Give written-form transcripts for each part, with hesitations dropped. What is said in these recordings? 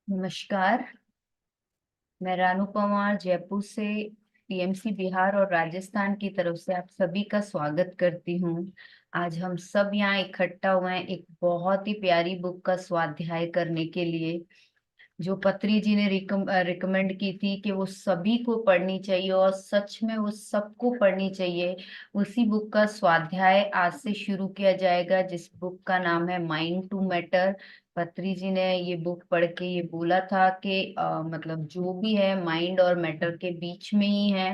नमस्कार। मैं रानू पवार जयपुर से पीएमसी बिहार और राजस्थान की तरफ से आप सभी का स्वागत करती हूँ। आज हम सब यहाँ इकट्ठा हुए हैं एक बहुत ही प्यारी बुक का स्वाध्याय करने के लिए, जो पत्री जी ने रिकमेंड की थी कि वो सभी को पढ़नी चाहिए और सच में वो सबको पढ़नी चाहिए। उसी बुक का स्वाध्याय आज से शुरू किया जाएगा, जिस बुक का नाम है माइंड टू मैटर। पत्री जी ने ये बुक पढ़ के ये बोला था कि मतलब जो भी है माइंड और मैटर के बीच में ही है।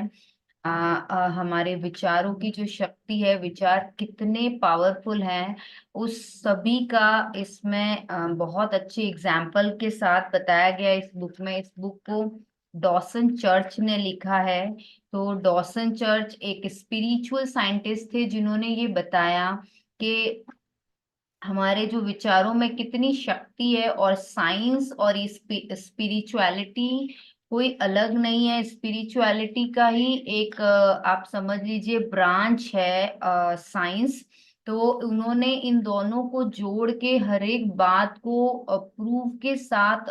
हमारे विचारों की जो शक्ति है, विचार कितने पावरफुल हैं, उस सभी का इसमें बहुत अच्छे एग्जाम्पल के साथ बताया गया है इस बुक में। इस बुक को डॉसन चर्च ने लिखा है। तो डॉसन चर्च एक स्पिरिचुअल साइंटिस्ट थे जिन्होंने ये बताया कि हमारे जो विचारों में कितनी शक्ति है, और साइंस और स्पिरिचुअलिटी कोई अलग नहीं है। स्पिरिचुअलिटी का ही एक आप समझ लीजिए ब्रांच है साइंस। तो उन्होंने इन दोनों को जोड़ के हर एक बात को प्रूफ के साथ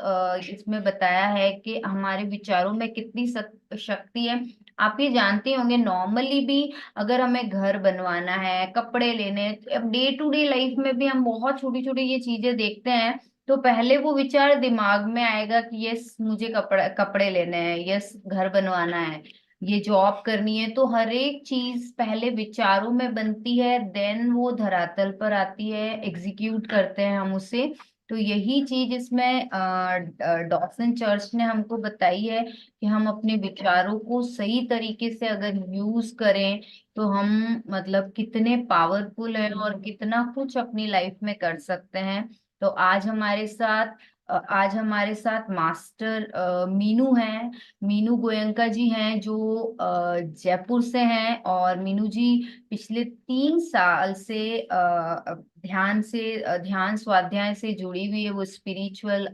इसमें बताया है कि हमारे विचारों में कितनी शक्ति है। आप ये जानते होंगे नॉर्मली भी अगर हमें घर बनवाना है, कपड़े लेने हैं, तो अब डे टू डे लाइफ में भी हम बहुत छोटी छोटी ये चीजें देखते हैं। तो पहले वो विचार दिमाग में आएगा कि यस मुझे कपड़े कपड़े लेने हैं, यस घर बनवाना है, ये जॉब करनी है। तो हर एक चीज पहले विचारों में बनती है, देन वो धरातल पर आती है, एग्जीक्यूट करते हैं हम उसे। तो यही चीज इसमें डॉक्सन चर्च ने हमको बताई है कि हम अपने विचारों को सही तरीके से अगर यूज करें तो हम मतलब कितने पावरफुल हैं और कितना कुछ अपनी लाइफ में कर सकते हैं। तो आज हमारे साथ मास्टर मीनू हैं। मीनू गोयंका जी हैं जो जयपुर से हैं, और मीनू जी पिछले 3 साल से ध्यान स्वाध्याय से जुड़ी हुई है। वो स्पिरिचुअल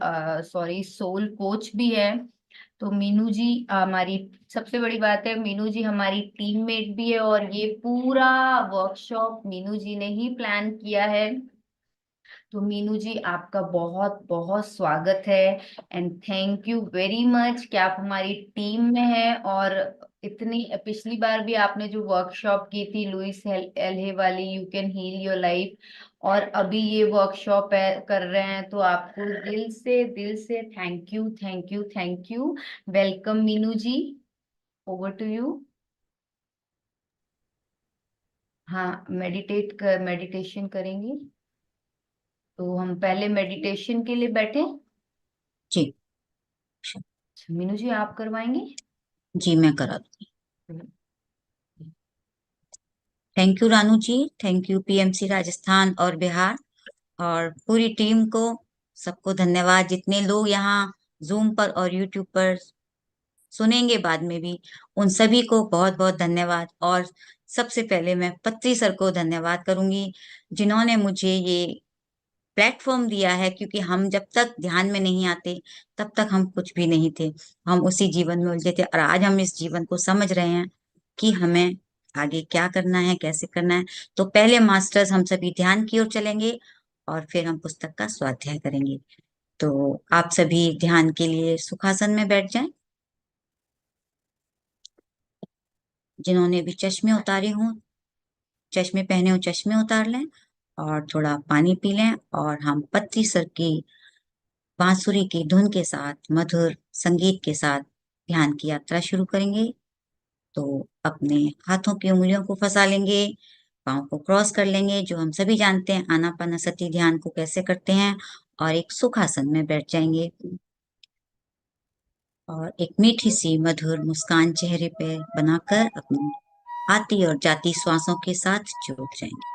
सॉरी सोल कोच भी है। तो मीनू जी हमारी सबसे बड़ी बात है, मीनू जी हमारी टीममेट भी है, और ये पूरा वर्कशॉप मीनू जी ने ही प्लान किया है। तो मीनू जी आपका बहुत बहुत स्वागत है, and thank you very much कि आप हमारी टीम में हैं। और इतनी पिछली बार भी आपने जो वर्कशॉप की थी लुइस एल्हे वाली, you can heal your life, और अभी ये वर्कशॉप कर रहे हैं, तो आपको दिल से thank you, thank you, thank you. Welcome Meenu ji, over to you. हाँ, मेडिटेशन करेंगे। तो हम पहले मेडिटेशन के लिए बैठे। जी। मीनू जी आप करवाएंगे। जी मैं करा दूंगी। Thank you Ranu ji. Thank you PMC Rajasthan और बिहार और पूरी टीम को। सबको धन्यवाद। जितने लोग यहाँ जूम पर और यूट्यूब पर सुनेंगे बाद में भी, उन सभी को बहुत बहुत धन्यवाद। और सबसे पहले मैं पत्री सर को धन्यवाद करूंगी, जिन्होंने मुझे ये प्लेटफॉर्म दिया है। क्योंकि हम जब तक ध्यान में नहीं आते तब तक हम कुछ भी नहीं थे। हम उसी जीवन में उलझे थे, और आज हम इस जीवन को समझ रहे हैं कि हमें आगे क्या करना है, कैसे करना है। तो पहले मास्टर्स हम सभी ध्यान की ओर चलेंगे, और फिर हम पुस्तक का स्वाध्याय करेंगे। तो आप सभी ध्यान के लिए सुखासन में बैठ जाएं। जिन्होंने भी चश्मे उतारे हों, चश्मे पहने हो चश्मे उतार लें, और थोड़ा पानी पी लें। और हम पत्री सर की बांसुरी की धुन के साथ, मधुर संगीत के साथ ध्यान की यात्रा शुरू करेंगे। तो अपने हाथों की उंगलियों को फंसा लेंगे, पाँव को क्रॉस कर लेंगे, जो हम सभी जानते हैं आनापानसति ध्यान को कैसे करते हैं। और एक सुखासन में बैठ जाएंगे, और एक मीठी सी मधुर मुस्कान चेहरे पे बनाकर अपनी आती और जाती श्वासों के साथ जुड़ जाएंगे।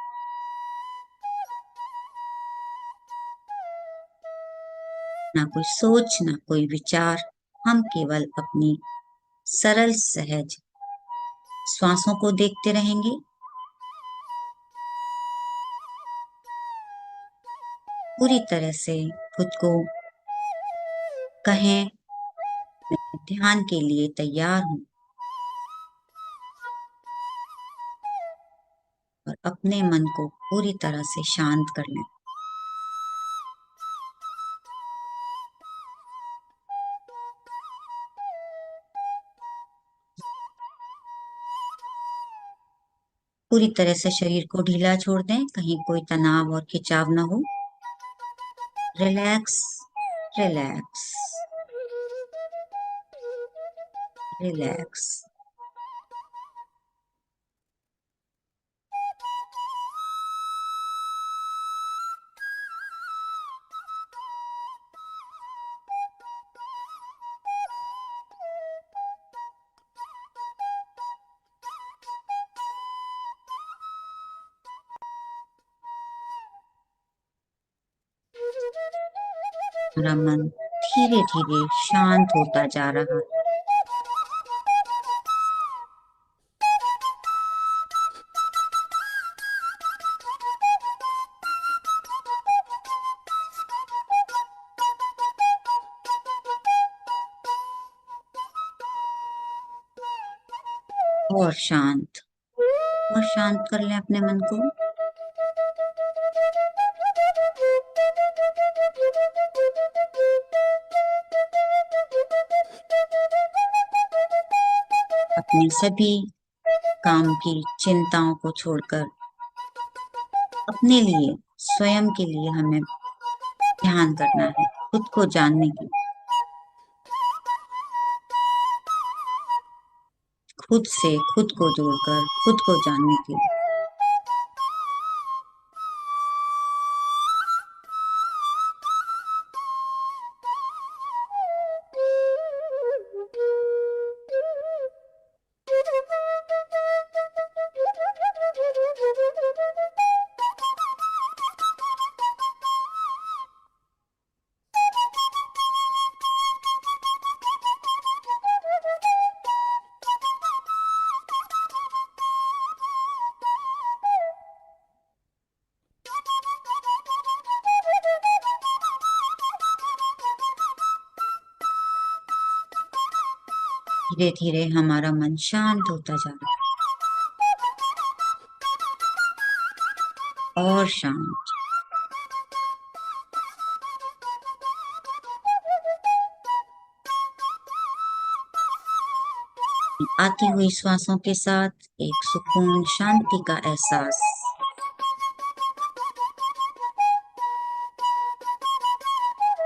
ना कोई सोच, ना कोई विचार, हम केवल अपनी सरल सहज श्वासों को देखते रहेंगे। पूरी तरह से खुद को कहें, मैं ध्यान के लिए तैयार हूं, और अपने मन को पूरी तरह से शांत कर लें। पूरी तरह से शरीर को ढीला छोड़ दें, कहीं कोई तनाव और खिंचाव ना हो। Relax, relax, relax. हमारा मन धीरे धीरे शांत होता जा रहा है। और शांत, और शांत कर लें अपने मन को। अपने सभी काम की चिंताओं को छोड़कर अपने लिए, स्वयं के लिए हमें ध्यान करना है, खुद को जानने की, खुद से खुद को जोड़कर खुद को जानने की। धीरे धीरे हमारा मन शांत होता जा रहा है, और शांत। आती हुई श्वासों के साथ एक सुकून, शांति का एहसास,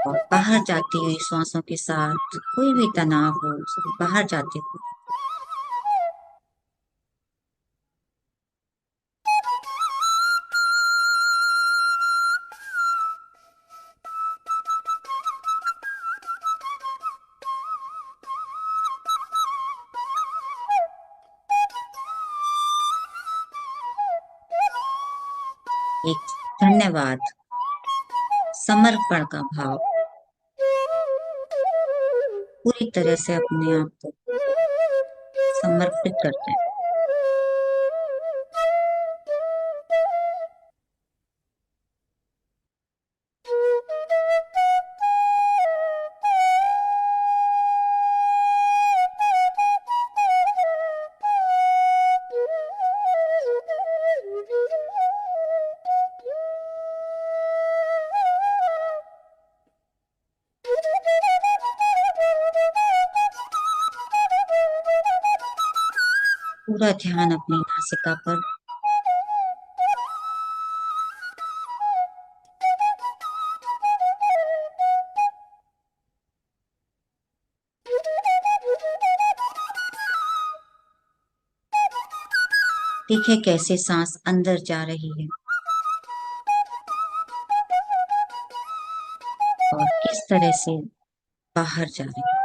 और बाहर जाती हुई श्वासों के साथ कोई भी तनाव हो, सब बाहर जाते हुए। एक धन्यवाद, समर्पण का भाव, पूरी तरह से अपने आप को समर्पित करते हैं। पूरा ध्यान अपनी नासिका पर। देखे कैसे सांस अंदर जा रही है और किस तरह से बाहर जा रही है।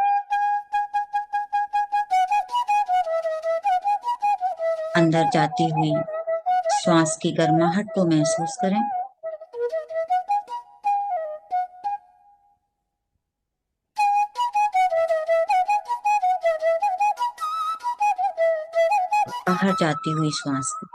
अंदर जाती हुई श्वास की गर्माहट को महसूस करें, बाहर जाती हुई श्वास को।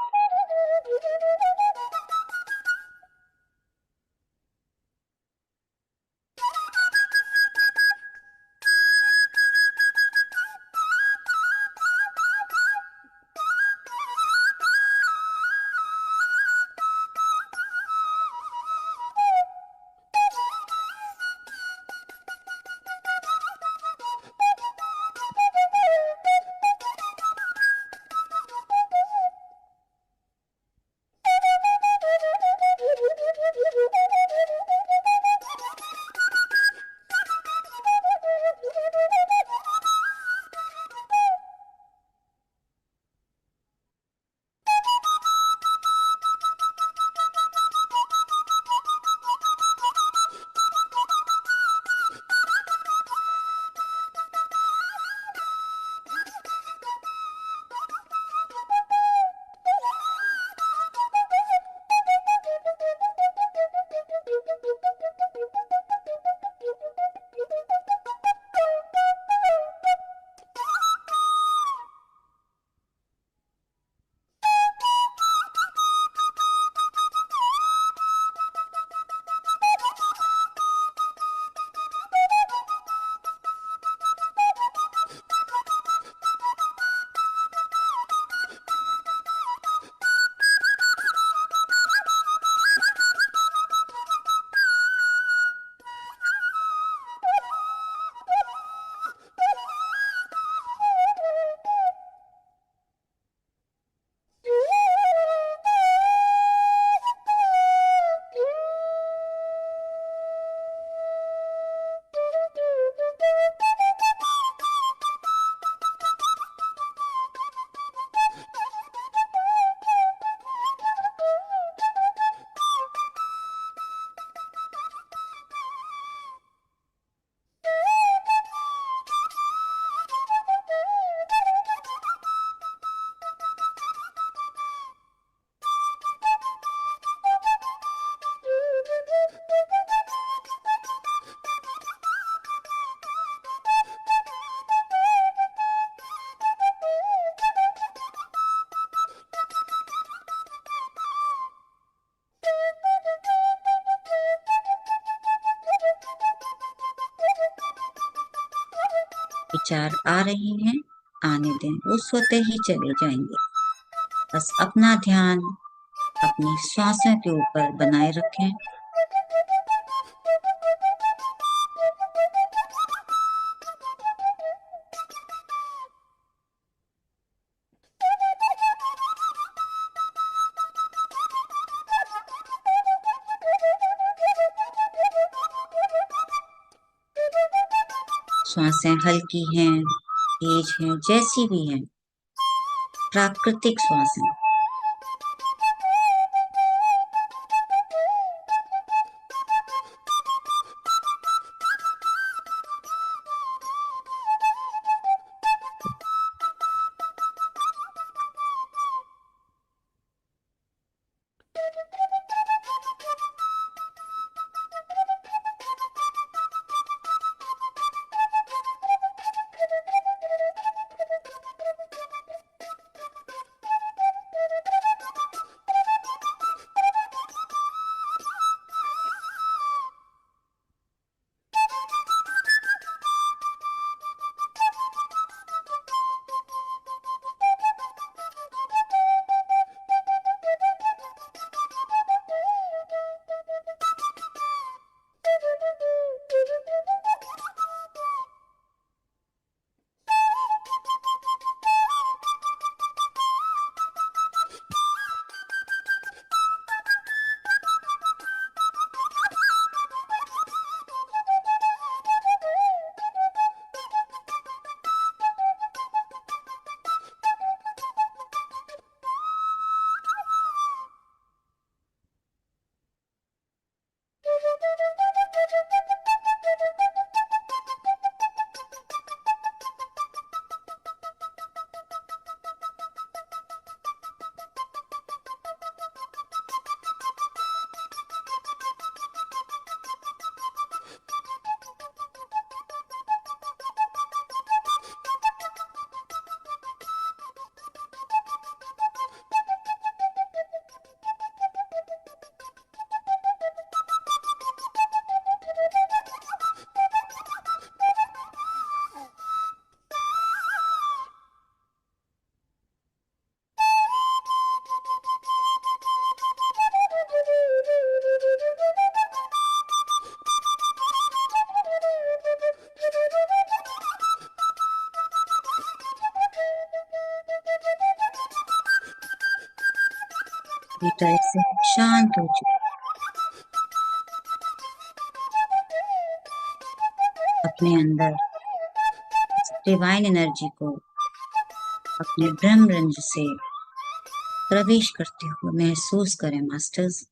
विचार आ रहे हैं, आने दें, वो स्वतः ही चले जाएंगे। बस अपना ध्यान अपनी श्वासों के ऊपर बनाए रखें। श्वासें हल्की हैं, तेज हैं, जैसी भी हैं, प्राकृतिक श्वासें। पूरी तरह से शांत हो चुके, अपने अंदर डिवाइन एनर्जी को अपने ब्रह्म रंज से प्रवेश करते हुए महसूस करें मास्टर्स।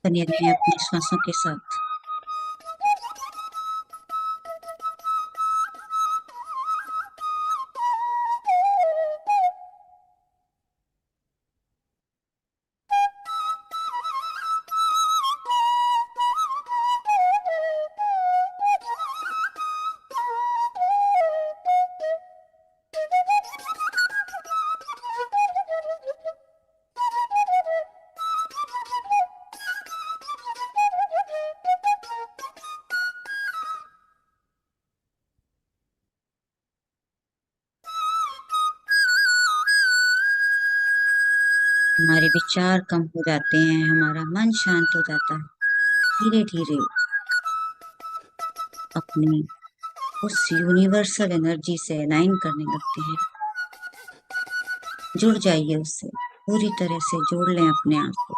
बने रहें अपनी श्वासों के साथ। हमारे विचार कम हो जाते हैं, हमारा मन शांत हो जाता है। धीरे धीरे अपनी उस यूनिवर्सल एनर्जी से अलाइन करने लगते हैं। जुड़ जाइए उससे, पूरी तरह से जोड़ लें अपने आप को।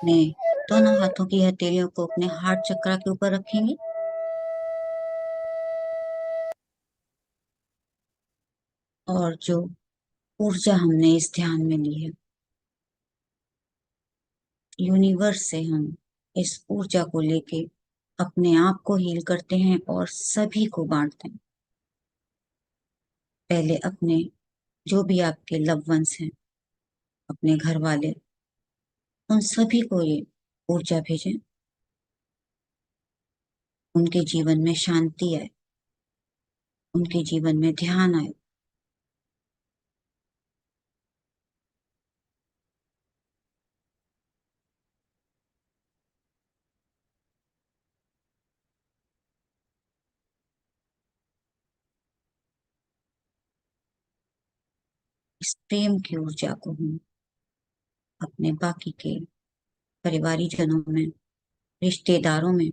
अपने दोनों हाथों की हथेलियों को अपने हार्ट चक्र के ऊपर रखेंगे और जो ऊर्जा हमने इस ध्यान में ली है, यूनिवर्स से हम इस ऊर्जा को लेके अपने आप को हील करते हैं और सभी को बांटते हैं। पहले अपने जो भी आपके लव वंस हैं, अपने घर वाले, उन सभी को ये ऊर्जा भेजें, उनके जीवन में शांति आए, उनके जीवन में ध्यान आए। इस प्रेम की ऊर्जा को हम अपने बाकी के परिवारीजनों में, रिश्तेदारों में,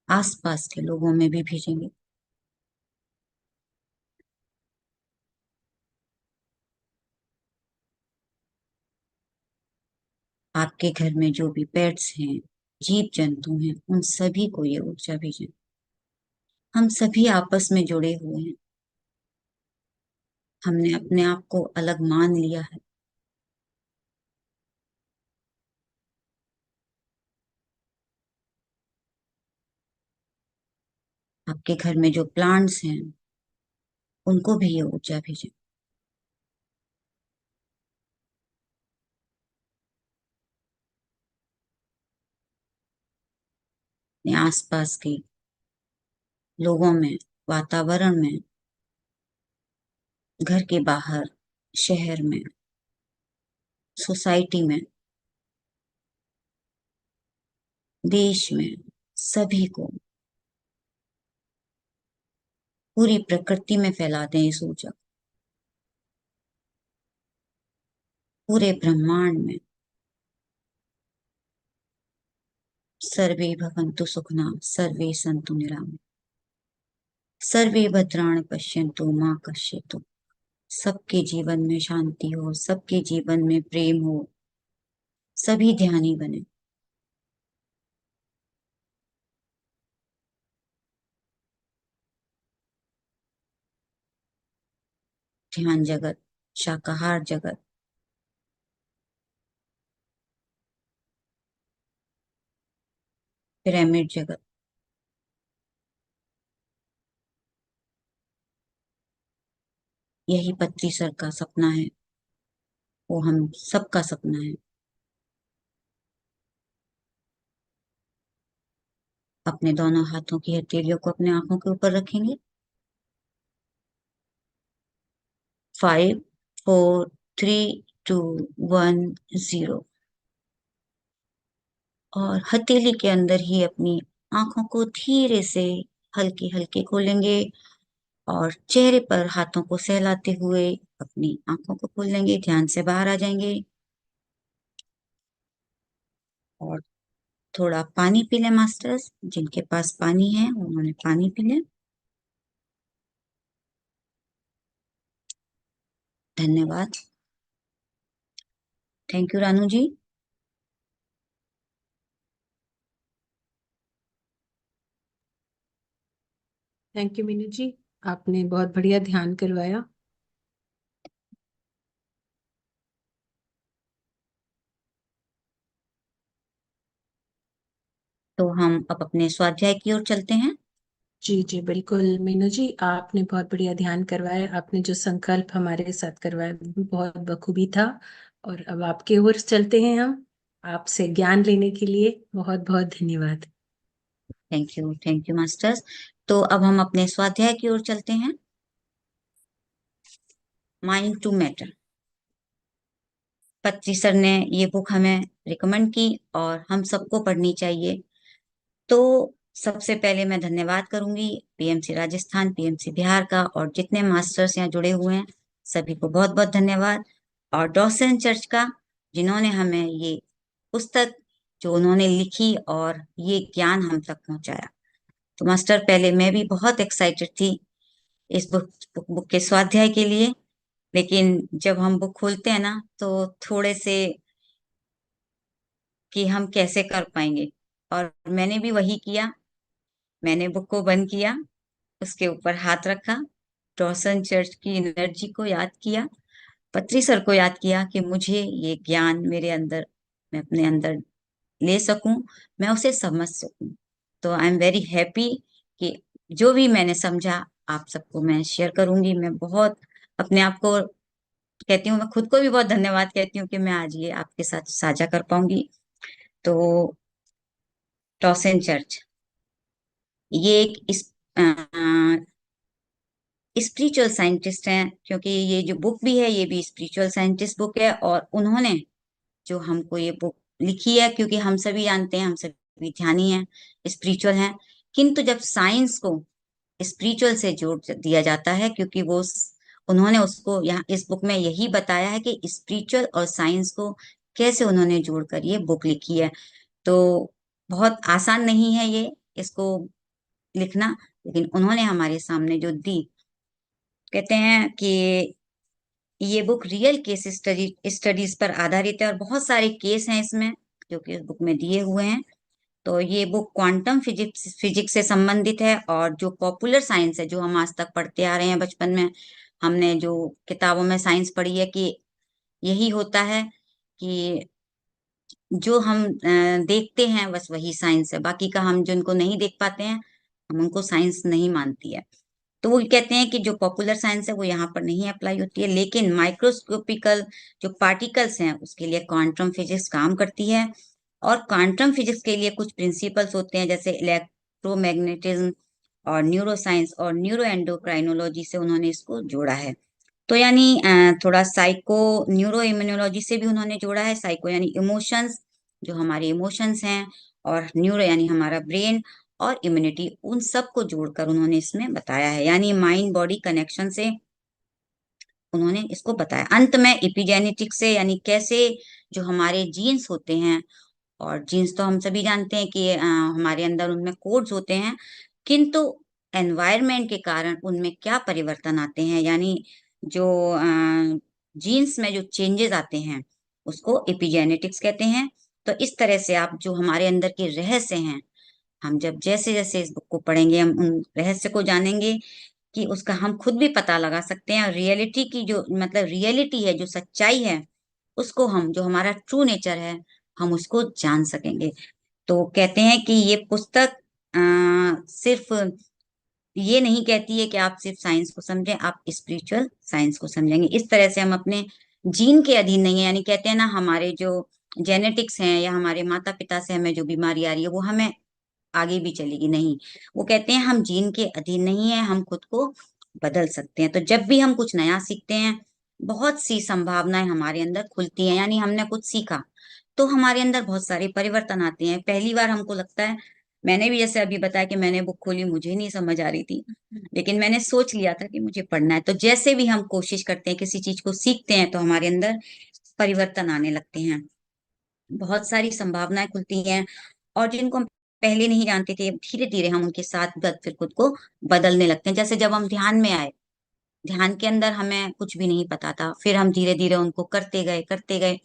आसपास के लोगों में भी भेजेंगे। आपके घर में जो भी पेट्स हैं, जीव जंतु हैं, उन सभी को ये ऊर्जा भेजें। हम सभी आपस में जुड़े हुए हैं। हमने अपने आप को अलग मान लिया है। आपके घर में जो प्लांट्स हैं, उनको भी ये ऊर्जा भेजें। अपने आसपास के लोगों में, वातावरण में, घर के बाहर, शहर में, सोसाइटी में, देश में, सभी को, पूरी प्रकृति में फैला दें इस ऊर्जा को। पूरे ब्रह्मांड में। सर्वे भवन्तु सुखिनः, सर्वे सन्तु निरामया, सर्वे भद्राणि पश्यन्तु मा कश्चित्। सबके जीवन में शांति हो, सबके जीवन में प्रेम हो, सभी ध्यानी बने। ध्यान जगत, शाकाहार जगत, पिरामिड जगत, यही पत्री सर का सपना है, वो हम सबका सपना है। अपने दोनों हाथों की हथेलियों को अपने आंखों के ऊपर रखेंगे। 5, 4, 3, 2, 1, 0। और हथेली के अंदर ही अपनी आंखों को धीरे से हल्के हल्के खोलेंगे और चेहरे पर हाथों को सहलाते हुए अपनी आंखों को खोल लेंगे। ध्यान से बाहर आ जाएंगे और थोड़ा पानी पी लें। मास्टर्स, जिनके पास पानी है उन्होंने पानी पी लें। धन्यवाद। Thank you Ranu ji. Thank you Meenu ji, आपने बहुत बढ़िया ध्यान करवाया। तो हम अब अपने स्वाध्याय की ओर चलते हैं। जी जी बिल्कुल मीनू जी, आपने बहुत बढ़िया ध्यान करवाया। आपने जो संकल्प हमारे साथ करवाया वो भी बहुत बखूबी था। और अब आपके ओर चलते हैं हम, आपसे ज्ञान लेने के लिए बहुत बहुत धन्यवाद। Thank you masters. तो अब हम अपने स्वाध्याय की ओर चलते हैं। Mind to matter. Patri sir ने ये बुक हमें रिकमेंड की और हम सबको पढ़नी चाहिए। तो सबसे पहले मैं धन्यवाद करूंगी पीएमसी राजस्थान, पीएमसी बिहार का, और जितने मास्टर्स यहाँ जुड़े हुए हैं सभी को बहुत बहुत धन्यवाद। और डॉसन चर्च का, जिन्होंने हमें ये पुस्तक जो उन्होंने लिखी और ये ज्ञान हम तक पहुंचाया। तो मास्टर, पहले मैं भी बहुत एक्साइटेड थी इस बुक के स्वाध्याय के लिए, लेकिन जब हम बुक खोलते हैं ना तो थोड़े से कि हम कैसे कर पाएंगे। और मैंने भी वही किया। मैंने बुक को बंद किया, उसके ऊपर हाथ रखा, डॉसन चर्च की एनर्जी को याद किया, पत्री सर को याद किया कि मुझे ये ज्ञान मेरे अंदर, मैं अपने अंदर ले सकूं, मैं उसे समझ सकूं। तो आई एम वेरी हैप्पी कि जो भी मैंने समझा आप सबको मैं शेयर करूंगी। मैं बहुत अपने आप को कहती हूँ, मैं खुद को भी बहुत धन्यवाद कहती हूँ कि मैं आज ये आपके साथ साझा कर पाऊंगी। तो टॉसन चर्च ये एक स्पिरिचुअल साइंटिस्ट हैं, क्योंकि ये जो बुक भी है ये भी स्पिरिचुअल साइंटिस्ट बुक है। और उन्होंने जो हमको ये बुक लिखी है, क्योंकि हम सभी जानते हैं हम सभी ध्यानी हैं, स्पिरिचुअल हैं, किंतु जब साइंस को स्पिरिचुअल से जोड़ दिया जाता है, क्योंकि उन्होंने उसको यहाँ इस बुक में यही बताया है कि स्पिरिचुअल और साइंस को कैसे उन्होंने जोड़कर ये बुक लिखी है। तो बहुत आसान नहीं है ये इसको लिखना, लेकिन उन्होंने हमारे सामने जो दी, कहते हैं कि ये बुक रियल केस स्टडीज पर आधारित है, और बहुत सारे केस हैं इसमें जो कि इस बुक में दिए हुए हैं। तो ये बुक क्वांटम फिजिक्स से संबंधित है, और जो पॉपुलर साइंस है जो हम आज तक पढ़ते आ रहे हैं, बचपन में हमने जो किताबों में साइंस पढ़ी है कि यही होता है कि जो हम देखते हैं बस वही साइंस है, बाकी का हम जिनको नहीं देख पाते हैं हम उनको साइंस नहीं मानती है। तो वो कहते हैं कि जो पॉपुलर साइंस है वो यहाँ पर नहीं अप्लाई होती है, लेकिन माइक्रोस्कोपिकल जो पार्टिकल्स हैं उसके लिए क्वांटम फिजिक्स काम करती है। और क्वांटम फिजिक्स के लिए कुछ प्रिंसिपल्स होते हैं, जैसे इलेक्ट्रोमैग्नेटिज्म और न्यूरो साइंस और न्यूरो एंडोक्राइनोलॉजी से उन्होंने इसको जोड़ा है। तो यानी थोड़ा साइको न्यूरो इम्यूनोलॉजी से भी उन्होंने जोड़ा है। साइको यानी इमोशंस, जो हमारे इमोशंस हैं, और न्यूरो यानी हमारा ब्रेन, और इम्यूनिटी, उन सब को जोड़कर उन्होंने इसमें बताया है। यानी माइंड बॉडी कनेक्शन से उन्होंने इसको बताया। अंत में इपिजेनेटिक्स से, यानी कैसे जो हमारे जीन्स होते हैं, और जीन्स तो हम सभी जानते हैं कि हमारे अंदर उनमें कोड्स होते हैं, किंतु एनवायरनमेंट के कारण उनमें क्या परिवर्तन आते हैं, यानी जो जीन्स में जो चेंजेस आते हैं उसको एपिजेनेटिक्स कहते हैं। तो इस तरह से आप जो हमारे अंदर के रहस्य हैं, हम जब जैसे जैसे इस बुक को पढ़ेंगे हम उन रहस्य को जानेंगे कि उसका हम खुद भी पता लगा सकते हैं, और रियलिटी की जो मतलब रियलिटी है, जो सच्चाई है, उसको हम जो हमारा ट्रू नेचर है हम उसको जान सकेंगे। तो कहते हैं कि ये पुस्तक सिर्फ ये नहीं कहती है कि आप सिर्फ साइंस को समझें, आप स्पिरिचुअल साइंस को समझेंगे। इस तरह से हम अपने जीन के अधीन नहीं है, यानी कहते हैं ना हमारे जो जेनेटिक्स हैं या हमारे माता पिता से हमें जो बीमारी आ रही है वो हमें आगे भी चलेगी नहीं। वो कहते हैं हम जीन के अधीन नहीं है, हम खुद को बदल सकते हैं। तो जब भी हम कुछ नया सीखते हैं बहुत सी संभावनाएं हमारे अंदर खुलती हैं, यानी हमने कुछ सीखा तो हमारे अंदर बहुत सारे परिवर्तन आते हैं। पहली बार हमको लगता है, मैंने भी जैसे अभी बताया कि मैंने बुक खोली, मुझे नहीं समझ आ रही थी, लेकिन मैंने सोच लिया था कि मुझे पढ़ना है। तो जैसे भी हम कोशिश करते हैं, किसी चीज को सीखते हैं, तो हमारे अंदर परिवर्तन आने लगते हैं, बहुत सारी संभावनाएं खुलती हैं। और जिनको हम पहले नहीं जानते थे, धीरे धीरे हम उनके साथ फिर खुद को बदलने लगते हैं। जैसे जब हम ध्यान में आए, ध्यान के अंदर हमें कुछ भी नहीं पता था, फिर हम धीरे धीरे उनको करते गए,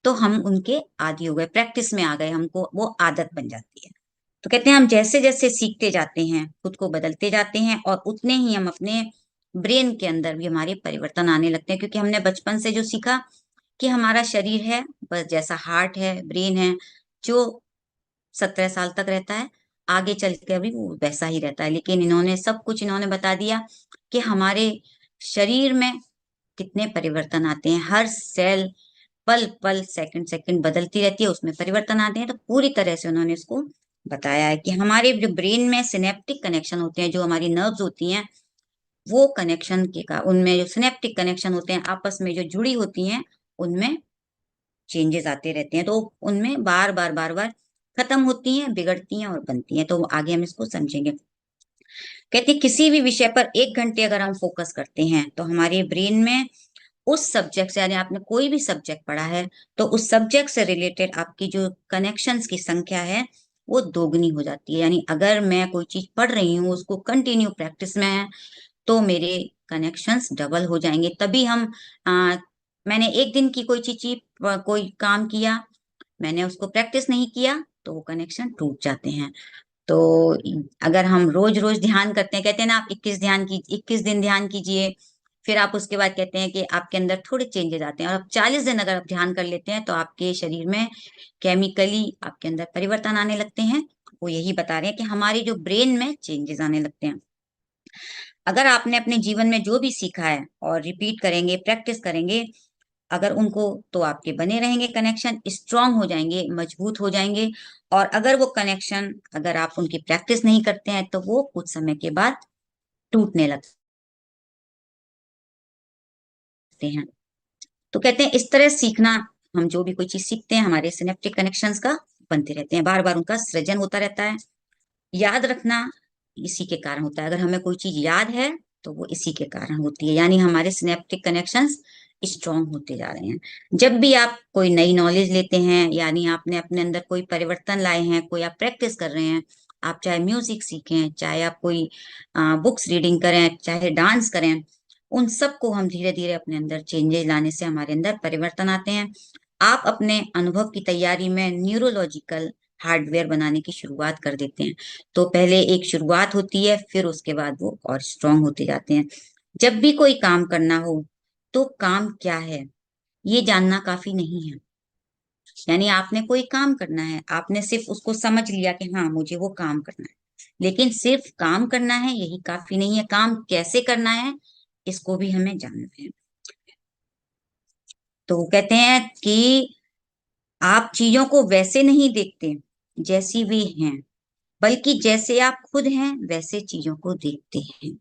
तो हम उनके आदी हो गए, प्रैक्टिस में आ गए, हमको वो आदत बन जाती है। तो कहते हैं हम जैसे जैसे सीखते जाते हैं खुद को बदलते जाते हैं, और उतने ही हम अपने ब्रेन के अंदर भी हमारे परिवर्तन आने लगते हैं, क्योंकि हमने बचपन से जो सीखा कि हमारा शरीर है बस जैसा हार्ट है, ब्रेन है, जो 17 साल तक रहता है, आगे चल के भी वो वैसा ही रहता है। लेकिन इन्होंने सब कुछ इन्होंने बता दिया कि हमारे शरीर में कितने परिवर्तन आते हैं, हर सेल पल पल सेकंड सेकंड बदलती रहती है, उसमें परिवर्तन आते हैं। तो पूरी तरह से उन्होंने इसको बताया है कि हमारे जो ब्रेन में सिनेप्टिक कनेक्शन होते हैं, जो हमारी नर्व्स होती हैं, वो कनेक्शन के का उनमें जो सिनेप्टिक कनेक्शन होते हैं आपस में जो जुड़ी होती हैं, उनमें चेंजेस आते रहते हैं। तो उनमें बार बार खत्म होती हैं, बिगड़ती हैं और बनती हैं। तो आगे हम इसको समझेंगे। कहते हैं किसी भी विषय पर 1 घंटे अगर हम फोकस करते हैं तो हमारे ब्रेन में उस सब्जेक्ट से, यानी आपने कोई भी सब्जेक्ट पढ़ा है तो उस सब्जेक्ट से रिलेटेड आपकी जो कनेक्शंस की संख्या है वो दोगुनी हो जाती है। यानी अगर मैं कोई चीज पढ़ रही हूँ, उसको कंटिन्यू प्रैक्टिस में है, तो मेरे कनेक्शंस डबल हो जाएंगे। तभी हम मैंने एक दिन की कोई चीज कोई काम किया, मैंने उसको प्रैक्टिस नहीं किया तो वो कनेक्शन टूट जाते हैं। तो अगर हम रोज रोज ध्यान करते हैं, कहते हैं ना आप 21 दिन ध्यान कीजिए, फिर आप उसके बाद कहते हैं कि आपके अंदर थोड़े चेंजेस आते हैं, और अब 40 दिन अगर आप ध्यान कर लेते हैं तो आपके शरीर में केमिकली आपके अंदर परिवर्तन आने लगते हैं। वो यही बता रहे हैं कि हमारे जो ब्रेन में चेंजेस आने लगते हैं। अगर आपने अपने जीवन में जो भी सीखा है और रिपीट करेंगे, प्रैक्टिस करेंगे, अगर उनको, तो आपके बने रहेंगे कनेक्शन, स्ट्रांग हो जाएंगे, मजबूत हो जाएंगे। और अगर वो कनेक्शन, अगर आप उनकी प्रैक्टिस नहीं करते हैं तो वो कुछ समय के बाद टूटने लगते हैं। तो कहते हैं इस तरह सीखना, हम जो भी कोई चीज सीखते हैं हमारे सिनेप्टिक कनेक्शंस का बनते रहते हैं, बार बार उनका सृजन होता रहता है। याद रखना इसी के कारण होता है, अगर हमें कोई चीज याद है तो वो इसी के कारण होती है, यानी हमारे सिनेप्टिक कनेक्शंस स्ट्रांग होते जा रहे हैं। जब भी आप कोई नई नॉलेज लेते हैं, यानी आपने अपने अंदर कोई परिवर्तन लाए हैं, कोई आप प्रैक्टिस कर रहे हैं, आप चाहे म्यूजिक सीखें, चाहे आप कोई बुक्स रीडिंग करें, चाहे डांस करें, उन सबको हम धीरे धीरे अपने अंदर चेंजेस लाने से हमारे अंदर परिवर्तन आते हैं। आप अपने अनुभव की तैयारी में न्यूरोलॉजिकल हार्डवेयर बनाने की शुरुआत कर देते हैं। तो पहले एक शुरुआत होती है, फिर उसके बाद वो और स्ट्रांग होते जाते हैं। जब भी कोई काम करना हो तो काम क्या है ये जानना काफी नहीं है, यानी आपने कोई काम करना है, आपने सिर्फ उसको समझ लिया कि हाँ मुझे वो काम करना है, लेकिन सिर्फ काम करना है यही काफी नहीं है, काम कैसे करना है इसको भी हमें जानना है। तो कहते हैं कि आप चीजों को वैसे नहीं देखते जैसी वे हैं, बल्कि जैसे आप खुद हैं वैसे चीजों को देखते हैं।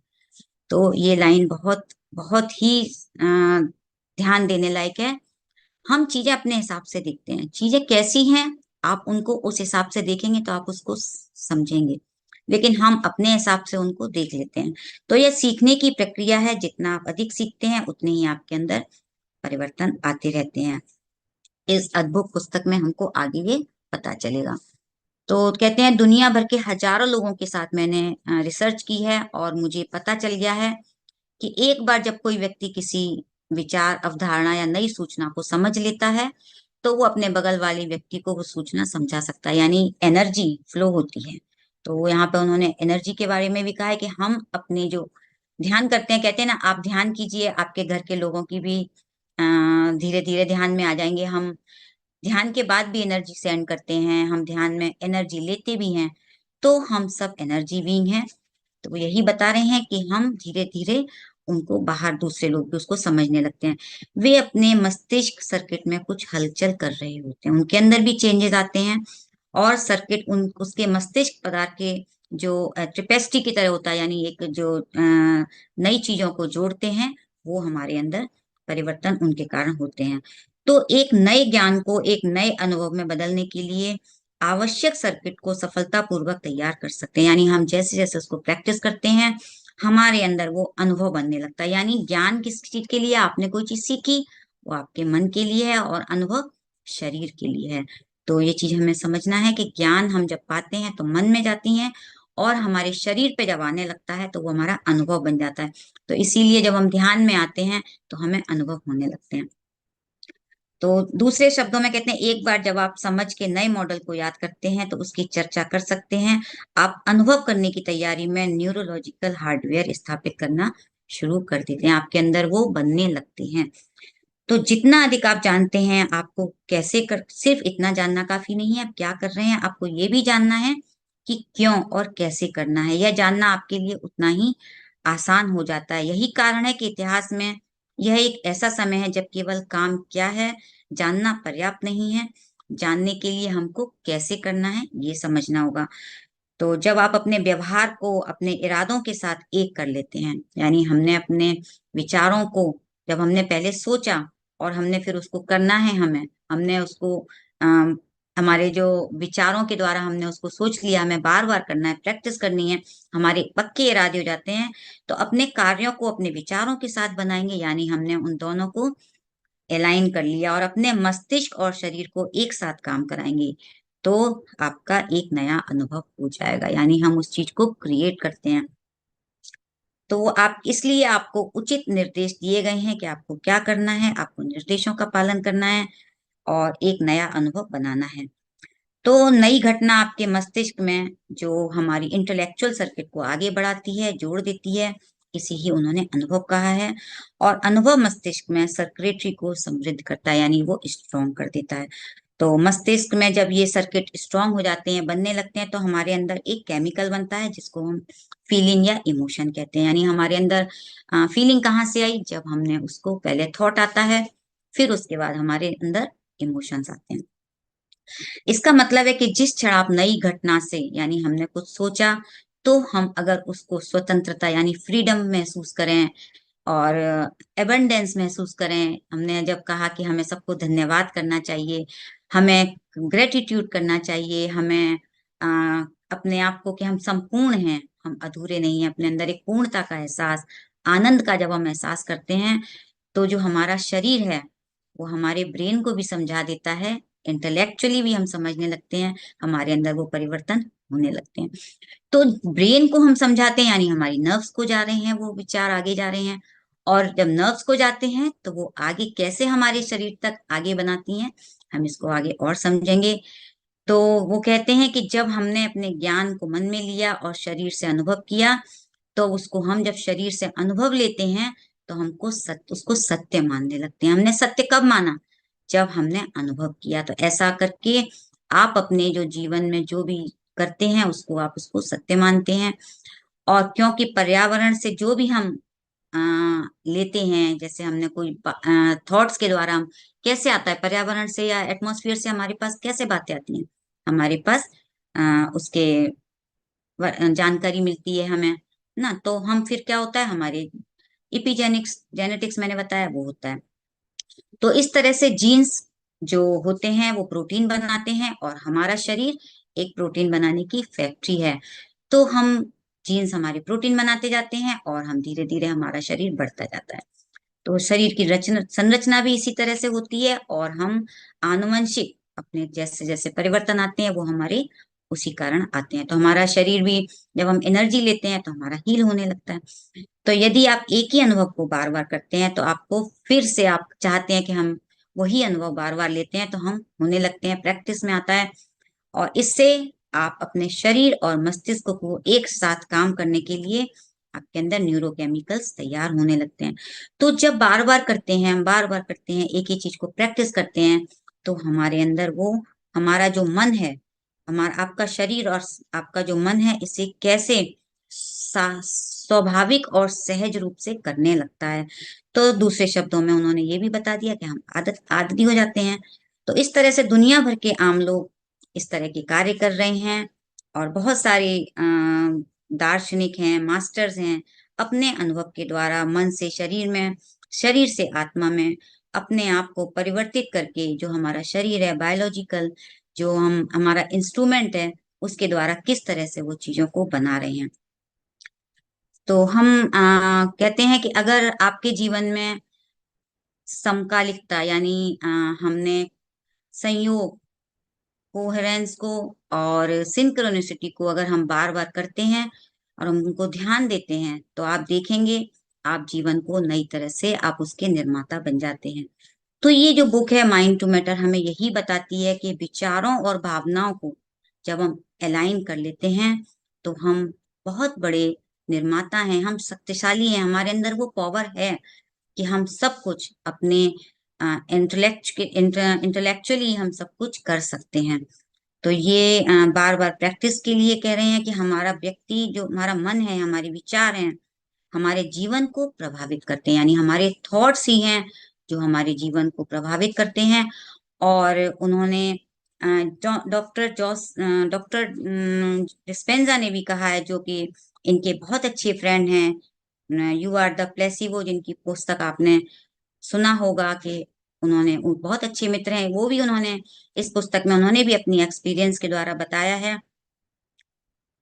तो ये लाइन बहुत बहुत ही ध्यान देने लायक है। हम चीजें अपने हिसाब से देखते हैं, चीजें कैसी हैं आप उनको उस हिसाब से देखेंगे तो आप उसको समझेंगे, लेकिन हम अपने हिसाब से उनको देख लेते हैं। तो यह सीखने की प्रक्रिया है, जितना आप अधिक सीखते हैं उतने ही आपके अंदर परिवर्तन आते रहते हैं। इस अद्भुत पुस्तक में हमको आगे ये पता चलेगा। तो कहते हैं दुनिया भर के हजारों लोगों के साथ मैंने रिसर्च की है और मुझे पता चल गया है कि एक बार जब कोई व्यक्ति किसी विचार, अवधारणा या नई सूचना को समझ लेता है तो वो अपने बगल वाले व्यक्ति को वो सूचना समझा सकता है, यानी एनर्जी फ्लो होती है। तो यहाँ पे उन्होंने एनर्जी के बारे में भी कहा है कि हम अपने जो ध्यान करते हैं, कहते हैं ना आप ध्यान कीजिए, आपके घर के लोगों की भी धीरे धीरे ध्यान में आ जाएंगे। हम ध्यान के बाद भी एनर्जी सेंड करते हैं, हम ध्यान में एनर्जी लेते भी हैं, तो हम सब एनर्जी बीइंग हैं। तो वो यही बता रहे हैं कि हम धीरे धीरे उनको, बाहर दूसरे लोग भी उसको समझने लगते हैं। वे अपने मस्तिष्क सर्किट में कुछ हलचल कर रहे होते हैं, उनके अंदर भी चेंजेस आते हैं, और सर्किट उन उसके मस्तिष्क पदार्थ के जो ट्रिपेस्टी की तरह होता है, यानी एक जो नई चीजों को जोड़ते हैं, वो हमारे अंदर परिवर्तन उनके कारण होते हैं। तो एक नए ज्ञान को एक नए अनुभव में बदलने के लिए आवश्यक सर्किट को सफलतापूर्वक तैयार कर सकते हैं, यानी हम जैसे जैसे उसको प्रैक्टिस करते हैं हमारे अंदर वो अनुभव बनने लगता है। यानी ज्ञान किस चीज के लिए, आपने कोई चीज सीखी वो आपके मन के लिए है और अनुभव शरीर के लिए है। तो ये चीज हमें समझना है कि ज्ञान हम जब पाते हैं तो मन में जाती हैं, और हमारे शरीर पे जब आने लगता है तो वो हमारा अनुभव बन जाता है। तो इसीलिए जब हम ध्यान में आते हैं तो हमें अनुभव होने लगते हैं। तो दूसरे शब्दों में कहते हैं एक बार जब आप समझ के नए मॉडल को याद करते हैं तो उसकी चर्चा कर सकते हैं, आप अनुभव करने की तैयारी में न्यूरोलॉजिकल हार्डवेयर स्थापित करना शुरू कर देते हैं, आपके अंदर वो बनने लगते हैं। तो जितना अधिक आप जानते हैं, आपको कैसे कर, सिर्फ इतना जानना काफी नहीं है आप क्या कर रहे हैं, आपको ये भी जानना है कि क्यों और कैसे करना है। यह जानना आपके लिए उतना ही आसान हो जाता है। यही कारण है कि इतिहास में यह एक ऐसा समय है जब केवल काम क्या है जानना पर्याप्त नहीं है, जानने के लिए हमको कैसे करना है ये समझना होगा। तो जब आप अपने व्यवहार को अपने इरादों के साथ एक कर लेते हैं, यानी हमने अपने विचारों को, जब हमने पहले सोचा और हमने फिर उसको करना है, हमें हमने उसको हमारे जो विचारों के द्वारा हमने उसको सोच लिया, हमें बार बार करना है, प्रैक्टिस करनी है, हमारे पक्के इरादे हो जाते हैं, तो अपने कार्यों को अपने विचारों के साथ बनाएंगे, यानी हमने उन दोनों को अलाइन कर लिया और अपने मस्तिष्क और शरीर को एक साथ काम कराएंगे, तो आपका एक नया अनुभव हो जाएगा, यानी हम उस चीज को क्रिएट करते हैं। तो आप, इसलिए आपको उचित निर्देश दिए गए हैं कि आपको क्या करना है, आपको निर्देशों का पालन करना है। और एक नया अनुभव बनाना है। तो नई घटना आपके मस्तिष्क में जो हमारी इंटेलेक्चुअल सर्किट को आगे बढ़ाती है, जोड़ देती है, इसे ही उन्होंने अनुभव कहा है। और अनुभव मस्तिष्क में सर्किटरी को समृद्ध करता है, यानी वो स्ट्रॉन्ग कर देता है। तो मस्तिष्क में जब ये सर्किट स्ट्रांग हो जाते हैं, बनने लगते हैं, तो हमारे अंदर एक केमिकल बनता है जिसको हम फीलिंग या इमोशन कहते हैं। यानी हमारे अंदर फीलिंग कहाँ से आई? जब हमने उसको, पहले थॉट आता है, फिर उसके बाद हमारे अंदर इमोशंस आते हैं। इसका मतलब है कि जिस क्षण आप नई घटना से, यानी हमने कुछ सोचा, तो हम अगर उसको स्वतंत्रता यानी फ्रीडम महसूस करें और एबंडेंस महसूस करें। हमने जब कहा कि हमें सबको धन्यवाद करना चाहिए, हमें ग्रेटिट्यूड करना चाहिए, हमें अ, अपने आप को कि हम संपूर्ण हैं, हम अधूरे नहीं हैं, अपने अंदर एक पूर्णता का एहसास, आनंद का जब हम एहसास करते हैं, तो जो हमारा शरीर है वो हमारे ब्रेन को भी समझा देता है, इंटेलेक्चुअली भी हम समझने लगते हैं, हमारे अंदर वो परिवर्तन होने लगते हैं। तो ब्रेन को हम समझाते हैं, यानी हमारी नर्व्स को जा रहे हैं, वो विचार आगे जा रहे हैं। और जब नर्व्स को जाते हैं तो वो आगे कैसे हमारे शरीर तक आगे बनाती हैं, हम इसको आगे और समझेंगे। तो वो कहते हैं कि जब हमने अपने ज्ञान को मन में लिया और शरीर से अनुभव किया, तो उसको हम जब शरीर से अनुभव लेते हैं तो हमको उसको सत्य मानने लगते हैं। हमने सत्य कब माना? जब हमने अनुभव किया। तो ऐसा करके आप अपने जो जीवन में जो भी करते हैं उसको आप उसको सत्य मानते हैं। और क्योंकि पर्यावरण से जो भी हम अ, लेते हैं, जैसे हमने कोई थॉट्स के द्वारा, हम कैसे आता है पर्यावरण से या एटमॉस्फेयर से, हमारे पास कैसे बातें आती हैं? हमारे पास उसके जानकारी मिलती है हमें ना। तो हम फिर क्या होता है, हमारे इपिजेनिक्स जेनेटिक्स मैंने बताया वो होता है। तो इस तरह से जीन्स जो होते हैं वो प्रोटीन बनाते हैं और हमारा शरीर एक प्रोटीन बनाने की फैक्ट्री है। तो हम जीन्स हमारे प्रोटीन बनाते जाते हैं और हम धीरे धीरे हमारा शरीर बढ़ता जाता है। तो शरीर की रचना संरचना भी इसी तरह से होती है और हम आनुवंशिक अपने जैसे जैसे परिवर्तन आते हैं वो हमारे उसी कारण आते हैं। तो हमारा शरीर भी जब हम एनर्जी लेते हैं तो हमारा हील होने लगता है। तो यदि आप एक ही अनुभव को बार बार करते हैं तो आपको फिर से आप चाहते हैं कि हम वही अनुभव बार बार लेते हैं, तो हम होने लगते हैं, प्रैक्टिस में आता है। और इससे आप अपने शरीर और मस्तिष्क को एक साथ काम करने के लिए आपके अंदर न्यूरोकेमिकल्स तैयार होने लगते हैं। तो जब बार बार करते हैं, हम बार बार करते हैं, एक ही चीज को प्रैक्टिस करते हैं, तो हमारे अंदर वो, हमारा जो मन है, हमारा आपका शरीर और आपका जो मन है, इसे कैसे स्वाभाविक और सहज रूप से करने लगता है। तो दूसरे शब्दों में उन्होंने ये भी बता दिया कि हम आदती हो जाते हैं। तो इस तरह से दुनिया भर के आम लोग इस तरह के कार्य कर रहे हैं और बहुत सारे दार्शनिक हैं, मास्टर्स हैं, अपने अनुभव के द्वारा मन से शरीर में, शरीर से आत्मा में अपने आप को परिवर्तित करके, जो हमारा शरीर है बायोलॉजिकल, जो हम हमारा इंस्ट्रूमेंट है, उसके द्वारा किस तरह से वो चीजों को बना रहे हैं। तो हम कहते हैं कि अगर आपके जीवन में समकालिकता यानी हमने संयोग, कोहेरेंस को और सिंक्रोनिसिटी को अगर हम बार बार करते हैं और हम उनको ध्यान देते हैं, तो आप देखेंगे आप जीवन को नई तरह से आप उसके निर्माता बन जाते हैं। तो ये जो बुक है माइंड टू मैटर हमें यही बताती है कि विचारों और भावनाओं को जब हम अलाइन कर लेते हैं तो हम बहुत बड़े निर्माता हैं, हम शक्तिशाली हैं, हमारे अंदर वो पावर है कि हम सब कुछ अपने इंटेलेक्चुअली हम सब कुछ कर सकते हैं। तो ये बार बार प्रैक्टिस के लिए कह रहे हैं कि हमारा व्यक्ति, जो हमारा मन है, हमारे विचार हैं, हमारे जीवन को प्रभावित करते हैं, यानी हमारे थॉट्स ही हैं जो हमारे जीवन को प्रभावित करते हैं। और उन्होंने डॉक्टर डिस्पेंजा ने भी कहा है, जो कि इनके बहुत अच्छे फ्रेंड हैं, यू आर द प्लेसिबो, जिनकी पुस्तक आपने सुना होगा कि उन्होंने, वो बहुत अच्छे मित्र हैं, वो भी उन्होंने इस पुस्तक में उन्होंने भी अपनी एक्सपीरियंस के द्वारा बताया है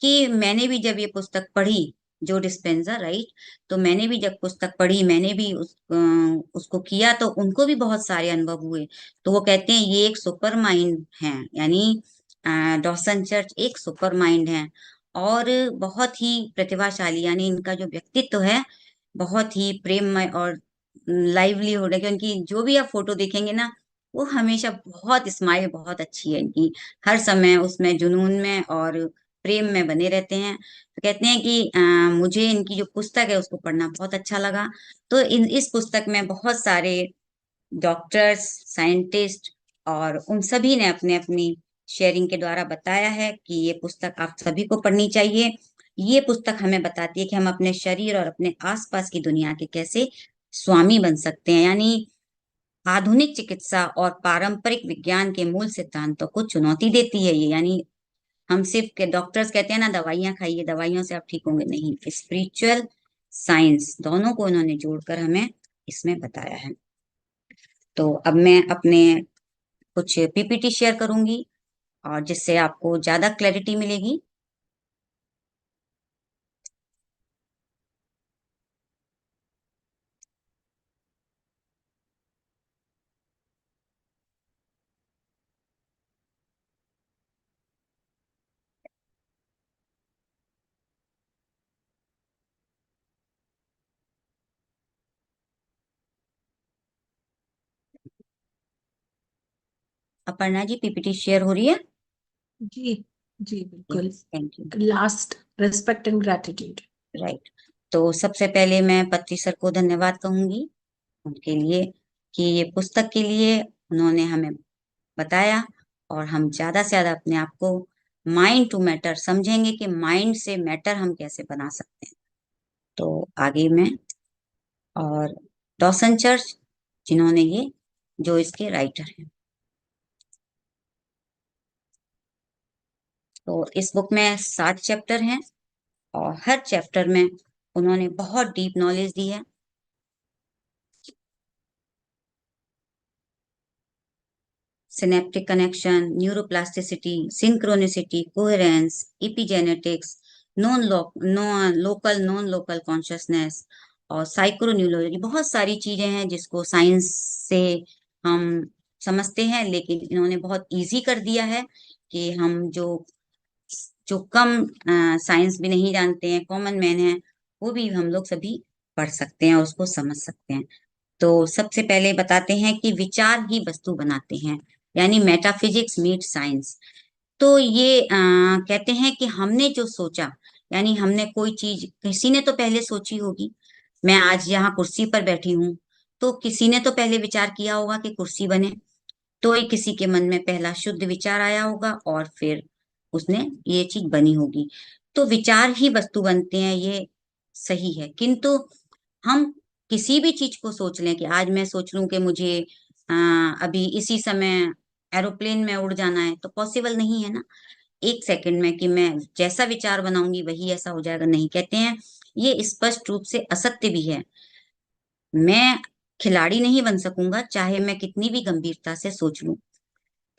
कि मैंने भी जब ये पुस्तक पढ़ी, जो डिस्पेंजा, राइट, तो मैंने भी जब पुस्तक पढ़ी, मैंने भी उसको किया, तो उनको भी बहुत सारे अनुभव हुए। तो वो कहते हैं ये एक सुपर माइंड है, यानी डॉसन चर्च एक सुपर माइंड है और बहुत ही प्रतिभाशाली, यानी इनका जो व्यक्तित्व है बहुत ही प्रेममय और लाइवलीहुड है कि उनकी जो भी आप फोटो देखेंगे ना, वो हमेशा बहुत स्माइल बहुत अच्छी है इनकी, हर समय उसमें जुनून में और प्रेम में बने रहते हैं। तो कहते हैं कि मुझे इनकी जो पुस्तक है उसको पढ़ना बहुत अच्छा लगा। तो इस पुस्तक में बहुत सारे डॉक्टर्स, साइंटिस्ट और उन सभी ने अपने अपनी शेयरिंग के द्वारा बताया है कि ये पुस्तक आप सभी को पढ़नी चाहिए। ये पुस्तक हमें बताती है कि हम अपने शरीर और अपने आसपास की दुनिया के कैसे स्वामी बन सकते हैं। यानी आधुनिक चिकित्सा और पारंपरिक विज्ञान के मूल सिद्धांतों को चुनौती देती है ये। यानी हम सिर्फ के डॉक्टर्स कहते हैं ना दवाइयां खाइए, दवाइयों से आप ठीक होंगे, नहीं, स्पिरिचुअल साइंस दोनों को उन्होंने जोड़कर हमें इसमें बताया है। तो अब मैं अपने कुछ पीपीटी शेयर करूंगी और जिससे आपको ज्यादा क्लैरिटी मिलेगी। अपर्णा जी, पीपीटी शेयर हो रही है? जी जी बिल्कुल। Thank you. Last, respect and gratitude. Right. तो सबसे पहले मैं पत्री सर को धन्यवाद कहूंगी उनके लिए कि ये पुस्तक के लिए उन्होंने हमें बताया और हम ज्यादा से ज्यादा अपने आप को माइंड टू मैटर समझेंगे कि माइंड से मैटर हम कैसे बना सकते हैं। तो आगे मैं और डॉसन चर्च जिन्होंने ये जो इसके राइटर हैं। तो इस बुक में 7 चैप्टर हैं और हर चैप्टर में उन्होंने बहुत डीप नॉलेज दी है। Synaptic connection, neuroplasticity, synchronicity, coherence, epigenetics, non local consciousness और साइक्रोन्यूरोलॉजी, बहुत सारी चीजें हैं जिसको साइंस से हम समझते हैं, लेकिन इन्होंने बहुत इजी कर दिया है कि हम जो जो कम साइंस भी नहीं जानते हैं, कॉमन मैन है, वो भी हम लोग सभी पढ़ सकते हैं, उसको समझ सकते हैं। तो सबसे पहले बताते हैं कि विचार ही वस्तु बनाते हैं, यानी मेटाफिजिक्स मीट साइंस। तो ये कहते हैं कि हमने जो सोचा, यानी हमने कोई चीज किसी ने तो पहले सोची होगी। मैं आज यहाँ कुर्सी पर बैठी हूँ, तो किसी ने तो पहले विचार किया होगा कि कुर्सी बने, तो ही किसी के मन में पहला शुद्ध विचार आया होगा और फिर उसने ये चीज बनी होगी। तो विचार ही वस्तु बनते हैं, ये सही है। किंतु हम किसी भी चीज को सोच लें कि आज मैं सोच लूं कि मुझे अभी इसी समय एरोप्लेन में उड़ जाना है, तो पॉसिबल नहीं है ना एक सेकंड में कि मैं जैसा विचार बनाऊंगी वही ऐसा हो जाएगा, नहीं। कहते हैं ये स्पष्ट रूप से असत्य भी है। मैं खिलाड़ी नहीं बन सकूंगा चाहे मैं कितनी भी गंभीरता से सोच लूं।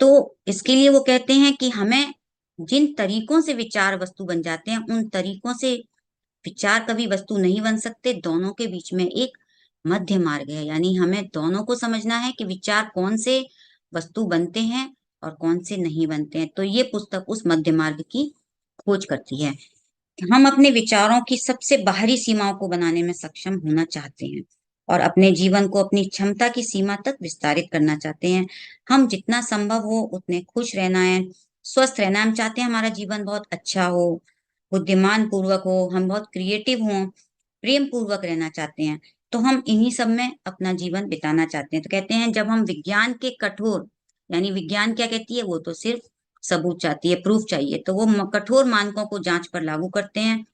तो इसके लिए वो कहते हैं कि हमें जिन तरीकों से विचार वस्तु बन जाते हैं, उन तरीकों से विचार कभी वस्तु नहीं बन सकते। दोनों के बीच में एक मध्य मार्ग है, यानी हमें दोनों को समझना है कि विचार कौन से वस्तु बनते हैं और कौन से नहीं बनते हैं। तो ये पुस्तक उस मध्य मार्ग की खोज करती है। हम अपने विचारों की सबसे बाहरी सीमाओं को बनाने में सक्षम होना चाहते हैं और अपने जीवन को अपनी क्षमता की सीमा तक विस्तारित करना चाहते हैं। हम जितना संभव हो उतने खुश रहना है, स्वस्थ रहना है। हम चाहते हैं हमारा जीवन बहुत अच्छा हो, बुद्धिमान पूर्वक हो, हम बहुत क्रिएटिव हों, प्रेम पूर्वक रहना चाहते हैं। तो हम इन्हीं सब में अपना जीवन बिताना चाहते हैं। तो कहते हैं जब हम विज्ञान के कठोर, यानी विज्ञान क्या कहती है, वो तो सिर्फ सबूत चाहती है, प्रूफ चाहिए, तो वो कठोर मानकों को जांच पर लागू करते हैं।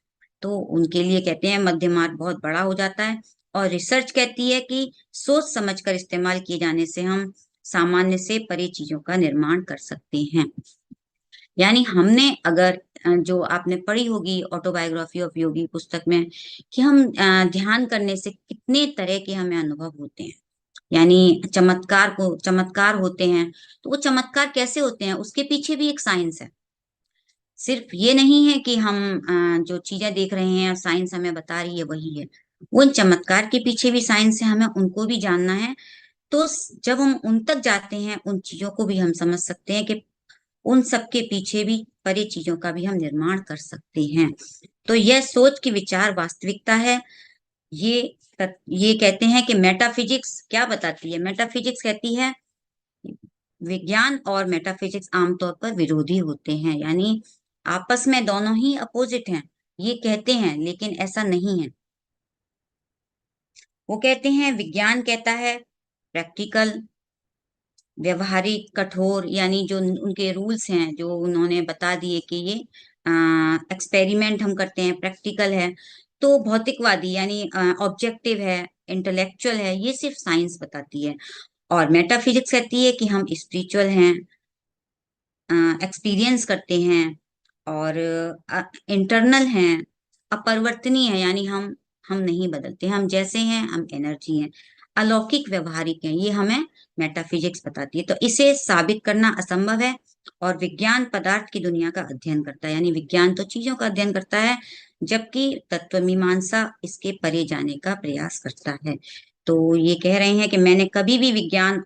तो उनके लिए कहते हैं मध्य मार्ग बहुत बड़ा हो जाता है। और रिसर्च कहती है कि सोच समझकर इस्तेमाल किए जाने से हम सामान्य से परे चीजों का निर्माण कर सकते हैं। यानी हमने अगर जो आपने पढ़ी होगी ऑटोबायोग्राफी ऑफ योगी पुस्तक में, कि हम ध्यान करने से कितने तरह के हमें अनुभव होते हैं, यानी चमत्कार होते हैं। तो वो चमत्कार कैसे होते हैं, उसके पीछे भी एक साइंस है। सिर्फ ये नहीं है कि हम जो चीजें देख रहे हैं साइंस हमें बता रही है वही है, उन चमत्कार के पीछे भी साइंस है, हमें उनको भी जानना है। तो जब हम उन तक जाते हैं, उन चीजों को भी हम समझ सकते हैं कि उन सब के पीछे भी परे चीजों का भी हम निर्माण कर सकते हैं। तो यह सोच की विचार वास्तविकता है। ये कहते हैं कि मेटाफिजिक्स क्या बताती है, मेटाफिजिक्स कहती है विज्ञान और मेटाफिजिक्स आमतौर पर विरोधी होते हैं, यानी आपस में दोनों ही अपोजिट हैं, ये कहते हैं, लेकिन ऐसा नहीं है। वो कहते हैं, विज्ञान कहता है प्रैक्टिकल, व्यवहारिक, कठोर, यानी जो उनके रूल्स हैं, जो उन्होंने बता दिए कि ये एक्सपेरिमेंट हम करते हैं, प्रैक्टिकल है। तो भौतिकवादी यानी ऑब्जेक्टिव है, इंटेलेक्चुअल है, ये सिर्फ साइंस बताती है। और मेटाफिजिक्स कहती है कि हम स्पिरिचुअल हैं, एक्सपीरियंस करते हैं, और इंटरनल हैं, अपरिवर्तनीय है, यानी हम नहीं बदलते, हम जैसे हैं, हम एनर्जी हैं, अलौकिक, व्यवहारिक हैं, ये हमें मेटाफिजिक्स बताती है। तो इसे साबित करना असंभव है। और विज्ञान पदार्थ की दुनिया का अध्ययन करता है, यानी विज्ञान तो चीजों का अध्ययन करता है, जबकि तत्वमीमांसा इसके परे जाने का प्रयास करता है। तो ये कह रहे हैं कि मैंने कभी भी विज्ञान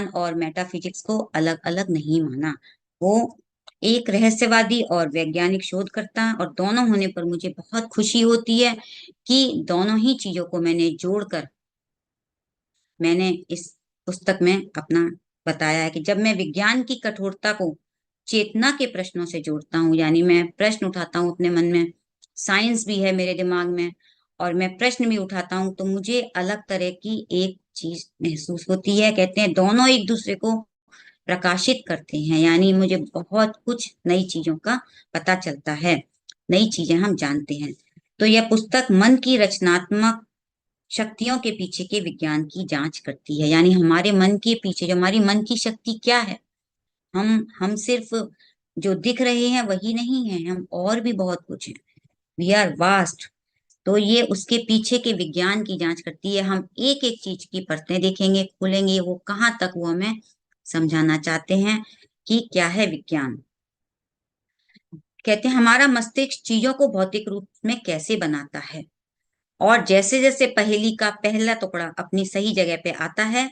और मेटाफिजिक्स को अलग अलग नहीं माना। वो एक रहस्यवादी और वैज्ञानिक शोधकर्ता, और दोनों होने पर मुझे बहुत खुशी होती है कि दोनों ही चीजों को मैंने जोड़कर मैंने इस पुस्तक में अपना बताया है कि जब मैं विज्ञान की कठोरता को चेतना के प्रश्नों से जोड़ता हूँ, यानी मैं प्रश्न उठाता हूँ अपने मन में, साइंस भी है मेरे दिमाग में, और मैं प्रश्न भी उठाता हूँ, तो मुझे अलग तरह की एक चीज महसूस होती है। कहते हैं दोनों एक दूसरे को प्रकाशित करते हैं, यानी मुझे बहुत कुछ नई चीजों का पता चलता है, नई चीजें हम जानते हैं। तो यह पुस्तक मन की रचनात्मक शक्तियों के पीछे के विज्ञान की जांच करती है, यानी हमारे मन के पीछे जो हमारी मन की शक्ति क्या है। हम सिर्फ जो दिख रहे हैं वही नहीं है, हम और भी बहुत कुछ है, वी आर वास्ट। तो ये उसके पीछे के विज्ञान की जांच करती है। हम एक एक चीज की परतें देखेंगे, खोलेंगे, वो कहाँ तक वो हमें समझाना चाहते हैं कि क्या है विज्ञान। कहते हैं हमारा मस्तिष्क चीजों को भौतिक रूप में कैसे बनाता है, और जैसे जैसे पहेली का पहला टुकड़ा अपनी सही जगह पे आता है,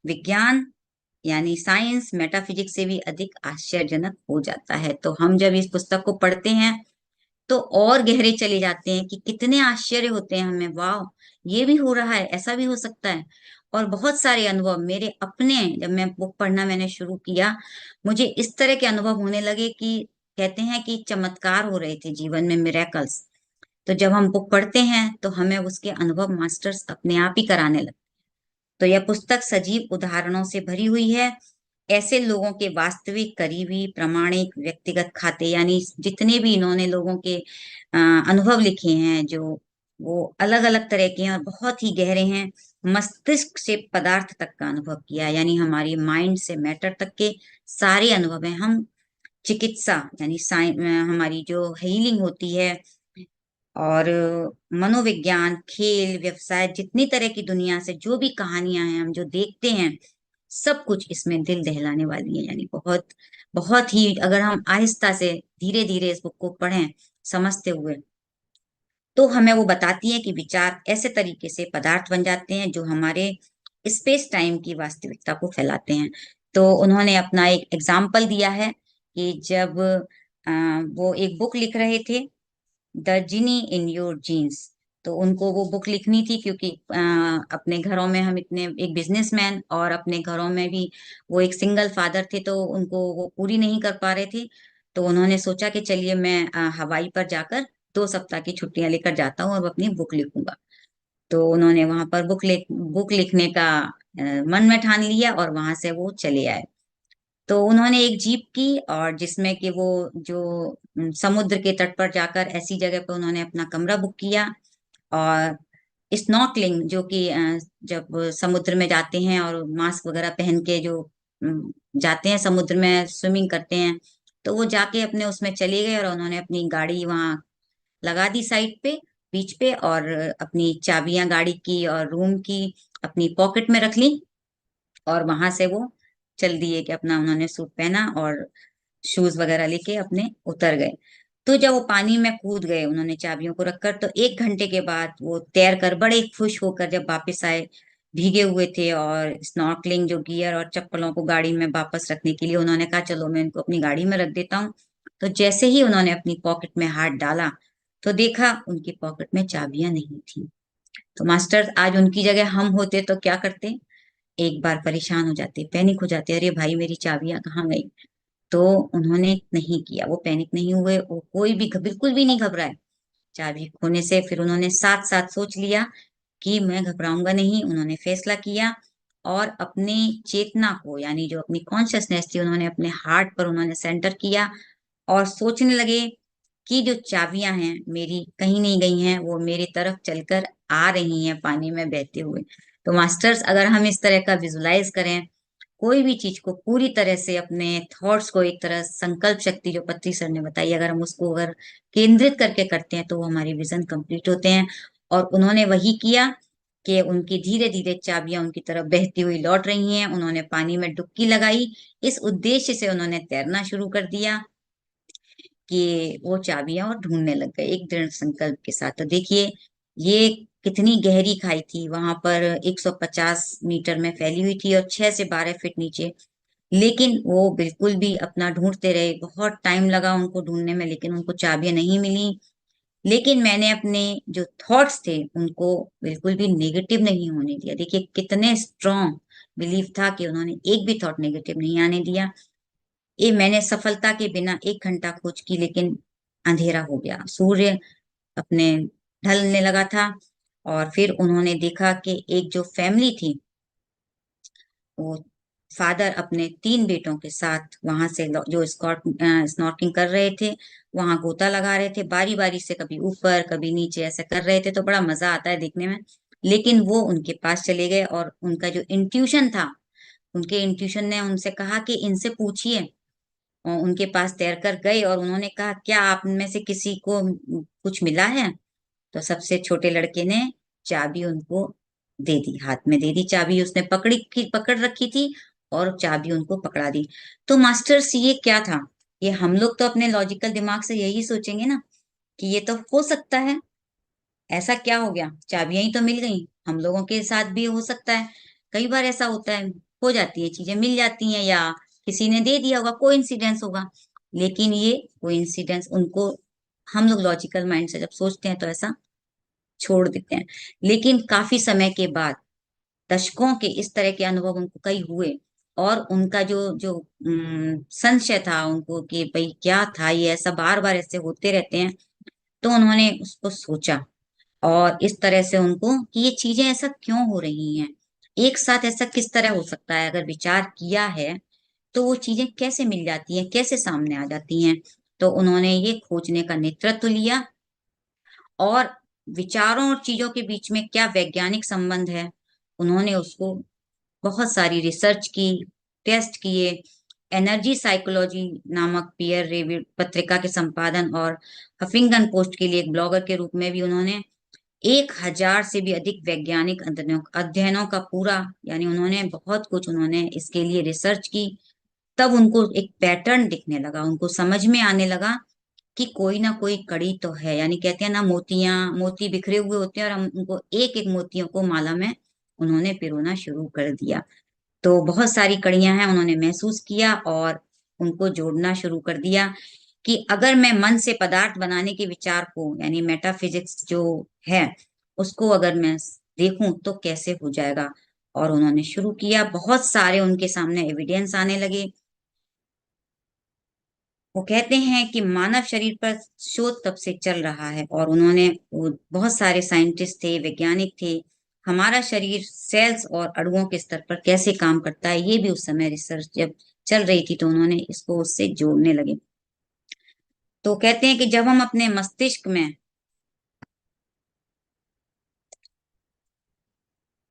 विज्ञान यानी साइंस मेटाफिजिक्स से भी अधिक आश्चर्यजनक हो जाता है। तो हम जब इस पुस्तक को पढ़ते हैं तो और गहरे चले जाते हैं कि कितने आश्चर्य होते हैं हमें, वाह, ये भी हो रहा है, ऐसा भी हो सकता है। और बहुत सारे अनुभव मेरे अपने, जब मैं बुक पढ़ना मैंने शुरू किया, मुझे इस तरह के अनुभव होने लगे कि कहते हैं कि चमत्कार हो रहे थे जीवन में, मिरेकल्स। तो जब हम बुक पढ़ते हैं तो हमें उसके अनुभव मास्टर्स अपने आप ही कराने लगते। तो यह पुस्तक सजीव उदाहरणों से भरी हुई है, ऐसे लोगों के वास्तविक, करीबी, प्रामाणिक व्यक्तिगत खाते, यानी जितने भी इन्होंने लोगों के अनुभव लिखे हैं, जो वो अलग अलग तरह के हैं और बहुत ही गहरे हैं। मस्तिष्क से पदार्थ तक का अनुभव किया, यानी हमारी माइंड से मैटर तक के सारे अनुभव हैं। हम चिकित्सा यानी हमारी जो हीलिंग होती है, और मनोविज्ञान, खेल, व्यवसाय, जितनी तरह की दुनिया से जो भी कहानियां हैं हम जो देखते हैं, सब कुछ इसमें दिल दहलाने वाली है। यानी बहुत बहुत ही, अगर हम आहिस्ता से धीरे धीरे इस बुक को पढ़ें समझते हुए, तो हमें वो बताती है कि विचार ऐसे तरीके से पदार्थ बन जाते हैं जो हमारे स्पेस टाइम की वास्तविकता को फैलाते हैं। तो उन्होंने अपना एक एग्जाम्पल दिया है कि जब वो एक बुक लिख रहे थे, the genie in your genes. तो उनको वो बुक लिखनी थी क्योंकि अपने घरों में हम इतने, एक बिजनेसमैन और अपने घरों में भी वो एक सिंगल फादर थे, तो उनको वो पूरी नहीं कर पा रहे थे। तो उन्होंने सोचा कि चलिए मैं हवाई पर जाकर 2 सप्ताह की छुट्टियां लेकर जाता हूँ और अपनी बुक लिखूंगा। तो उन्होंने वहां पर बुक लिखने का मन में ठान लिया, और वहां से वो चले आए। तो उन्होंने एक जीप की, और जिसमें कि वो जो समुद्र के तट पर जाकर ऐसी जगह पर उन्होंने अपना कमरा बुक किया। और स्नॉर्कलिंग, जो कि जब समुद्र में जाते हैं और मास्क वगैरह पहन के जो जाते हैं समुद्र में स्विमिंग करते हैं, तो वो जाके अपने उसमें चले गए, और उन्होंने अपनी गाड़ी वहां लगा दी साइड पे, बीच पे, और अपनी चाबियां गाड़ी की और रूम की अपनी पॉकेट में रख ली, और वहां से वो चल दिए कि अपना उन्होंने सूट पहना और शूज वगैरह लेके अपने उतर गए। तो जब वो पानी में कूद गए उन्होंने चाबियों को रखकर, तो 1 घंटे के बाद वो तैर कर बड़े खुश होकर जब वापस आए, भीगे हुए थे, और स्नॉर्कलिंग जो गियर और चप्पलों को गाड़ी में वापस रखने के लिए उन्होंने कहा चलो मैं इनको अपनी गाड़ी में रख देता हूँ। तो जैसे ही उन्होंने अपनी पॉकेट में हाथ डाला, तो देखा उनकी पॉकेट में चाबियां नहीं थी। तो मास्टर, आज उनकी जगह हम होते तो क्या करते? एक बार परेशान हो जाते, पैनिक हो जाते, अरे भाई मेरी चाबियां कहाँ गई। तो उन्होंने नहीं किया, वो पैनिक नहीं हुए, वो कोई भी बिल्कुल भी नहीं घबराए चाबी खोने से। फिर उन्होंने साथ साथ सोच लिया कि मैं घबराऊंगा नहीं। उन्होंने फैसला किया और अपनी चेतना को, यानी जो अपनी कॉन्शियसनेस थी, उन्होंने अपने हार्ट पर उन्होंने सेंटर किया और सोचने लगे कि जो चाबियां हैं मेरी कहीं नहीं गई हैं, वो मेरी तरफ चलकर आ रही हैं पानी में बहते हुए। तो मास्टर्स, अगर हम इस तरह का विजुलाइज करें कोई भी चीज को, पूरी तरह से अपने थॉट्स को, एक तरह संकल्प शक्ति जो पत्री सर ने बताई, अगर हम उसको अगर केंद्रित करके करते हैं तो वो हमारे विजन कंप्लीट होते हैं। और उन्होंने वही किया कि उनकी धीरे धीरे चाबियां उनकी तरफ बहती हुई लौट रही हैं। उन्होंने पानी में डुबकी लगाई, इस उद्देश्य से उन्होंने तैरना शुरू कर दिया कि वो चाबियां और ढूंढने लग गए एक दृढ़ संकल्प के साथ। तो देखिए ये कितनी गहरी खाई थी, वहां पर 150 मीटर में फैली हुई थी और 6 से 12 फीट नीचे। लेकिन वो बिल्कुल भी अपना ढूंढते रहे, बहुत टाइम लगा उनको ढूंढने में, लेकिन उनको चाबियां नहीं मिली। लेकिन मैंने अपने जो थॉट्स थे उनको बिल्कुल भी नेगेटिव नहीं होने दिया। देखिए कितने स्ट्रॉन्ग बिलीफ था कि उन्होंने एक भी थॉट नेगेटिव नहीं आने दिया। ये मैंने सफलता के बिना 1 घंटा खोज की, लेकिन अंधेरा हो गया, सूर्य अपने ढलने लगा था। और फिर उन्होंने देखा कि एक जो फैमिली थी, वो फादर अपने 3 बेटों के साथ वहां से जो स्नॉर्किंग कर रहे थे, वहां गोता लगा रहे थे, बारी बारी से कभी ऊपर कभी नीचे ऐसे कर रहे थे। तो बड़ा मजा आता है देखने में। लेकिन वो उनके पास चले गए और उनका जो इंट्यूशन था, उनके इंट्यूशन ने उनसे कहा कि इनसे पूछिए। और उनके पास तैर कर गए और उन्होंने कहा, क्या आप में से किसी को कुछ मिला है? तो सबसे छोटे लड़के ने चाबी उनको दे दी, हाथ में दे दी चाबी, उसने पकड़ रखी थी और चाबी उनको पकड़ा दी। तो मास्टर्स ये क्या था? ये हम लोग तो अपने लॉजिकल दिमाग से यही सोचेंगे ना कि ये तो हो सकता है, ऐसा क्या हो गया, चाबियां ही तो मिल गई, हम लोगों के साथ भी हो सकता है। कई बार ऐसा होता है, हो जाती है चीजें, मिल जाती हैं, या किसी ने दे दिया होगा, कोइंसिडेंस होगा। लेकिन ये कोइंसिडेंस उनको, हम लोग लॉजिकल माइंड से जब सोचते हैं तो ऐसा छोड़ देते हैं। लेकिन काफी समय के बाद, दशकों के इस तरह के अनुभव उनको कई हुए, और उनका जो जो संशय था उनको कि भाई क्या था ये, ऐसा बार बार ऐसे होते रहते हैं। तो उन्होंने उसको सोचा और इस तरह से उनको कि ये चीजें ऐसा क्यों हो रही हैं, एक साथ ऐसा किस तरह हो सकता है, अगर विचार किया है तो वो चीजें कैसे मिल जाती हैं, कैसे सामने आ जाती हैं। तो उन्होंने ये खोजने का नेतृत्व लिया और विचारों और चीजों के बीच में क्या वैज्ञानिक संबंध है, उन्होंने उसको बहुत सारी रिसर्च की, टेस्ट किए। एनर्जी साइकोलॉजी नामक पीयर रिव्यूड पत्रिका के संपादन और हफिंगटन पोस्ट के लिए एक ब्लॉगर के रूप में भी उन्होंने 1,000 से भी अधिक वैज्ञानिक अध्ययनों का पूरा, यानी उन्होंने बहुत कुछ, उन्होंने इसके लिए रिसर्च की। तब उनको एक पैटर्न दिखने लगा, उनको समझ में आने लगा कि कोई ना कोई कड़ी तो है। यानी कहते हैं ना, मोती बिखरे हुए होते हैं और हम उनको एक एक मोतियों को माला में उन्होंने पिरोना शुरू कर दिया। तो बहुत सारी कड़ियां हैं, उन्होंने महसूस किया और उनको जोड़ना शुरू कर दिया कि अगर मैं मन से पदार्थ बनाने के विचार को, यानी मेटाफिजिक्स जो है, उसको अगर मैं देखूं तो कैसे हो जाएगा। और उन्होंने शुरू किया, बहुत सारे उनके सामने एविडेंस आने लगे। वो कहते हैं कि मानव शरीर पर शोध तब से चल रहा है, और उन्होंने, वो बहुत सारे साइंटिस्ट थे, वैज्ञानिक थे, हमारा शरीर सेल्स और अणुओं के स्तर पर कैसे काम करता है, ये भी उस समय रिसर्च जब चल रही थी तो उन्होंने इसको उससे जोड़ने लगे। तो कहते हैं कि जब हम अपने मस्तिष्क में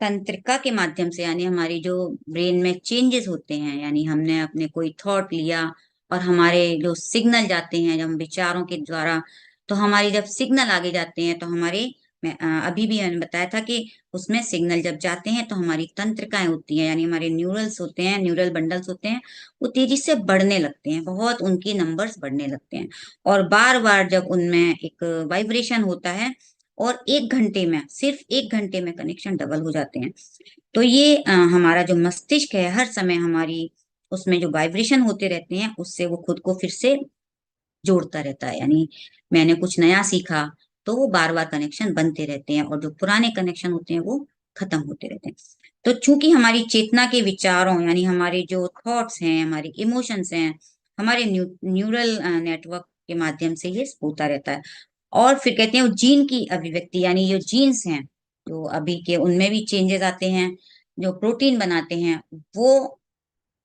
तंत्रिका के माध्यम से, यानी हमारी जो ब्रेन में चेंजेस होते हैं, यानी हमने अपने कोई थॉट लिया और हमारे जो सिग्नल जाते हैं जब हम विचारों के द्वारा, तो हमारी जब सिग्नल आगे जाते हैं तो हमारे, अभी भी मैंने बताया था कि उसमें सिग्नल जब जाते हैं तो हमारी तंत्रिकाएं होती हैं, यानी हमारे न्यूरल्स होते हैं, न्यूरल बंडल्स होते हैं, वो तेजी से बढ़ने लगते हैं, बहुत उनकी नंबर्स बढ़ने लगते हैं। और बार बार जब उनमें एक वाइब्रेशन होता है, और 1 घंटे में, सिर्फ 1 घंटे में कनेक्शन डबल हो जाते हैं। तो ये हमारा जो मस्तिष्क है, हर समय हमारी उसमें जो वाइब्रेशन होते रहते हैं, उससे वो खुद को फिर से जोड़ता रहता है। यानी मैंने कुछ नया सीखा तो वो बार बार कनेक्शन बनते रहते हैं, और जो पुराने कनेक्शन होते हैं वो खत्म होते रहते हैं। तो चूंकि हमारी चेतना के विचारों यानी हमारे जो थॉट्स हैं, हमारे इमोशंस हैं, हमारे न्यूरल नेटवर्क के माध्यम से ये होता रहता है। और फिर कहते हैं वो जीन की अभिव्यक्ति यानी जो जीन्स हैं, जो अभी के उनमें भी चेंजेस आते हैं, जो प्रोटीन बनाते हैं वो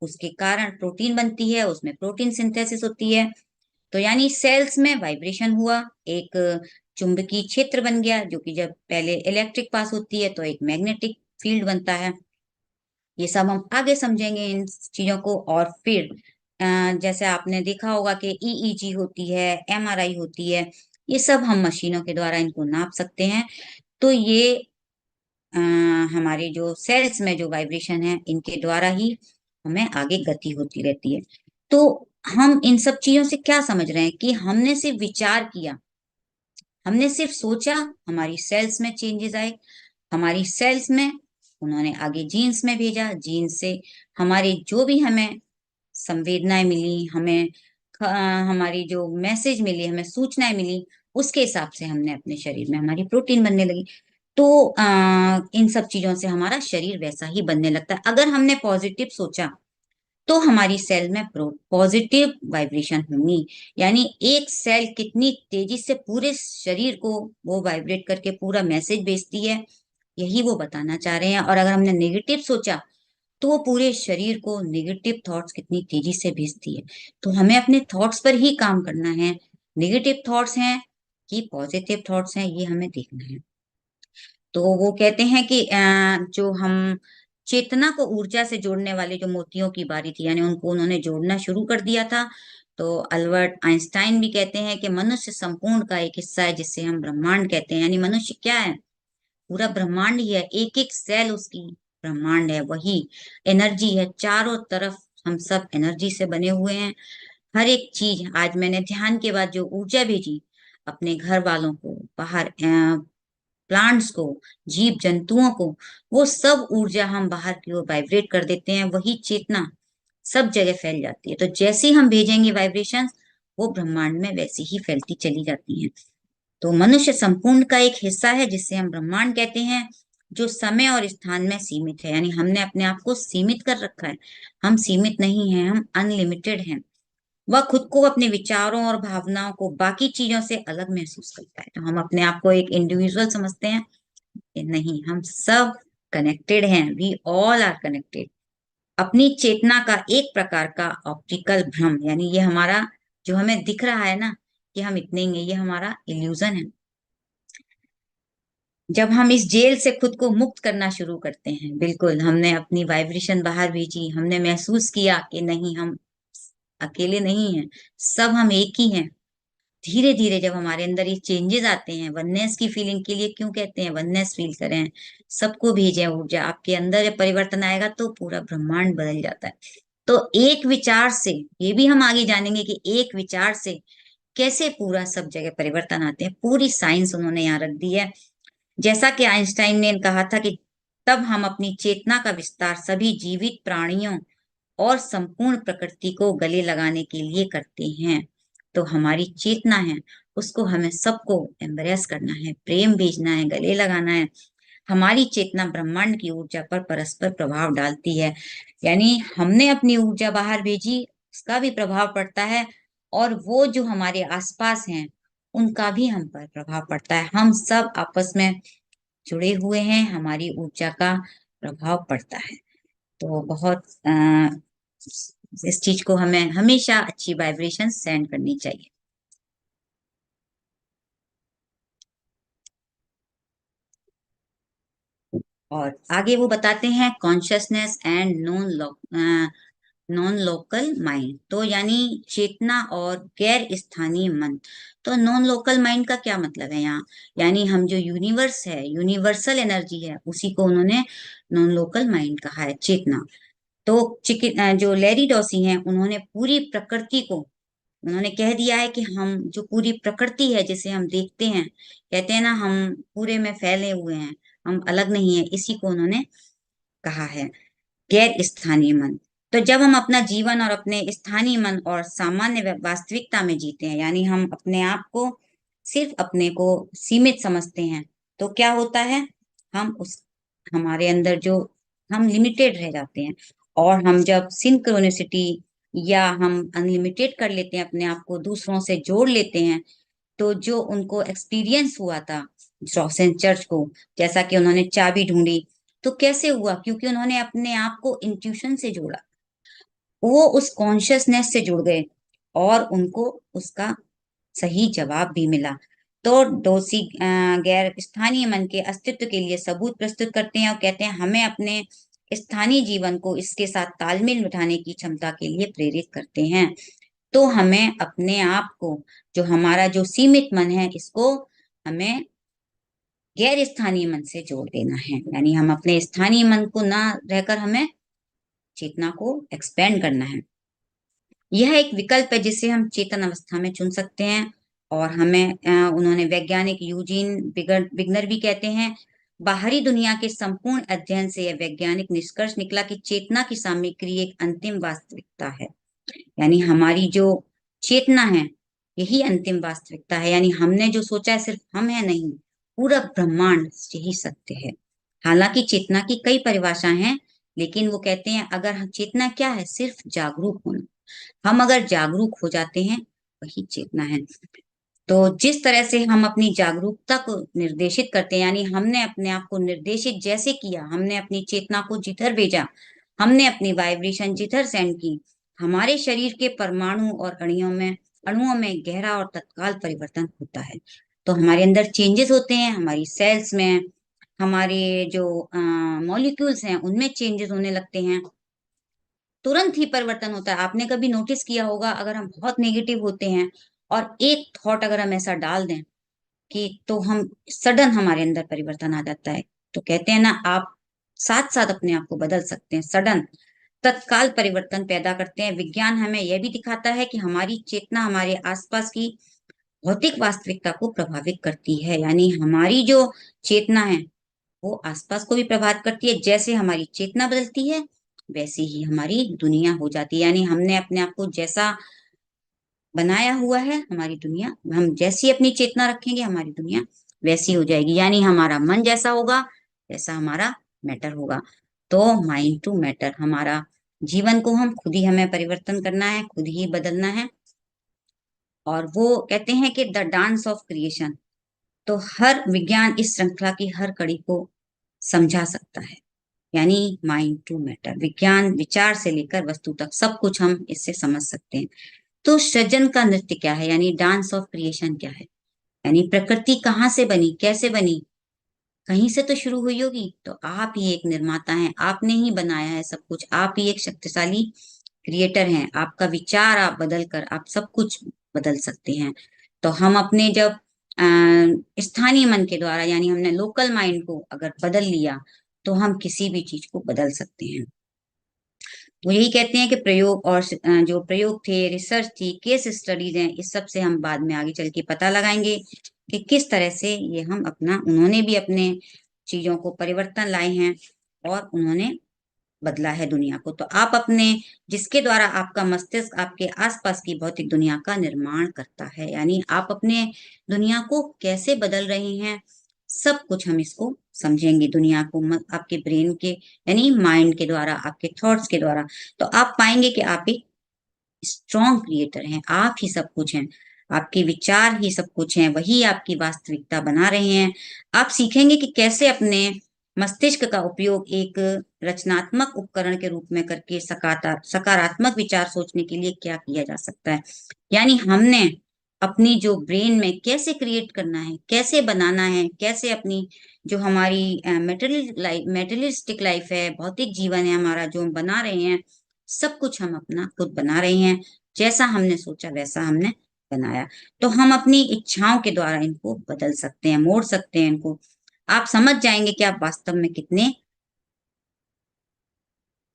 उसके कारण प्रोटीन बनती है, उसमें प्रोटीन सिंथेसिस होती है। तो यानी सेल्स में वाइब्रेशन हुआ, एक चुंबकीय क्षेत्र बन गया, जो कि जब पहले इलेक्ट्रिक पास होती है तो एक मैग्नेटिक फील्ड बनता है। ये सब हम आगे समझेंगे इन चीजों को। और फिर जैसे आपने देखा होगा कि ईईजी होती है, एमआरआई होती है, ये सब हम मशीनों के द्वारा इनको नाप सकते हैं। तो ये अ, हमारे जो सेल्स में जो वाइब्रेशन है इनके द्वारा ही हमें आगे गति होती रहती है। तो हम इन सब चीजों से क्या समझ रहे हैं कि हमने सिर्फ विचार किया, हमने सिर्फ सोचा, हमारी सेल्स में चेंजेस आए, हमारी सेल्स में उन्होंने आगे जीन्स में भेजा, जीन्स से हमारे जो भी हमें संवेदनाएं मिली, हमें हमारी जो मैसेज मिली, हमें सूचनाएं मिली, उसके हिसाब से हमने अपने शरीर में हमारी प्रोटीन बनने लगी। तो इन सब चीजों से हमारा शरीर वैसा ही बनने लगता है। अगर हमने पॉजिटिव सोचा तो हमारी सेल में पॉजिटिव वाइब्रेशन होंगी। यानी एक सेल कितनी तेजी से पूरे शरीर को वो वाइब्रेट करके पूरा मैसेज भेजती है, यही वो बताना चाह रहे हैं। और अगर हमने नेगेटिव सोचा तो वो पूरे शरीर को नेगेटिव थॉट्स कितनी तेजी से भेजती है। तो हमें अपने थॉट्स पर ही काम करना है। नेगेटिव थॉट्स हैं कि पॉजिटिव थॉट्स हैं, ये हमें देखना है। तो वो कहते हैं कि जो हम चेतना को ऊर्जा से जोड़ने वाले जो मोतियों की बारी थी, यानी उनको उन्होंने जोड़ना शुरू कर दिया था। तो अल्बर्ट आइंस्टाइन भी कहते हैं कि मनुष्य संपूर्ण का एक हिस्सा है जिसे हम ब्रह्मांड कहते हैं। यानी मनुष्य क्या है? पूरा ब्रह्मांड ही है, एक एक सेल उसकी ब्रह्मांड है, वही एनर्जी है चारों तरफ। हम सब एनर्जी से बने हुए हैं। हर एक चीज, आज मैंने ध्यान के बाद जो ऊर्जा भेजी अपने घर वालों को, बाहर प्लांट्स को, जीव जंतुओं को, वो सब ऊर्जा हम बाहर की ओर वाइब्रेट कर देते हैं। वही चेतना सब जगह फैल जाती है। तो जैसे ही हम भेजेंगे वाइब्रेशंस, वो ब्रह्मांड में वैसे ही फैलती चली जाती हैं। तो मनुष्य संपूर्ण का एक हिस्सा है जिसे हम ब्रह्मांड कहते हैं, जो समय और स्थान में सीमित है। यानी हमने अपने आप को सीमित कर रखा है। हम सीमित नहीं हैं, हम अनलिमिटेड हैं। वह खुद को, अपने विचारों और भावनाओं को बाकी चीजों से अलग महसूस करता है। तो हम अपने आप को एक इंडिविजुअल समझते हैं कि नहीं, हम सब कनेक्टेड हैं, वी ऑल आर कनेक्टेड। अपनी चेतना का एक प्रकार का ऑप्टिकल भ्रम, यानी ये हमारा जो हमें दिख रहा है ना कि हम इतने ही हैं, ये हमारा इल्यूजन है। जब हम इस जेल से खुद को मुक्त करना शुरू करते हैं, बिल्कुल हमने अपनी वाइब्रेशन बाहर भेजी, हमने महसूस किया कि नहीं, हम अकेले नहीं हैं, सब हम एक ही हैं। धीरे धीरे जब हमारे अंदर ये चेंजेस आते हैं, वननेस की फीलिंग के लिए क्यों कहते हैं वननेस फील करें, सबको भेजें ऊर्जा, आपके अंदर जब परिवर्तन आएगा तो पूरा ब्रह्मांड बदल जाता है। तो एक विचार से, ये भी हम आगे जानेंगे कि एक विचार से कैसे पूरा सब जगह परिवर्तन आते हैं। पूरी साइंस उन्होंने यहाँ रख दी है। जैसा कि आइंस्टाइन ने कहा था कि तब हम अपनी चेतना का विस्तार सभी जीवित प्राणियों और संपूर्ण प्रकृति को गले लगाने के लिए करते हैं। तो हमारी चेतना है, उसको हमें सबको एम्ब्रेस करना है, प्रेम भेजना है, गले लगाना है। हमारी चेतना ब्रह्मांड की ऊर्जा पर परस्पर प्रभाव डालती है। यानी हमने अपनी ऊर्जा बाहर भेजी, उसका भी प्रभाव पड़ता है, और वो जो हमारे आसपास हैं उनका भी हम पर प्रभाव पड़ता है। हम सब आपस में जुड़े हुए हैं, हमारी ऊर्जा का प्रभाव पड़ता है। तो बहुत इस चीज को हमें हमेशा अच्छी वाइब्रेशन सेंड करनी चाहिए। और आगे वो बताते हैं consciousness and non local mind. तो यानी चेतना और गैर स्थानीय मन। तो नॉन लोकल माइंड का क्या मतलब है यहाँ? यानी हम जो यूनिवर्स है, यूनिवर्सल एनर्जी है, उसी को उन्होंने नॉन लोकल माइंड कहा है, चेतना। तो जो लैरी डॉसी हैं, उन्होंने पूरी प्रकृति को, उन्होंने कह दिया है कि हम जो पूरी प्रकृति है जिसे हम देखते हैं, कहते हैं ना हम पूरे में फैले हुए हैं, हम अलग नहीं है, इसी को उन्होंने कहा है गैर स्थानीय मन। तो जब हम अपना जीवन और अपने स्थानीय मन और सामान्य वास्तविकता में जीते हैं, यानी हम अपने आप को, सिर्फ अपने को सीमित समझते हैं, तो क्या होता है, हम उस हमारे अंदर जो हम लिमिटेड रह जाते हैं, और हम जब सिंक्रोनिसिटी या हम अनलिमिटेड कर लेते हैं, अपने आप को दूसरों से जोड़ लेते हैं, तो जो उनको एक्सपीरियंस हुआ था ड्रॉसेन चर्च को, जैसा कि उन्होंने चाबी ढूंढी, तो कैसे हुआ? क्योंकि उन्होंने अपने आप को इंट्यूशन से जोड़ा, वो उस कॉन्शियसनेस से जुड़ गए और उनको उसका सही जवाब भी मिला। तो डोसी गैर स्थानीय मन के अस्तित्व के लिए सबूत प्रस्तुत करते हैं और कहते हैं हमें अपने स्थानीय जीवन को इसके साथ तालमेल बिठाने की क्षमता के लिए प्रेरित करते हैं। तो हमें अपने आप को, जो हमारा जो सीमित मन है, इसको हमें गैर स्थानीय मन से जोड़ देना है। यानी हम अपने स्थानीय मन को ना रहकर हमें चेतना को एक्सपेंड करना है। यह एक विकल्प है जिसे हम चेतन अवस्था में चुन सकते हैं। और हमें उन्होंने वैज्ञानिक यूजीन बिगनर भी कहते हैं, बाहरी दुनिया के संपूर्ण अध्ययन से यह वैज्ञानिक निष्कर्ष निकला कि चेतना की सामग्री एक अंतिम वास्तविकता है। यानी हमारी जो चेतना है, यही अंतिम वास्तविकता है। यानी हमने जो सोचा है सिर्फ हम है नहीं, पूरा ब्रह्मांड यही सत्य है। हालांकि चेतना की कई परिभाषाएं हैं, लेकिन वो कहते हैं अगर चेतना क्या है, सिर्फ जागरूक होना। हम अगर जागरूक हो जाते हैं, वही चेतना है। तो जिस तरह से हम अपनी जागरूकता को निर्देशित करते हैं, यानी हमने अपने आप को निर्देशित जैसे किया, हमने अपनी चेतना को जिधर भेजा, हमने अपनी वाइब्रेशन जिधर सेंड की, हमारे शरीर के परमाणु और अणुओं में गहरा और तत्काल परिवर्तन होता है। तो हमारे अंदर चेंजेस होते हैं, हमारी सेल्स में, हमारे जो मॉलिक्यूल्स हैं उनमें चेंजेस होने लगते हैं, तुरंत ही परिवर्तन होता है। आपने कभी नोटिस किया होगा, अगर हम बहुत नेगेटिव होते हैं और एक थॉट अगर हम ऐसा डाल दें कि, तो हम सडन हमारे अंदर परिवर्तन आ जाता है। तो कहते हैं ना, आप साथ साथ अपने आप को बदल सकते हैं, सडन तत्काल परिवर्तन पैदा करते हैं। विज्ञान हमें यह भी दिखाता है कि हमारी चेतना हमारे आसपास की भौतिक वास्तविकता को प्रभावित करती है। यानी हमारी जो चेतना है वो आसपास को भी प्रभावित करती है। जैसे हमारी चेतना बदलती है, वैसे ही हमारी दुनिया हो जाती है। यानी हमने अपने आप को जैसा बनाया हुआ है, हमारी दुनिया, हम जैसी अपनी चेतना रखेंगे, हमारी दुनिया वैसी हो जाएगी। यानी हमारा मन जैसा होगा, वैसा हमारा मैटर होगा। तो माइंड टू मैटर, हमारा जीवन को हम खुद ही, हमें परिवर्तन करना है, खुद ही बदलना है। और वो कहते हैं कि द डांस ऑफ क्रिएशन, तो हर विज्ञान इस श्रृंखला की हर कड़ी को समझा सकता है। यानी माइंड टू मैटर, विज्ञान विचार से लेकर वस्तु तक सब कुछ हम इससे समझ सकते हैं। तो सृजन का नृत्य क्या है, यानी डांस ऑफ क्रिएशन क्या है? यानी प्रकृति कहाँ से बनी, कैसे बनी? कहीं से तो शुरू हुई होगी। तो आप ही एक निर्माता हैं, आपने ही बनाया है सब कुछ, आप ही एक शक्तिशाली क्रिएटर हैं। आपका विचार आप बदल कर आप सब कुछ बदल सकते हैं। तो हम अपने जब स्थानीय मन के द्वारा, यानी हमने लोकल माइंड को अगर बदल लिया, तो हम किसी भी चीज को बदल सकते हैं। वो यही कहते हैं कि प्रयोग और जो प्रयोग थे, रिसर्च थी, केस स्टडीज हैं, इस सब से हम बाद में आगे चल के पता लगाएंगे कि किस तरह से ये हम अपना, उन्होंने भी अपने चीजों को परिवर्तन लाए हैं और उन्होंने बदला है दुनिया को। तो आप अपने, जिसके द्वारा आपका मस्तिष्क आपके आसपास की भौतिक दुनिया का निर्माण करता है, यानी आप अपने दुनिया को कैसे बदल रहे हैं, सब कुछ हम इसको समझेंगे। दुनिया को आपके ब्रेन के, यानी माइंड के द्वारा, आपके थॉट्स के द्वारा। तो आप पाएंगे कि आप एक स्ट्रॉन्ग क्रिएटर हैं, आप ही सब कुछ हैं, आपके विचार ही सब कुछ हैं, वही आपकी वास्तविकता बना रहे हैं। आप सीखेंगे कि कैसे अपने मस्तिष्क का उपयोग एक रचनात्मक उपकरण के रूप में करके सकारात्मक विचार सोचने के लिए क्या किया जा सकता है। यानी हमने अपनी जो ब्रेन में कैसे क्रिएट करना है, कैसे बनाना है, कैसे अपनी जो हमारी मेटेरियलिस्टिक लाइफ है, भौतिक जीवन है हमारा, जो हम बना रहे हैं, सब कुछ हम अपना खुद बना रहे हैं। जैसा हमने सोचा वैसा हमने बनाया। तो हम अपनी इच्छाओं के द्वारा इनको बदल सकते हैं, मोड़ सकते हैं इनको। आप समझ जाएंगे कि आप वास्तव में कितने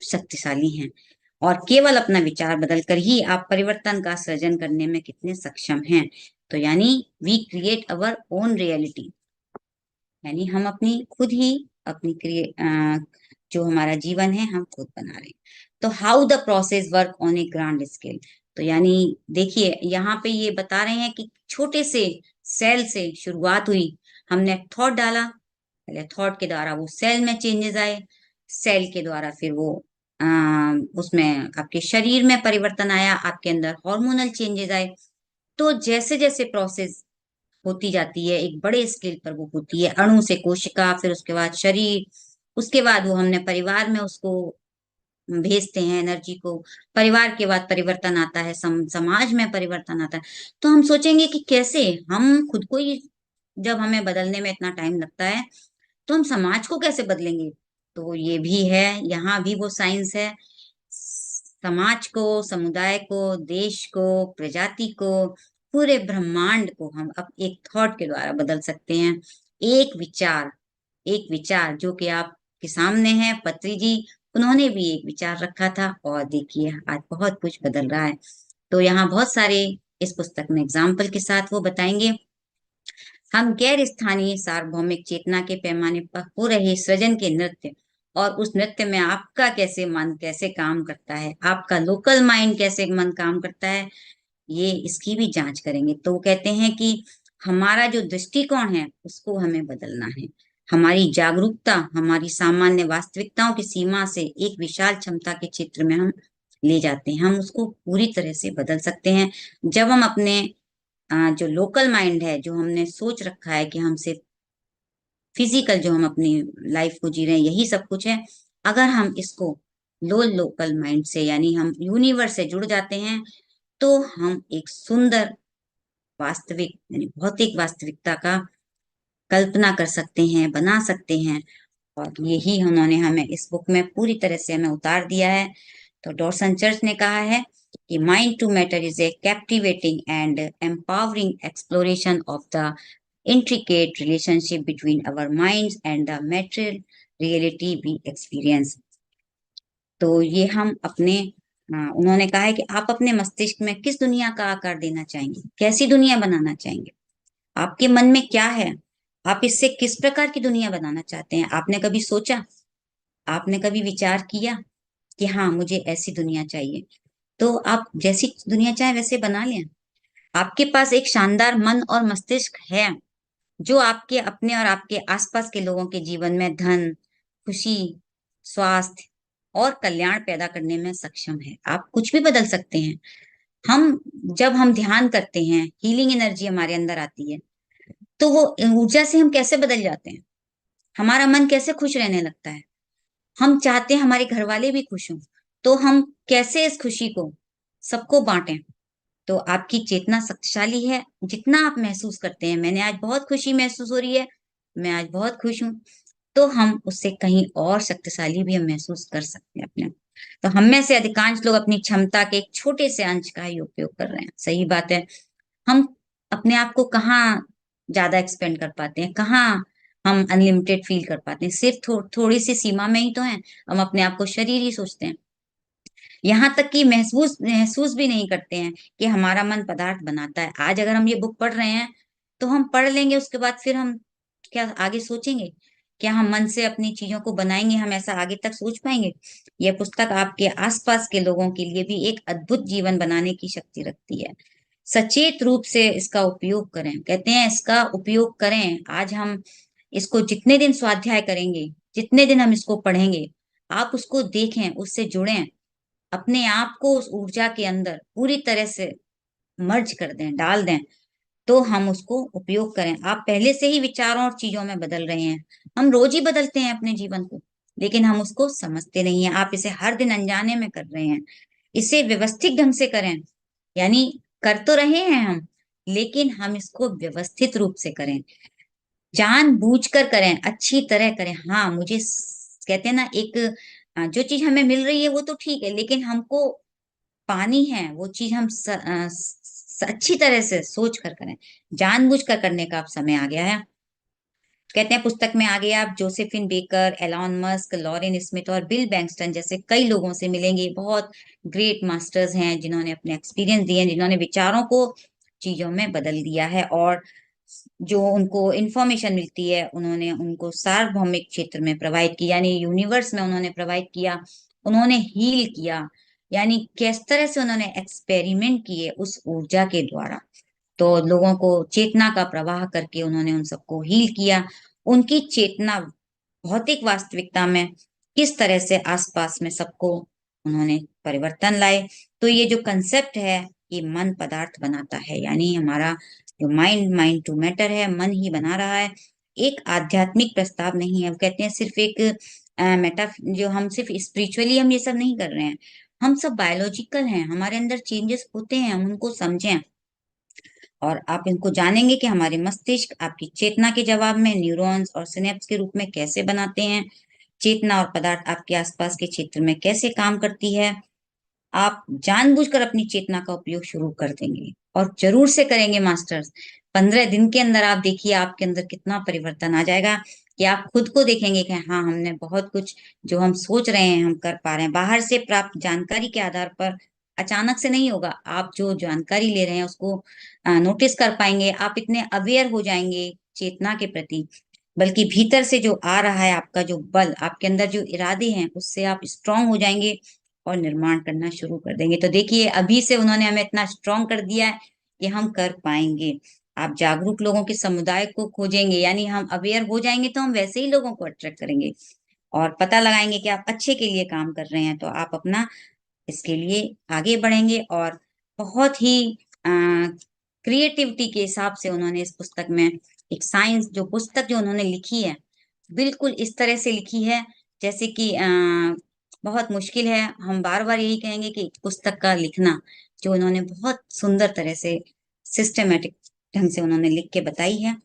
शक्तिशाली हैं, और केवल अपना विचार बदलकर ही आप परिवर्तन का सृजन करने में कितने सक्षम हैं। तो यानी we create our own reality, यानी हम अपनी खुद ही अपनी जो हमारा जीवन है हम खुद बना रहे हैं। तो how the process work on A grand scale, तो यानी देखिए यहाँ पे ये बता रहे हैं कि छोटे से सेल से शुरुआत हुई, हमने थॉट डाला, पहले थॉट के द्वारा वो सेल में चेंजेस आए, सेल के द्वारा फिर वो उसमें आपके शरीर में परिवर्तन आया, आपके अंदर हार्मोनल चेंजेस आए। तो जैसे जैसे प्रोसेस होती जाती है, एक बड़े स्केल पर वो होती है, अणु से कोशिका, फिर उसके बाद शरीर, उसके बाद वो हमने परिवार में उसको भेजते हैं एनर्जी को, परिवार के बाद परिवर्तन आता है, समाज में परिवर्तन आता है। तो हम सोचेंगे कि कैसे हम खुद को ही, जब हमें बदलने में इतना टाइम लगता है, तो हम समाज को कैसे बदलेंगे। तो ये भी है, यहाँ भी वो साइंस है। समाज को, समुदाय को, देश को, प्रजाति को, पूरे ब्रह्मांड को हम अब एक थॉट के द्वारा बदल सकते हैं। एक विचार, एक विचार जो कि आपके सामने है, पत्री जी, उन्होंने भी एक विचार रखा था और देखिए आज बहुत कुछ बदल रहा है। तो यहाँ बहुत सारे इस पुस्तक में एग्जाम्पल के साथ वो बताएंगे। हम गैर स्थानीय सार्वभौमिक चेतना के पैमाने पर हो रहे सृजन के नृत्य, और उस नृत्य में आपका कैसे मन कैसे काम करता है, आपका लोकल माइंड कैसे मन काम करता है, ये इसकी भी जांच करेंगे। तो वो कहते हैं कि हमारा जो दृष्टिकोण है उसको हमें बदलना है। हमारी जागरूकता हमारी सामान्य वास्तविकताओं की सीमा से एक विशाल क्षमता के क्षेत्र में हम ले जाते हैं। हम उसको पूरी तरह से बदल सकते हैं जब हम अपने जो लोकल माइंड है, जो हमने सोच रखा है कि हमसे फिजिकल, जो हम अपनी लाइफ को जी रहे हैं यही सब कुछ है, अगर हम इसको लोकल माइंड से, यानी हम यूनिवर्स से जुड़ जाते हैं, तो हम एक सुंदर वास्तविक, यानी भौतिक वास्तविकता का कल्पना कर सकते हैं, बना सकते हैं। और यही उन्होंने हमें इस बुक में पूरी तरह से हमें उतार दिया है। तो डॉर्सन चर्च ने कहा है कि mind to matter is a captivating and empowering exploration of the intricate relationship between our minds and the material reality we experience। तो ये हम अपने उन्होंने कहा है कि आप अपने मस्तिष्क में किस दुनिया का आकार देना चाहेंगे, कैसी दुनिया बनाना चाहेंगे, आपके मन में क्या है, आप इससे किस प्रकार की दुनिया बनाना चाहते हैं। आपने कभी सोचा, आपने कभी विचार किया कि हाँ मुझे ऐसी दुनिया चाहिए, तो आप जैसी दुनिया चाहे वैसे बना लें। आपके पास एक शानदार मन और मस्तिष्क है जो आपके अपने और आपके आसपास के लोगों के जीवन में धन, खुशी, स्वास्थ्य और कल्याण पैदा करने में सक्षम है। आप कुछ भी बदल सकते हैं। हम जब हम ध्यान करते हैं, हीलिंग एनर्जी हमारे अंदर आती है, तो वो ऊर्जा से हम कैसे बदल जाते हैं, हमारा मन कैसे खुश रहने लगता है। हम चाहते हैं हमारे घर वाले भी खुश हों, तो हम कैसे इस खुशी को सबको बांटें। तो आपकी चेतना शक्तिशाली है, जितना आप महसूस करते हैं मैंने आज बहुत खुशी महसूस हो रही है, मैं आज बहुत खुश हूं, तो हम उससे कहीं और शक्तिशाली भी हम महसूस कर सकते हैं अपने। तो हम में से अधिकांश लोग अपनी क्षमता के एक छोटे से अंश का ही उपयोग कर रहे हैं। सही बात है। हम अपने आप को कहाँ ज्यादा एक्सपेंड कर पाते हैं, कहाँ हम अनलिमिटेड फील कर पाते हैं, सिर्फ थोड़ी सी सीमा में ही तो है। हम अपने आप को शरीर ही सोचते हैं, यहाँ तक कि महसूस महसूस भी नहीं करते हैं कि हमारा मन पदार्थ बनाता है। आज अगर हम ये बुक पढ़ रहे हैं तो हम पढ़ लेंगे, उसके बाद फिर हम क्या आगे सोचेंगे, क्या हम मन से अपनी चीजों को बनाएंगे, हम ऐसा आगे तक सोच पाएंगे। यह पुस्तक आपके आसपास के लोगों के लिए भी एक अद्भुत जीवन बनाने की शक्ति रखती है। सचेत रूप से इसका उपयोग करें, कहते हैं इसका उपयोग करें। आज हम इसको जितने दिन स्वाध्याय करेंगे, जितने दिन हम इसको पढ़ेंगे, आप उसको देखें, उससे जुड़ें, अपने आप को उस ऊर्जा के अंदर पूरी तरह से मर्ज कर दें, डाल दें, तो हम उसको उपयोग करें। आप पहले से ही विचारों और चीजों में बदल रहे हैं। हम रोज ही बदलते हैं अपने जीवन को, लेकिन हम उसको समझते नहीं है। आप इसे हर दिन अनजाने में कर रहे हैं। इसे व्यवस्थित ढंग से करें, यानी कर तो रहे हैं हम, लेकिन हम इसको व्यवस्थित रूप से करें, जानबूझकर करें, अच्छी तरह करें। हाँ मुझे कहते हैं ना, एक जो चीज हमें मिल रही है वो तो ठीक है, लेकिन हमको पानी है वो चीज हम अच्छी तरह से सोच कर करें, जानबूझ कर करने का अब समय आ गया है। कहते हैं पुस्तक में आगे आप Josephine Baker, Elon Musk, Lauren Smith और बिल बैंक्सटन जैसे कई लोगों से मिलेंगे। बहुत ग्रेट मास्टर्स हैं जिन्होंने अपने एक्सपीरियंस दिए हैं, जिन्होंने विचारों को चीजों में बदल दिया है, और जो उनको इंफॉर्मेशन मिलती है उन्होंने उनको सार्वभौमिक क्षेत्र में प्रोवाइड किया, यानी यूनिवर्स में उन्होंने प्रोवाइड किया, उन्होंने हील किया, यानी किस तरह से उन्होंने एक्सपेरिमेंट किए उस ऊर्जा के द्वारा। तो लोगों को चेतना का प्रवाह करके उन्होंने उन सबको हील किया, उनकी चेतना भौतिक वास्तविकता में किस तरह से आसपास में सबको उन्होंने परिवर्तन लाए। तो ये जो कंसेप्ट है, ये मन पदार्थ बनाता है, यानी हमारा जो माइंड टू मैटर है, मन ही बना रहा है, एक आध्यात्मिक प्रस्ताव नहीं है। वो कहते हैं सिर्फ एक मेटा, जो हम सिर्फ स्पिरिचुअली हम ये सब नहीं कर रहे हैं, हम सब बायोलॉजिकल हैं, हमारे अंदर चेंजेस होते हैं, हम उनको समझें। और आप इनको जानेंगे कि हमारे मस्तिष्क आपकी चेतना के जवाब में न्यूरॉन्स और सिनेप्स के रूप में कैसे बनाते हैं, चेतना और पदार्थ आपके आसपास के क्षेत्र में कैसे काम करती है। आप जानबूझकर अपनी चेतना का उपयोग शुरू कर देंगे, और जरूर से करेंगे मास्टर्स। 15 दिन के अंदर आप देखिए आपके अंदर कितना परिवर्तन आ जाएगा, कि आप खुद को देखेंगे कि हाँ, हमने बहुत कुछ जो हम सोच रहे हैं हम कर पा रहे हैं। बाहर से प्राप्त जानकारी के आधार पर अचानक से नहीं होगा, आप जो जानकारी ले रहे हैं उसको नोटिस कर पाएंगे, आप इतने अवेयर हो जाएंगे चेतना के प्रति। बल्कि भीतर से जो आ रहा है आपका जो बल, आपके अंदर जो इरादे हैं, उससे आप स्ट्रांग हो जाएंगे और निर्माण करना शुरू कर देंगे। तो देखिए अभी से उन्होंने हमें इतना स्ट्रांग कर दिया है कि हम कर पाएंगे। आप जागरूक लोगों के समुदाय को खोजेंगे, यानी हम अवेयर हो जाएंगे तो हम वैसे ही लोगों को अट्रैक्ट करेंगे, और पता लगाएंगे कि आप अच्छे के लिए काम कर रहे हैं, तो आप अपना इसके लिए आगे बढ़ेंगे। और बहुत ही क्रिएटिविटी के हिसाब से उन्होंने इस पुस्तक में एक साइंस जो पुस्तक जो उन्होंने लिखी है, बिल्कुल इस तरह से लिखी है जैसे कि बहुत मुश्किल है। हम बार बार यही कहेंगे कि पुस्तक का लिखना जो उन्होंने बहुत सुंदर तरह से सिस्टमेटिक ढंग से उन्होंने लिख के बताई है।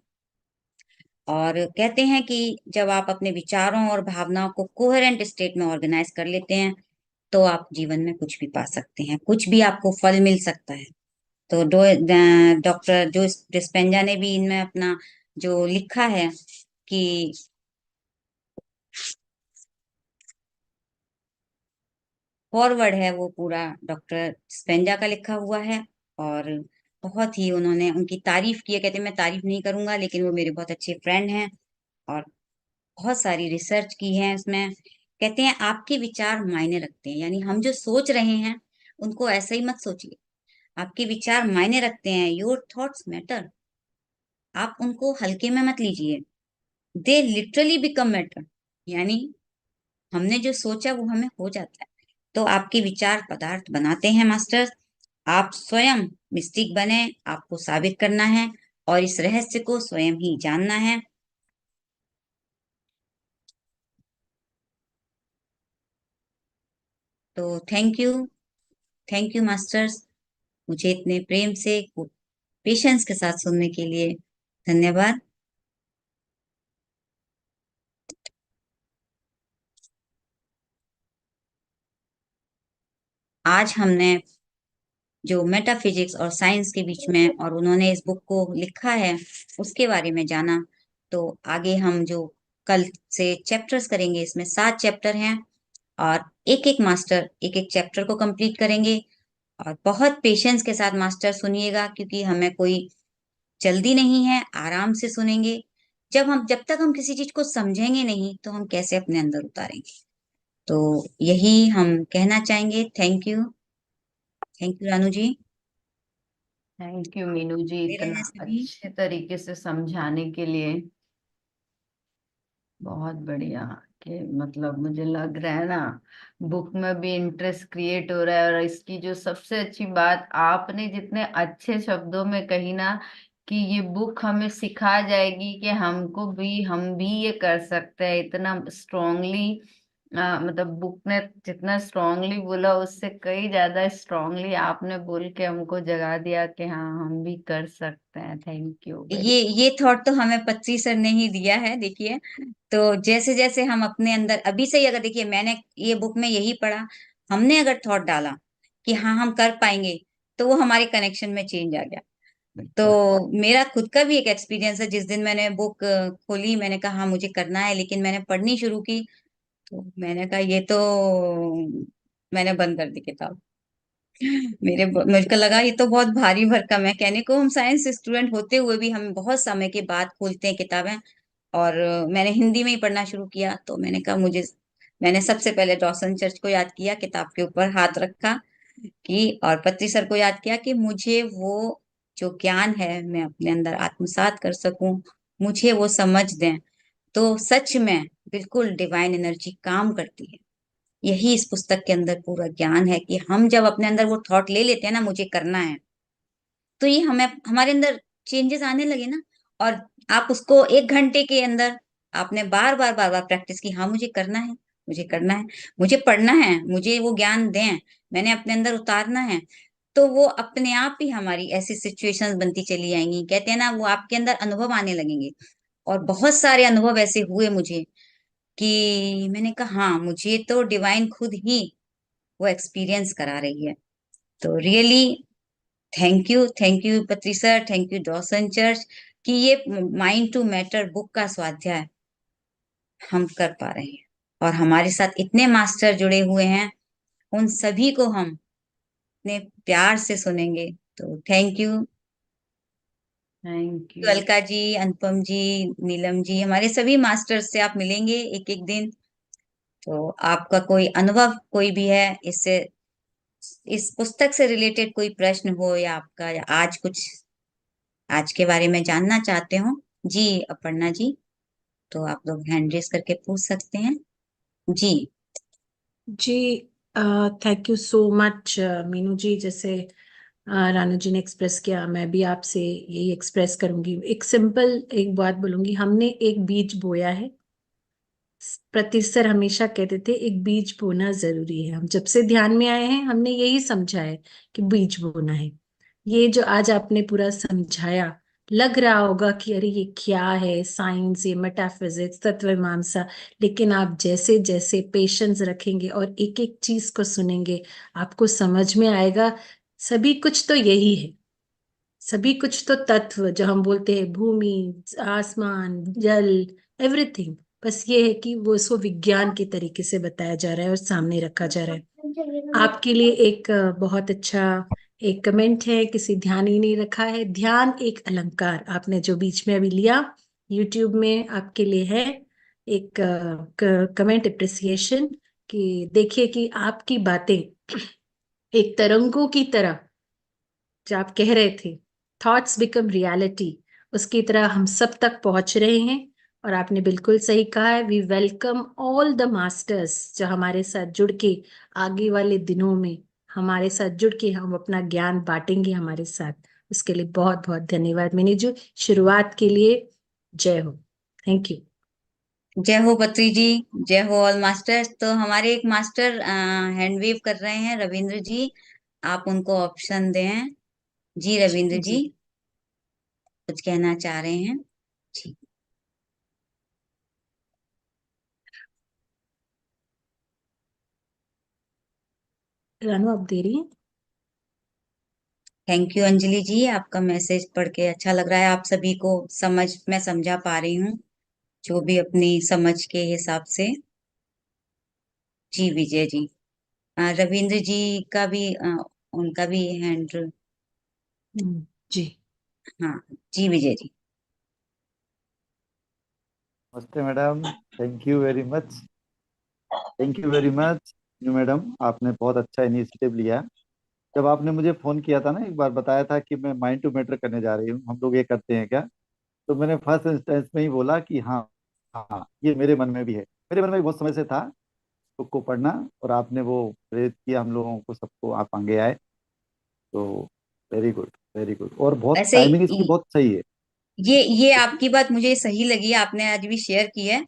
और कहते हैं कि जब आप अपने विचारों और भावनाओं को कोहेरेंट स्टेट में ऑर्गेनाइज कर लेते हैं, तो आप जीवन में कुछ भी पा सकते हैं, कुछ भी आपको फल मिल सकता है। तो डॉक्टर जो डिस्पेंजा ने भी इनमें अपना जो लिखा है कि फॉरवर्ड है, वो पूरा डॉक्टर स्पेंजा का लिखा हुआ है। और बहुत ही उन्होंने उनकी तारीफ की है। कहते हैं मैं तारीफ नहीं करूंगा, लेकिन वो मेरे बहुत अच्छे फ्रेंड हैं, और बहुत सारी रिसर्च की है इसमें। कहते हैं आपके विचार मायने रखते हैं, यानी हम जो सोच रहे हैं उनको ऐसा ही मत सोचिए, आपके विचार मायने रखते हैं। योर थॉट्स मैटर, आप उनको हल्के में मत लीजिए। दे लिटरली बिकम मैटर, यानी हमने जो सोचा वो हमें हो जाता है। तो आपके विचार पदार्थ बनाते हैं मास्टर्स। आप स्वयं मिस्टिक बने, आपको साबित करना है और इस रहस्य को स्वयं ही जानना है। तो थैंक यू मास्टर्स, मुझे इतने प्रेम से पेशेंस के साथ सुनने के लिए धन्यवाद। आज हमने जो मेटाफिजिक्स और साइंस के बीच में और उन्होंने इस बुक को लिखा है उसके बारे में जाना। तो आगे हम जो कल से चैप्टर्स करेंगे, इसमें 7 चैप्टर हैं, और एक एक मास्टर एक एक चैप्टर को कंप्लीट करेंगे। और बहुत पेशेंस के साथ मास्टर सुनिएगा, क्योंकि हमें कोई जल्दी नहीं है, आराम से सुनेंगे। जब तक हम किसी चीज को समझेंगे नहीं, तो हम कैसे अपने अंदर उतारेंगे। तो यही हम कहना चाहेंगे। Thank you Ranu ji. Thank you Meenu ji, मेरे इतना जैसे भी अच्छे तरीके से समझाने के लिए। बहुत बढ़िया। कि मतलब मुझे लग रहा है ना, बुक में भी इंटरेस्ट क्रिएट हो रहा है। और इसकी जो सबसे अच्छी बात आपने जितने अच्छे शब्दों में कही ना, कि ये बुक हमें सिखा जाएगी कि हमको भी, हम भी ये कर सकते हैं, इतना स्ट्रांगली। मतलब बुक ने जितना स्ट्रांगली बोला, उससे कई ज्यादा स्ट्रांगली आपने बोल के हमको जगा दिया कि हाँ, हम भी कर सकते हैं। Thank you very. ये थॉट तो हमें पत्री सर ने ही दिया है। देखिए, तो जैसे जैसे हम अपने अंदर अभी से ही, अगर देखिए मैंने ये बुक में यही पढ़ा, हमने अगर थॉट डाला कि हाँ हम कर पाएंगे, तो वो हमारे कनेक्शन में चेंज आ गया। बिल्कुल। तो मेरा खुद का भी एक एक्सपीरियंस है। जिस दिन मैंने बुक खोली, मैंने कहा हाँ मुझे करना है, लेकिन मैंने पढ़नी शुरू की, तो मैंने कहा ये तो, मैंने बंद कर दी किताब। मुझको लगा ये तो बहुत भारी भरकम है। कहने को हम साइंस स्टूडेंट होते हुए भी हम बहुत समय के बाद खोलते हैं किताबें। और मैंने हिंदी में ही पढ़ना शुरू किया, तो मैंने सबसे पहले डॉसन चर्च को याद किया, किताब के ऊपर हाथ रखा कि, और पत्री सर को याद किया कि मुझे वो जो ज्ञान है मैं अपने अंदर आत्मसात कर सकूं, मुझे वो समझ दें। तो सच में बिल्कुल डिवाइन एनर्जी काम करती है। यही इस पुस्तक के अंदर पूरा ज्ञान है कि हम जब अपने अंदर वो थॉट ले लेते हैं ना, मुझे करना है, तो ये हमें हमारे अंदर चेंजेस आने लगे ना। और आप उसको 1 घंटे के अंदर आपने बार बार बार बार प्रैक्टिस की, हाँ मुझे करना है, मुझे करना है, मुझे पढ़ना है, मुझे वो ज्ञान दें, मैंने अपने अंदर उतारना है, तो वो अपने आप ही हमारी ऐसी सिचुएशंस बनती चली जाएंगी। कहते हैं ना, वो आपके अंदर अनुभव आने लगेंगे। और बहुत सारे अनुभव ऐसे हुए मुझे कि मैंने कहा हाँ, मुझे तो डिवाइन खुद ही वो एक्सपीरियंस करा रही है। तो रियली थैंक यू पत्री sir, thank you Dawson church, कि ये माइंड टू मैटर बुक का स्वाध्याय हम कर पा रहे हैं। और हमारे साथ इतने मास्टर जुड़े हुए हैं, उन सभी को हम इतने प्यार से सुनेंगे। तो thank you thank you. Alka ji, Anupam ji, Neelam ji, हमारे सभी मास्टर्स से आप मिलेंगे एक एक दिन। तो आपका कोई अनुभव कोई भी है इससे, इस पुस्तक से रिलेटेड कोई प्रश्न हो, या आपका, या आज कुछ आज के बारे में जानना चाहते हो, जी अपर्णा जी, तो आप लोग हैंड रेस करके पूछ सकते हैं जी। जी, thank you so much Meenu ji. जैसे रानू जी ने एक्सप्रेस किया, मैं भी आपसे यही एक्सप्रेस करूंगी। एक सिंपल एक बात बोलूंगी, हमने एक बीज बोया है। प्रोफेसर हमेशा कहते थे एक बीज बोना जरूरी है। हम जब से ध्यान में आए हैं हमने यही समझा है कि बीज बोना है। ये जो आज आपने पूरा समझाया, लग रहा होगा कि अरे ये क्या है, साइंस, ये मेटाफिजिक्स, तत्वमीमांसा, लेकिन आप जैसे जैसे पेशेंस रखेंगे और एक एक चीज को सुनेंगे, आपको समझ में आएगा सभी कुछ तो यही है। सभी कुछ तो तत्व जो हम बोलते हैं, भूमि, आसमान, जल, एवरीथिंग, बस ये है कि वो इसको विज्ञान के तरीके से बताया जा रहा है और सामने रखा जा रहा है। आपके लिए एक बहुत अच्छा एक कमेंट है, किसी ध्यान ही नहीं रखा है, ध्यान एक अलंकार, आपने जो बीच में अभी लिया, यूट्यूब में आपके लिए है एक कमेंट अप्रिसिएशन, कि देखिए कि आपकी बातें एक तरंगों की तरह, जो आप कह रहे थे थॉट्स बिकम रियलिटी, उसकी तरह हम सब तक पहुंच रहे हैं। और आपने बिल्कुल सही कहा है, we welcome all the masters जो हमारे साथ जुड़ के आगे वाले दिनों में हमारे साथ जुड़ के हम अपना ज्ञान बांटेंगे हमारे साथ। उसके लिए बहुत बहुत धन्यवाद मिनी जी, शुरुआत के लिए। जय हो। Thank you. जय हो पत्री जी, जय हो ऑल मास्टर्स। तो हमारे एक मास्टर हैंड वेव कर रहे हैं, रविंद्र जी, आप उनको ऑप्शन दें। जी रविंद्र जी, जी, कुछ कहना चाह रहे हैं जी। रानू आप दे रही हैं? थैंक यू अंजलि जी, आपका मैसेज पढ़ के अच्छा लग रहा है। आप सभी को मैं समझा पा रही हूँ, जो भी अपनी समझ के हिसाब से। जी विजय जी, रविंद्र जी का भी उनका भी हैंड, जी। हाँ, जी विजय जी। नमस्ते madam, thank you very much. Thank you very much madam, आपने बहुत अच्छा इनिशिएटिव लिया। जब आपने मुझे फ़ोन किया था ना, एक बार बताया था कि मैं माइंड टू मैटर करने जा रही हूँ, हम लोग ये करते हैं क्या, तो मैंने फर्स्ट इंस्टेंस में ही बोला कि हाँ, हाँ ये मेरे मन में भी है, मेरे मन में भी बहुत समय से था बुक को पढ़ना। और आपने वो प्रेरित किया हम लोगों को, सबको, आप आगे आए, तो वेरी गुड, वेरी गुड। और बहुत ऐसे टाइमिंग इसकी बहुत सही है। ये आपकी बात मुझे सही लगी, आपने आज भी शेयर की है।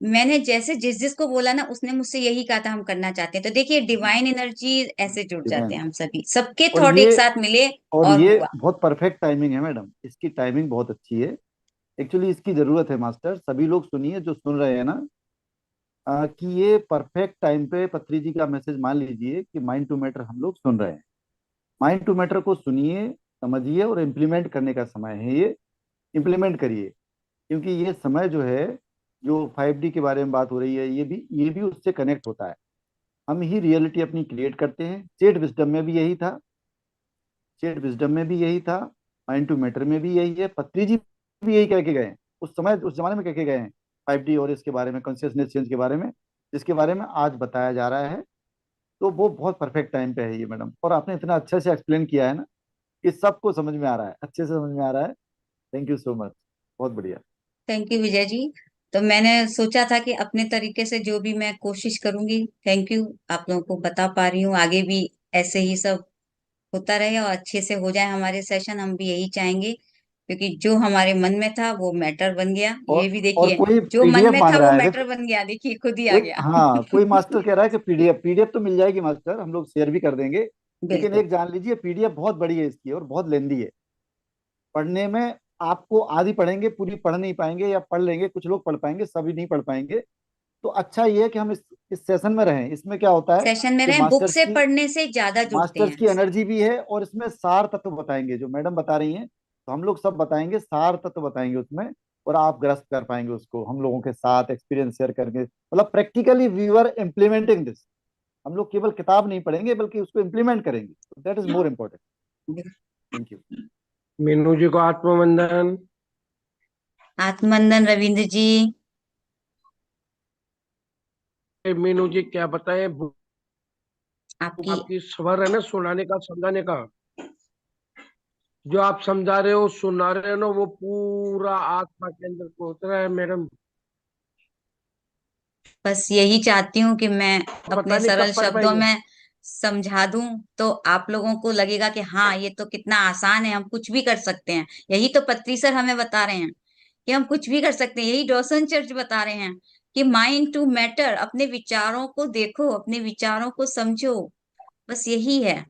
मैंने जैसे जिस जिसको बोला ना, उसने मुझसे यही कहा था हम करना चाहते हैं। तो देखिए, डिवाइन एनर्जी ऐसे जुड़ जाते डिवाइन। हैं, हम सभी, सबके और थॉट एक ये साथ मिले और और ये हुआ। बहुत परफेक्ट टाइमिंग है मैडम, इसकी टाइमिंग बहुत अच्छी है। एक्चुअली इसकी जरूरत है मास्टर, सभी लोग सुनिए जो सुन रहे हैं ना, कि ये परफेक्ट टाइम पे पत्री जी का मैसेज मान लीजिए कि माइंड टू मैटर हम लोग सुन रहे हैं। माइंड टू मैटर को सुनिए, समझिए और इम्प्लीमेंट करने का समय है ये। इम्प्लीमेंट करिए, क्योंकि ये समय जो है, जो 5D के बारे में बात हो रही है, ये भी उससे कनेक्ट होता है। हम ही रियलिटी अपनी क्रिएट करते हैं। स्टेट विजडम में भी यही था, स्टेट विजडम में भी यही था, माइंड टू मैटर में भी यही है। पत्री जी भी यही कह के गए हैं, उस समय उस जमाने में कह के गए हैं 5D और इसके बारे में, कॉन्शियसनेस चेंज के बारे में, जिसके बारे में आज बताया जा रहा है। तो वो बहुत परफेक्ट टाइम पे है ये मैडम। और आपने इतना अच्छे से एक्सप्लेन किया है ना कि सबको समझ में आ रहा है, अच्छे से समझ में आ रहा है। थैंक यू सो मच, बहुत बढ़िया। Thank you Vijay ji. तो मैंने सोचा था कि अपने तरीके से जो भी मैं कोशिश करूंगी। थैंक यू, आप लोगों को बता पा रही हूँ। आगे भी ऐसे ही सब होता रहे और अच्छे से हो जाए हमारे सेशन, हम भी यही चाहेंगे, क्योंकि जो हमारे मन में था वो मैटर बन गया। ये भी और देखिए, कोई जो मन पीडीएफ में मांग था वो रहा है, मैटर देखो। बन गया, देखिए खुद ही आ कोई, गया। हाँ, कोई मास्टर कह रहा है कि पीडीएफ, पीडीएफ तो मिल जाएगी मास्टर, हम लोग शेयर भी कर देंगे। लेकिन बिल्कुल। एक जान लीजिए, पीडीएफ बहुत बड़ी है इसकी और बहुत लेंदी है पढ़ने में। आपको आधी पढ़ेंगे, पूरी पढ़ नहीं पाएंगे, या पढ़ लेंगे, कुछ लोग पढ़ पाएंगे, सभी नहीं पढ़ पाएंगे। तो अच्छा ये है कि हम इस सेशन में रहें। इसमें क्या होता है सेशन में कि रहे, बुक से पढ़ने से ज्यादा जुड़ते मास्टर्स हैं। की एनर्जी भी है, और इसमें सार तत्व बताएंगे जो मैडम बता रही हैं। तो हम लोग सब बताएंगे, सार तत्व बताएंगे उसमें, और आप ग्रस्त कर पाएंगे उसको हम लोगों के साथ एक्सपीरियंस शेयर करके। मतलब practically we are implementing this. हम लोग केवल किताब नहीं पढ़ेंगे बल्कि उसको इम्प्लीमेंट करेंगे। That is more important. Thank you. Meenu ji को आत्मवंदन। आत्मनंदन रविंद्र जी। मीनू जी क्या बताएं, आपकी आपकी स्वर है ना सुनाने का, समझाने का। जो आप समझा रहे हो, सुना रहे हो ना, वो पूरा आत्मा के अंदर पहुंच रहा है मैडम। बस यही चाहती हूँ कि मैं पता अपने नहीं सरल कब पढ़ शब्दों पाएंगे। में समझा दूं, तो आप लोगों को लगेगा कि हाँ, ये तो कितना आसान है, हम कुछ भी कर सकते हैं। यही तो पत्री सर हमें बता रहे हैं कि हम कुछ भी कर सकते हैं। यही डॉसन चर्च बता रहे हैं कि माइंड टू मैटर, अपने विचारों को देखो, अपने विचारों को समझो। बस यही है,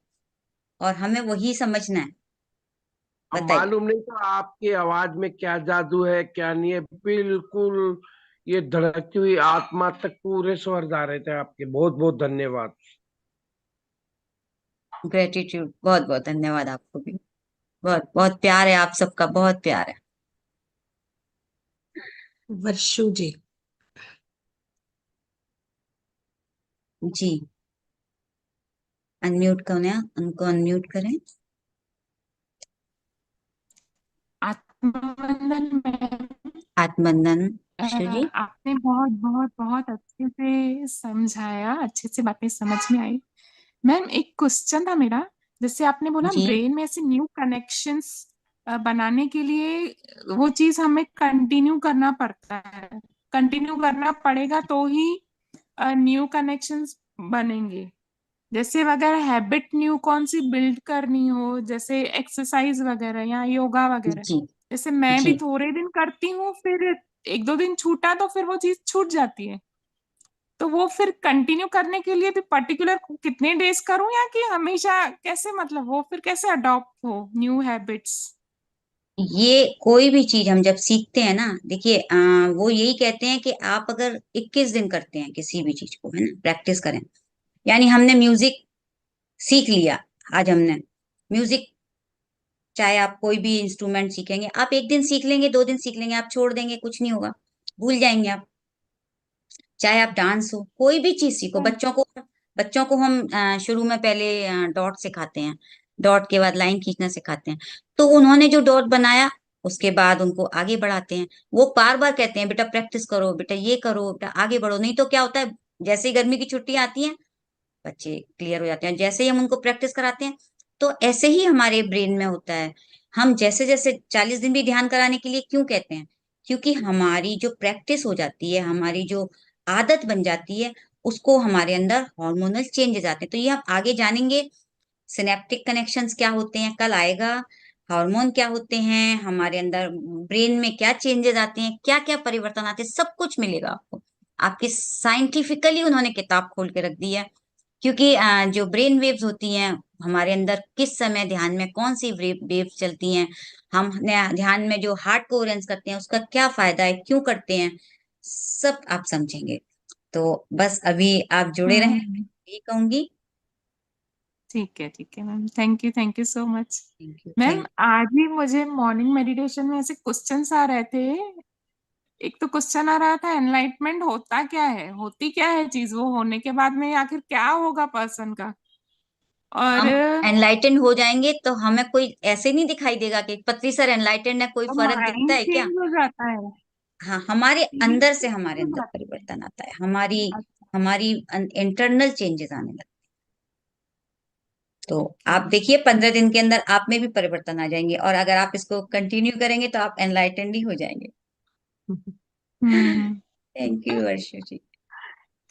और हमें वही समझना है। अब बताइए। मालूम नहीं था आपकी आवाज में क्या जादू है, क्या नहीं है। बिल्कुल ये धड़कती हुई आत्मा तक पूरे स्वर जा रहे थे आपके। बहुत बहुत धन्यवाद। ग्रेटिट्यूड, बहुत बहुत धन्यवाद आपको भी। बहुत बहुत प्यार है, आप सबका बहुत प्यार है। वर्षु जी। जी, अनम्यूट करें, उनको अनम्यूट करें। आत्मवंदन मैम। आत्मनंदन श्री जी। आपने बहुत बहुत बहुत अच्छे से समझाया, अच्छे से बातें समझ में आई। मैम एक क्वेश्चन था मेरा, जैसे आपने बोला जी ब्रेन में ऐसे न्यू कनेक्शंस बनाने के लिए वो चीज हमें कंटिन्यू करना पड़ता है, कंटिन्यू करना पड़ेगा तो ही न्यू कनेक्शंस बनेंगे। जैसे अगर हैबिट न्यू कौन सी बिल्ड करनी हो, जैसे एक्सरसाइज वगैरह या योगा वगैरह, जी जैसे मैं जी। भी थोड़े दिन करती हूँ, फिर एक दो दिन छूटा तो फिर वो चीज छूट जाती है। तो वो फिर कंटिन्यू करने के लिए भी पर्टिकुलर कितने डेज करूं, या कि हमेशा कैसे, मतलब वो फिर कैसे अडॉप्ट हो न्यू हैबिट्स? ये कोई भी चीज हम जब सीखते हैं ना, देखिए वो यही कहते हैं कि आप अगर 21 दिन करते हैं किसी भी चीज को, है ना, प्रैक्टिस करें। यानी हमने म्यूजिक सीख लिया, आज हमने म्यूजिक, चाहे आप कोई भी इंस्ट्रूमेंट सीखेंगे, आप एक दिन सीख लेंगे, 2 दिन सीख लेंगे, आप छोड़ देंगे, कुछ नहीं होगा, भूल जाएंगे आप। चाहे आप डांस हो, कोई भी चीज सीखो। बच्चों को हम शुरू में पहले डॉट सिखाते हैं, डॉट के बाद लाइन खींचना सिखाते हैं। तो उन्होंने जो डॉट बनाया, उसके बाद उनको आगे बढ़ाते हैं। वो बार बार कहते हैं बेटा प्रैक्टिस करो, बेटा ये करो, बेटा आगे बढ़ो। नहीं तो क्या होता है, जैसे ही गर्मी की छुट्टियां आती हैं, बच्चे क्लियर हो जाते हैं। जैसे ही हम उनको प्रैक्टिस कराते हैं, तो ऐसे ही हमारे ब्रेन में होता है। हम जैसे जैसे 40 दिन भी ध्यान कराने के लिए क्यों कहते हैं, क्योंकि हमारी जो प्रैक्टिस हो जाती है, हमारी जो आदत बन जाती है, उसको हमारे अंदर हार्मोनल चेंजेस आते हैं। तो ये हम आगे जानेंगे, सिनेप्टिक कनेक्शंस क्या होते हैं कल आएगा, हार्मोन क्या होते हैं हमारे अंदर, ब्रेन में क्या चेंजेस आते हैं, क्या क्या परिवर्तन आते हैं, सब कुछ मिलेगा आपको। आपकी साइंटिफिकली उन्होंने किताब खोल के रख दी है। क्योंकि जो ब्रेन वेव्स होती हैं हमारे अंदर, किस समय ध्यान में कौन सी वेव्स चलती हैं, हम ध्यान में जो हार्ट कोहेरेंस करते हैं उसका क्या फायदा है, क्यों करते हैं, सब आप समझेंगे। तो बस अभी आप जुड़े रहें, मैं हम्म। यही कहूंगी। ठीक है ma'am, thank you so much. Thank you, ma'am thank आज ही मुझे मॉर्निंग मेडिटेशन में ऐसे क्वेश्चंस आ रहे थे। एक तो क्वेश्चन आ रहा था, एनलाइटमेंट होता क्या है, होती क्या है चीज, वो होने के बाद में आखिर क्या होगा पर्सन का? और हम एनलाइटेंड हो जाएंगे तो हमें कोई ऐसे नहीं दिखाई देगा कि पत्री सर एनलाइटेंड है, कोई फर्क दिखता माइंड है क्या? चेंज हो जाता है? हाँ, हमारे फीलिंग अंदर से चेंज हमारे हो अंदर जाती है? परिवर्तन आता है, हमारी अच्छा। हमारी इंटरनल चेंजेस आने लगते हैं। तो ओके। आप देखिए 15 दिन के अंदर आप में भी परिवर्तन आ जाएंगे, और अगर आप इसको कंटिन्यू करेंगे तो आप एनलाइटेंड ही हो जाएंगे। Thank you Varsha ji.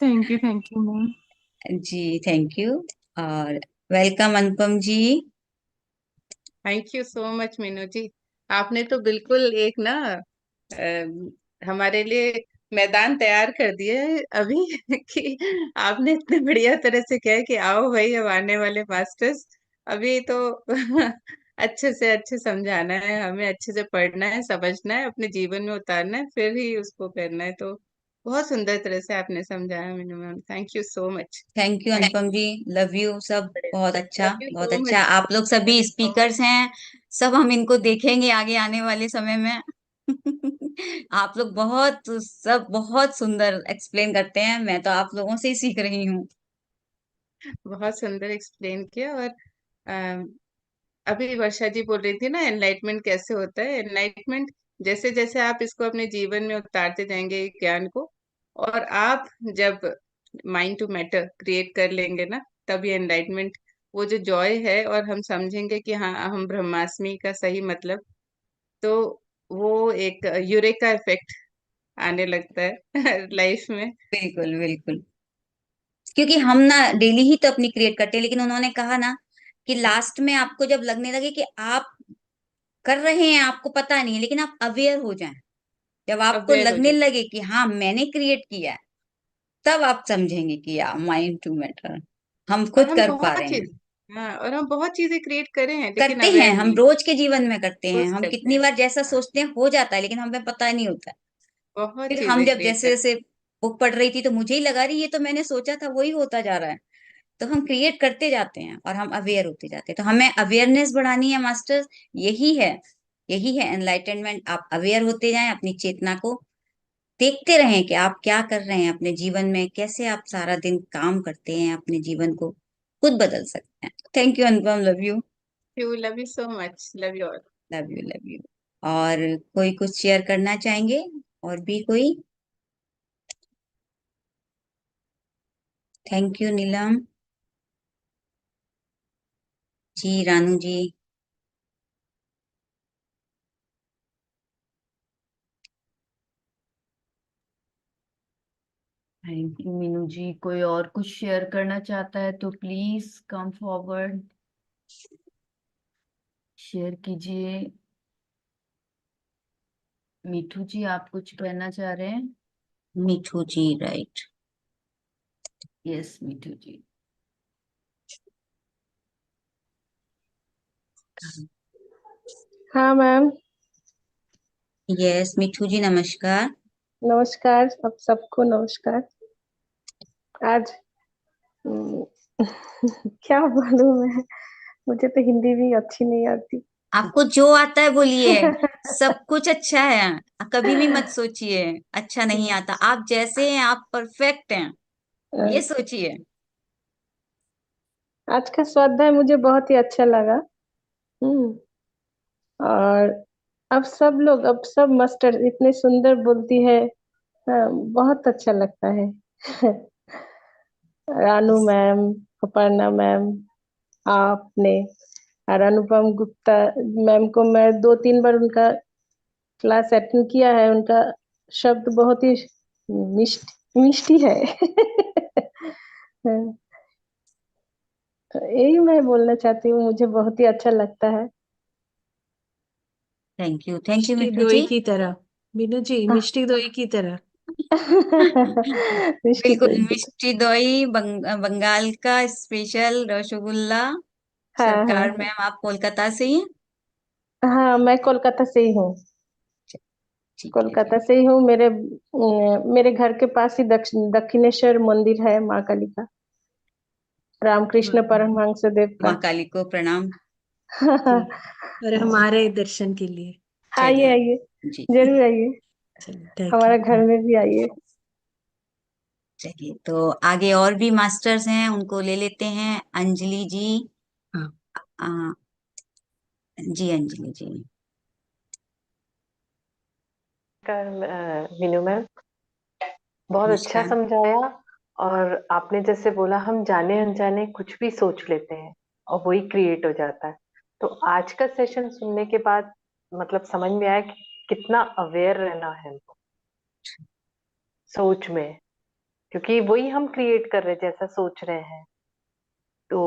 Thank you ma'am. जी थैंक यू। और welcome Anupam ji. Thank you so much Meenu ji. आपने तो बिल्कुल एक ना हमारे लिए मैदान तैयार कर दिया है अभी कि आपने इतने बढ़िया तरह से कहा कि आओ भाई अब आने वाले मास्टर्स अभी तो अच्छे से अच्छे समझाना है हमें, अच्छे से पढ़ना है, समझना है, अपने जीवन में उतारना है, फिर ही उसको करना है। तो बहुत सुंदर तरह से आपने समझाया Meenu ma'am. Thank you so much. Thank you thank Anupam ji. Love you सब। बहुत अच्छा, यू बहुत सो अच्छा। मच। आप लोग सभी स्पीकर्स हैं, सब हम इनको देखेंगे आगे आने वाले समय में। आप लोग बहुत सब बहुत सुंदर एक्सप्लेन करते हैं, मैं तो आप लोगों से ही सीख रही हूँ। बहुत सुंदर एक्सप्लेन किया। और अम, अभी वर्षा जी बोल रही थी ना एनलाइटमेंट कैसे होता है। एनलाइटमेंट जैसे जैसे आप इसको अपने जीवन में उतारते जाएंगे ज्ञान को, और आप जब माइंड टू मैटर क्रिएट कर लेंगे ना, तब ये एनलाइटमेंट, वो जो जॉय है, और हम समझेंगे कि हाँ हम ब्रह्मास्मि का सही मतलब, तो वो एक यूरेका इफेक्ट आने लगता है लाइफ में। बिल्कुल बिल्कुल। क्योंकि हम ना डेली ही तो अपनी क्रिएट करते हैं, लेकिन उन्होंने कहा ना कि लास्ट में आपको जब लगने लगे कि आप कर रहे हैं, आपको पता नहीं है, लेकिन आप अवेयर हो जाएं, जब आपको अवेयर हो लगने जाए। लगे कि हाँ मैंने क्रिएट किया है, तब आप समझेंगे कि या माइंड टू मैटर हम और खुद हम कर पा बहुत रहे हैं। चीज, हाँ, और हम बहुत चीजें क्रिएट करे हैं लेकिन करते हैं, अवेयर हम नहीं। रोज के जीवन में करते हैं, रोज हम करते कितनी हैं। बार जैसा हाँ, सोचते हैं हो जाता है, लेकिन हमें पता नहीं होता है। बहुत फिर हम चीजें जब क्रिएट जैसे कर। जैसे बुक पढ़ रही थी तो मुझे ही लगा रही ये तो मैंने सोचा था वही होता जा रहा है। तो हम क्रिएट करते जाते हैं और हम अवेयर होते जाते हैं, तो हमें अवेयरनेस बढ़ानी है मास्टर्स। यही है, यही है एनलाइटनमेंट। आप अवेयर होते जाएं, अपनी चेतना को देखते रहें कि आप क्या कर रहे हैं अपने जीवन में, कैसे आप सारा दिन काम करते हैं, अपने जीवन को खुद बदल सकते हैं। Thank you Anupam. Love you. You love you so much. Love you all. Love you, love you. और कोई कुछ शेयर करना चाहेंगे? और भी कोई? Thank you Neelam ji, Ranu ji. Thank you Meenu ji. कोई और कुछ शेयर करना चाहता है तो प्लीज कम फॉरवर्ड, शेयर कीजिए। मीठू जी, आप कुछ कहना चाह रहे हैं? मिठू जी, राइट। यस मीठू जी। हाँ मैम। यस मिठू जी, नमस्कार। नमस्कार, सबको नमस्कार। आज हम्म, क्या बोलूं मैं, मुझे तो हिंदी भी अच्छी नहीं आती। आपको जो आता है बोलिए, सब कुछ अच्छा है। कभी भी मत सोचिए अच्छा नहीं आता, आप जैसे हैं आप परफेक्ट हैं, ये सोचिए। आज का स्वाध्याय मुझे बहुत ही अच्छा लगा। हम्म। और अब सब मास्टर इतने सुंदर बोलती है। हाँ, बहुत अच्छा लगता है। रानू मैम, अपर्णा मैम, आपने, और अनुपम गुप्ता मैम को मैं 2-3 बार उनका क्लास अटेंड किया है। उनका शब्द बहुत ही मिष्टी है। यही मैं बोलना चाहती हूँ, मुझे बहुत ही अच्छा लगता है। थैंक यू मिष्टी मिठू दोई जी। की तरह। मीनू जी, मिष्टी दोई की तरह। मिष्टी बिल्कुल, दोई की तरह। मिष्टी दोई बंगाल का स्पेशल रसगुल्ला। हाँ हाँ सरकार हाँ। मैम, आप कोलकाता से ही हैं? हाँ, मैं कोलकाता से ही हूँ। ठीक है, कोलकाता ठीक से ही हूँ। मेरे घर के पास ही दक्षिणेश्वर मंदिर है, माँ काली का, रामकृष्ण परमहंस देव माँ का। काली को प्रणाम। जी, और हमारे दर्शन के लिए। आइए चलिए आइए, जी, जरूर आइए, चलिए, थैंक हमारे यू। घर में भी आइए। चलिए तो आगे और भी मास्टर्स हैं, उनको ले लेते हैं। अंजलि जी। हाँ, आ, जी अंजलि जी। नमस्कार मीनू मैम, बहुत अच्छा नमस्कार। समझाया। और आपने जैसे बोला हम जाने अनजाने कुछ भी सोच लेते हैं और वही क्रिएट हो जाता है। तो आज का सेशन सुनने के बाद मतलब समझ में आया कि कितना अवेयर रहना है हमको। सोच में, क्योंकि वही हम क्रिएट कर रहे हैं जैसा सोच रहे हैं। तो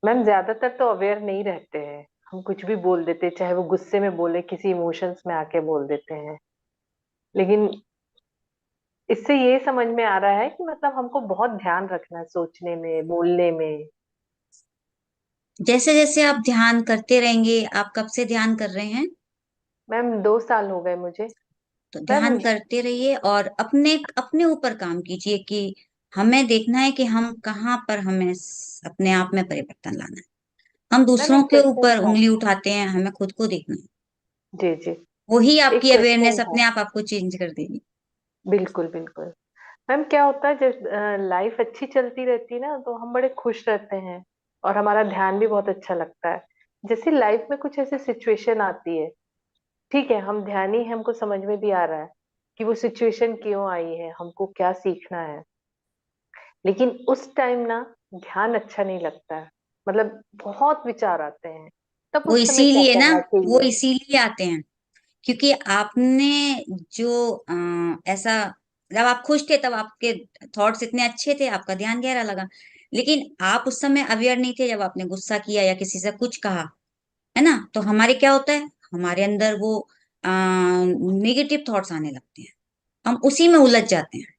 मैम ज्यादातर तो अवेयर नहीं रहते हैं, हम कुछ भी बोल देते हैं, चाहे वो गुस्से में बोले, किसी इमोशंस में आके बोल देते हैं। लेकिन इससे ये समझ में आ रहा है कि मतलब हमको बहुत ध्यान रखना है सोचने में, बोलने में। जैसे जैसे आप ध्यान करते रहेंगे, आप कब से ध्यान कर रहे हैं? मैम 2 साल हो गए मुझे। तो मैम ध्यान करते रहिए और अपने अपने ऊपर काम कीजिए कि हमें देखना है कि हम कहाँ पर हमें अपने आप में परिवर्तन लाना है। हम मैम दूसरों एक के क्वेश्चन ऊपर था। उंगली उठाते हैं, हमें खुद को देखना है। जी जी। वही एक आपकी क्वेश्चन अवेयरनेस था। अपने आप आपको चेंज कर देगी। बिल्कुल बिल्कुल। मैम क्या होता है जब लाइफ अच्छी चलती रहती है ना, तो हम बड़े खुश रहते हैं और हमारा ध्यान भी बहुत अच्छा लगता है। जैसे लाइफ में कुछ ऐसी सिचुएशन आती है, ठीक है हम ध्यानी है, हमको समझ में भी आ रहा है कि वो सिचुएशन क्यों आई है, हमको क्या सीखना है। लेकिन उस टाइम ना ध्यान अच्छा नहीं लगता है, मतलब बहुत विचार आते हैं। तब वो उस समय क्या इसीलिए ना, करना वो चाहिए? इसीलिए आते हैं क्योंकि आपने जो ऐसा, जब आप खुश थे तब आपके थॉट्स इतने अच्छे थे, आपका ध्यान गहरा लगा। लेकिन आप उस समय अवेयर नहीं थे जब आपने गुस्सा किया या किसी से कुछ कहा, है ना? तो हमारे क्या होता है, हमारे अंदर वो नेगेटिव थॉट्स आने लगते हैं, हम उसी में उलझ जाते हैं।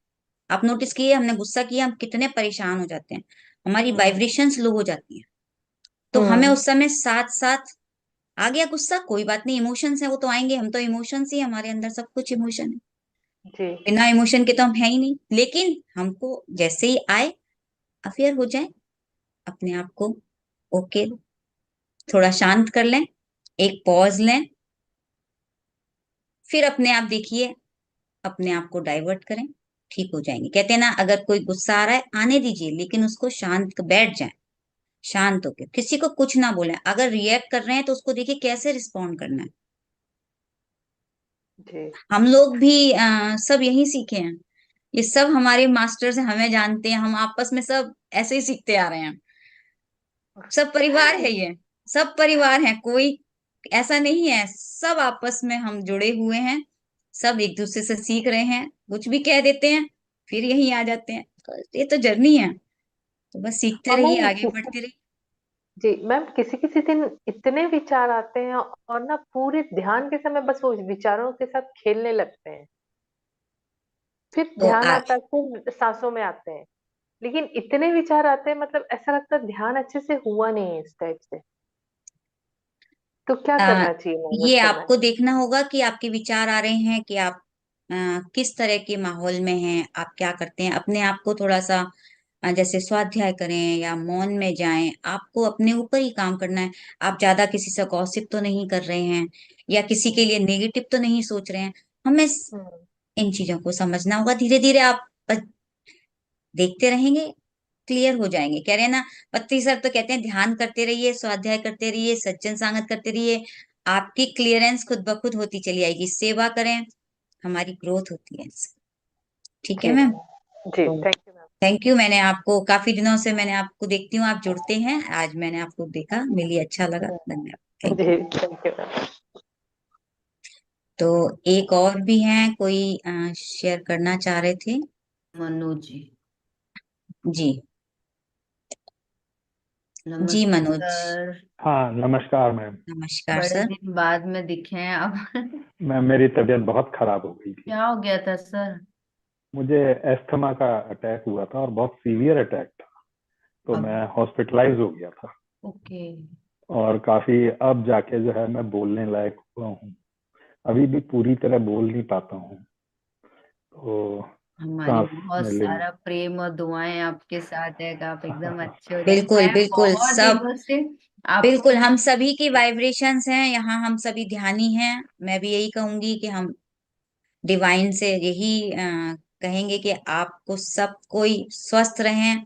आप नोटिस किए, हमने गुस्सा किया, हम कितने परेशान हो जाते हैं, हमारी हम्म वाइब्रेशंस लो हो जाती है। तो हमें हम्म। उस समय साथ साथ, आ गया गुस्सा, कोई बात नहीं, इमोशंस है वो तो आएंगे, हम तो इमोशंस ही, हमारे अंदर सब कुछ इमोशन है। जी। बिना इमोशन के तो हम है ही नहीं। लेकिन हमको जैसे ही आए, अवेयर हो जाए, अपने आप को ओके, थोड़ा शांत कर लें, एक पॉज लें, फिर अपने आप देखिए, अपने आप को डाइवर्ट करें, ठीक हो जाएंगे। कहते हैं ना, अगर कोई गुस्सा आ रहा है आने दीजिए, लेकिन उसको शांत बैठ जाए, शांत होके किसी को कुछ ना बोले। अगर रिएक्ट कर रहे हैं तो उसको देखिए कैसे रिस्पॉन्ड करना है। जी। हम लोग भी सब यही सीखे हैं, ये सब हमारे मास्टर्स हैं, हमें जानते हैं, हम आपस में सब ऐसे ही सीखते आ रहे हैं। सब परिवार है ये, सब परिवार है, कोई ऐसा नहीं है, सब आपस में हम जुड़े हुए हैं, सब एक दूसरे से सीख रहे हैं। कुछ भी कह देते हैं फिर यहीं आ जाते हैं, तो ये तो जर्नी है। तो बस सीखते और रहिए, मैम आगे बढ़ते रहिए। जी मैम, किसी किसी दिन इतने विचार आते हैं और ना पूरे ध्यान के समय बस वो विचारों के साथ खेलने लगते हैं। फिर तो ध्यान आता है, फिर सांसों में आते हैं। लेकिन इतने विचार आते हैं, मतलब ऐसा लगता है ध्यान अच्छे से हुआ नहीं है इस टाइप से। तो क्या आ, करना चाहिए मैम ये उस समय? आपको देखना होगा कि आपके विचार आ रहे हैं कि आप किस तरह के माहौल में हैं, आप क्या करते हैं। अपने आप को थोड़ा सा जैसे स्वाध्याय करें या मौन में जाएं, आपको अपने ऊपर ही काम करना है। आप ज्यादा किसी से गॉसिप तो नहीं कर रहे हैं या किसी के लिए नेगेटिव तो नहीं सोच रहे हैं। हमें हम्म। इन चीजों को समझना होगा। धीरे धीरे आप देखते रहेंगे, क्लियर हो जाएंगे। कह रहे हैं ना, पत्ती सर तो कहते हैं ध्यान करते रहिए, स्वाध्याय करते रहिए, सज्जन संगत करते रहिए, आपकी क्लियरेंस खुद ब खुद होती चली आएगी। सेवा करें, हमारी ग्रोथ होती है इससे। ठीक है जी मैम? मैम। जी तो thank you ma'am. Thank you. मैंने आपको काफी दिनों से, मैंने आपको देखती हूँ, आप जुड़ते हैं, आज मैंने आपको देखा, मिली, अच्छा लगा, धन्यवाद, थैंक यू। जी थैंक यू मैम। तो एक और भी हैं कोई, शेयर करना चाह रहे थे? मनोज जी। जी, जी नमस्ते मनोज। सर। हाँ नमस्कार मैम। नमस्कार बड़े सर। दिन बाद में दिखे हैं आप। मैम मेरी तबीयत बहुत खराब हो गई थी। क्या हो गया था सर? मुझे एस्थमा का अटैक हुआ था और बहुत सीवियर अटैक था, तो अब मैं हॉस्पिटलाइज हो गया था। ओके। और काफी अब जाके जो है मैं बोलने लायक हुआ हूँ। अभी भी पूरी तरह बोल नहीं पाता हूँ, तो हमारी सांस बहुत में ले। सारा प्रेम और दुआएं आपके साथ है कि आप एकदम अच्छे हो जाए। बिल्कुल मैं बिल्कुल, बहुत सब दिनों से आपको बिल्कुल, हम सभी की वाइब्रेशंस हैं यहाँ, हम सभी ध्यानी हैं। मैं भी यही कहूंगी कि हम डिवाइन से यही कहेंगे कि आपको सब कोई स्वस्थ रहें,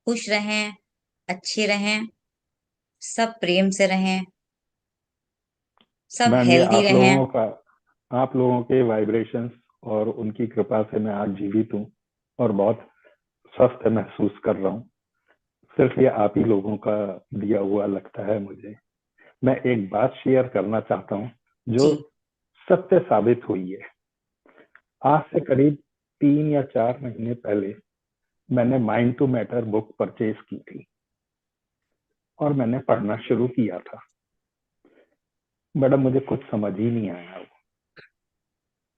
खुश रहें, अच्छे रहें, सब प्रेम से रहें, सब मैम ये हेल्दी रहें। आप लोगों के वाइब्रेशंस और उनकी कृपा से मैं आज जीवित हूँ और बहुत स्वस्थ महसूस कर रहा हूँ। सिर्फ ये आप ही लोगों का दिया हुआ लगता है मुझे। मैं एक बात शेयर करना चाहता हूँ जो जी। सत्य साबित हुई है। आज से करीब 3 या 4 महीने पहले मैंने mind to matter book purchase की थी और मैंने पढ़ना शुरू किया था। मैडम मुझे कुछ समझ ही नहीं आया। ये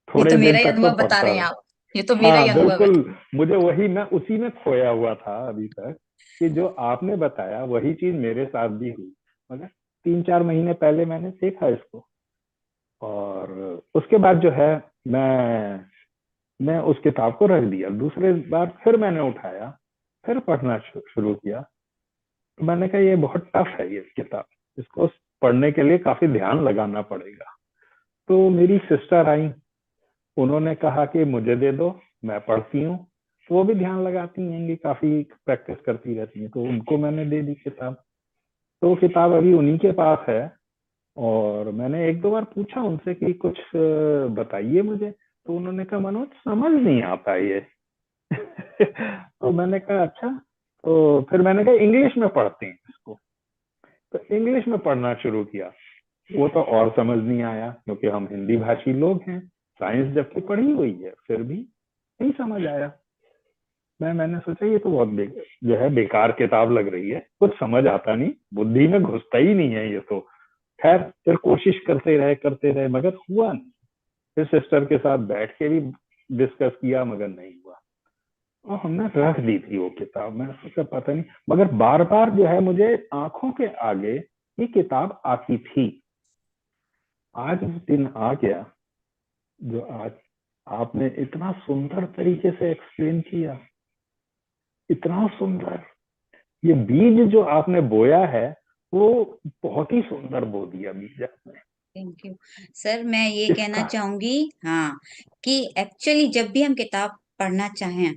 थोड़े तो दिन मेरा ही तक तो अनुभव बता पढ़ता रहे हैं रहा। आप, ये तो मेरा ही हाँ अनुभव है। बिल्कुल, मुझे वही, मैं उसी में खोया हुआ था अभी तक कि जो आपने बताया वही चीज मेरे साथ भी हुई। मगर 3-4 महीने पहले मैंने सीखा इसको और उसके बाद जो है मैं उस किताब को रख दिया। दूसरे बार फिर मैंने उठाया, फिर पढ़ना शुरू किया। तो मैंने कहा ये बहुत टफ है ये किताब, इसको पढ़ने के लिए काफी ध्यान लगाना पड़ेगा। तो मेरी सिस्टर आई, उन्होंने कहा कि मुझे दे दो, मैं पढ़ती हूँ। तो वो भी ध्यान लगाती हैं, कि काफी प्रैक्टिस करती रहती हैं, तो उनको मैंने दे दी किताब। तो वो किताब अभी उन्हीं के पास है और मैंने 1-2 बार पूछा उनसे कि कुछ बताइए मुझे, तो उन्होंने कहा मनोज समझ नहीं आता ये। तो मैंने कहा अच्छा। तो फिर मैंने कहा इंग्लिश में पढ़ते हैं इसको, तो इंग्लिश में पढ़ना शुरू किया। वो तो और समझ नहीं आया क्योंकि हम हिंदी भाषी लोग हैं, साइंस जबकि पढ़ी हुई है, फिर भी नहीं समझ आया। मैंने सोचा ये तो बहुत जो है बेकार किताब लग रही है, कुछ समझ आता नहीं, बुद्धि में घुसता ही नहीं है ये तो। खैर फिर कोशिश करते रहे मगर हुआ नहीं। फिर सिस्टर के साथ बैठ के भी डिस्कस किया मगर नहीं हुआ और हमने रख दी थी वो किताब। मैंने सोचा पता नहीं, मगर बार बार जो है मुझे आंखों के आगे ये किताब आती थी। आज वो दिन आ गया जो आज आपने इतना सुंदर तरीके से एक्सप्लेन किया, इतना सुंदर। ये बीज जो आपने बोया है वो बहुत ही सुंदर बो दिया बीज आपने। Thank you sir. मैं ये कहना इसका चाहूंगी हाँ कि एक्चुअली जब भी हम किताब पढ़ना चाहें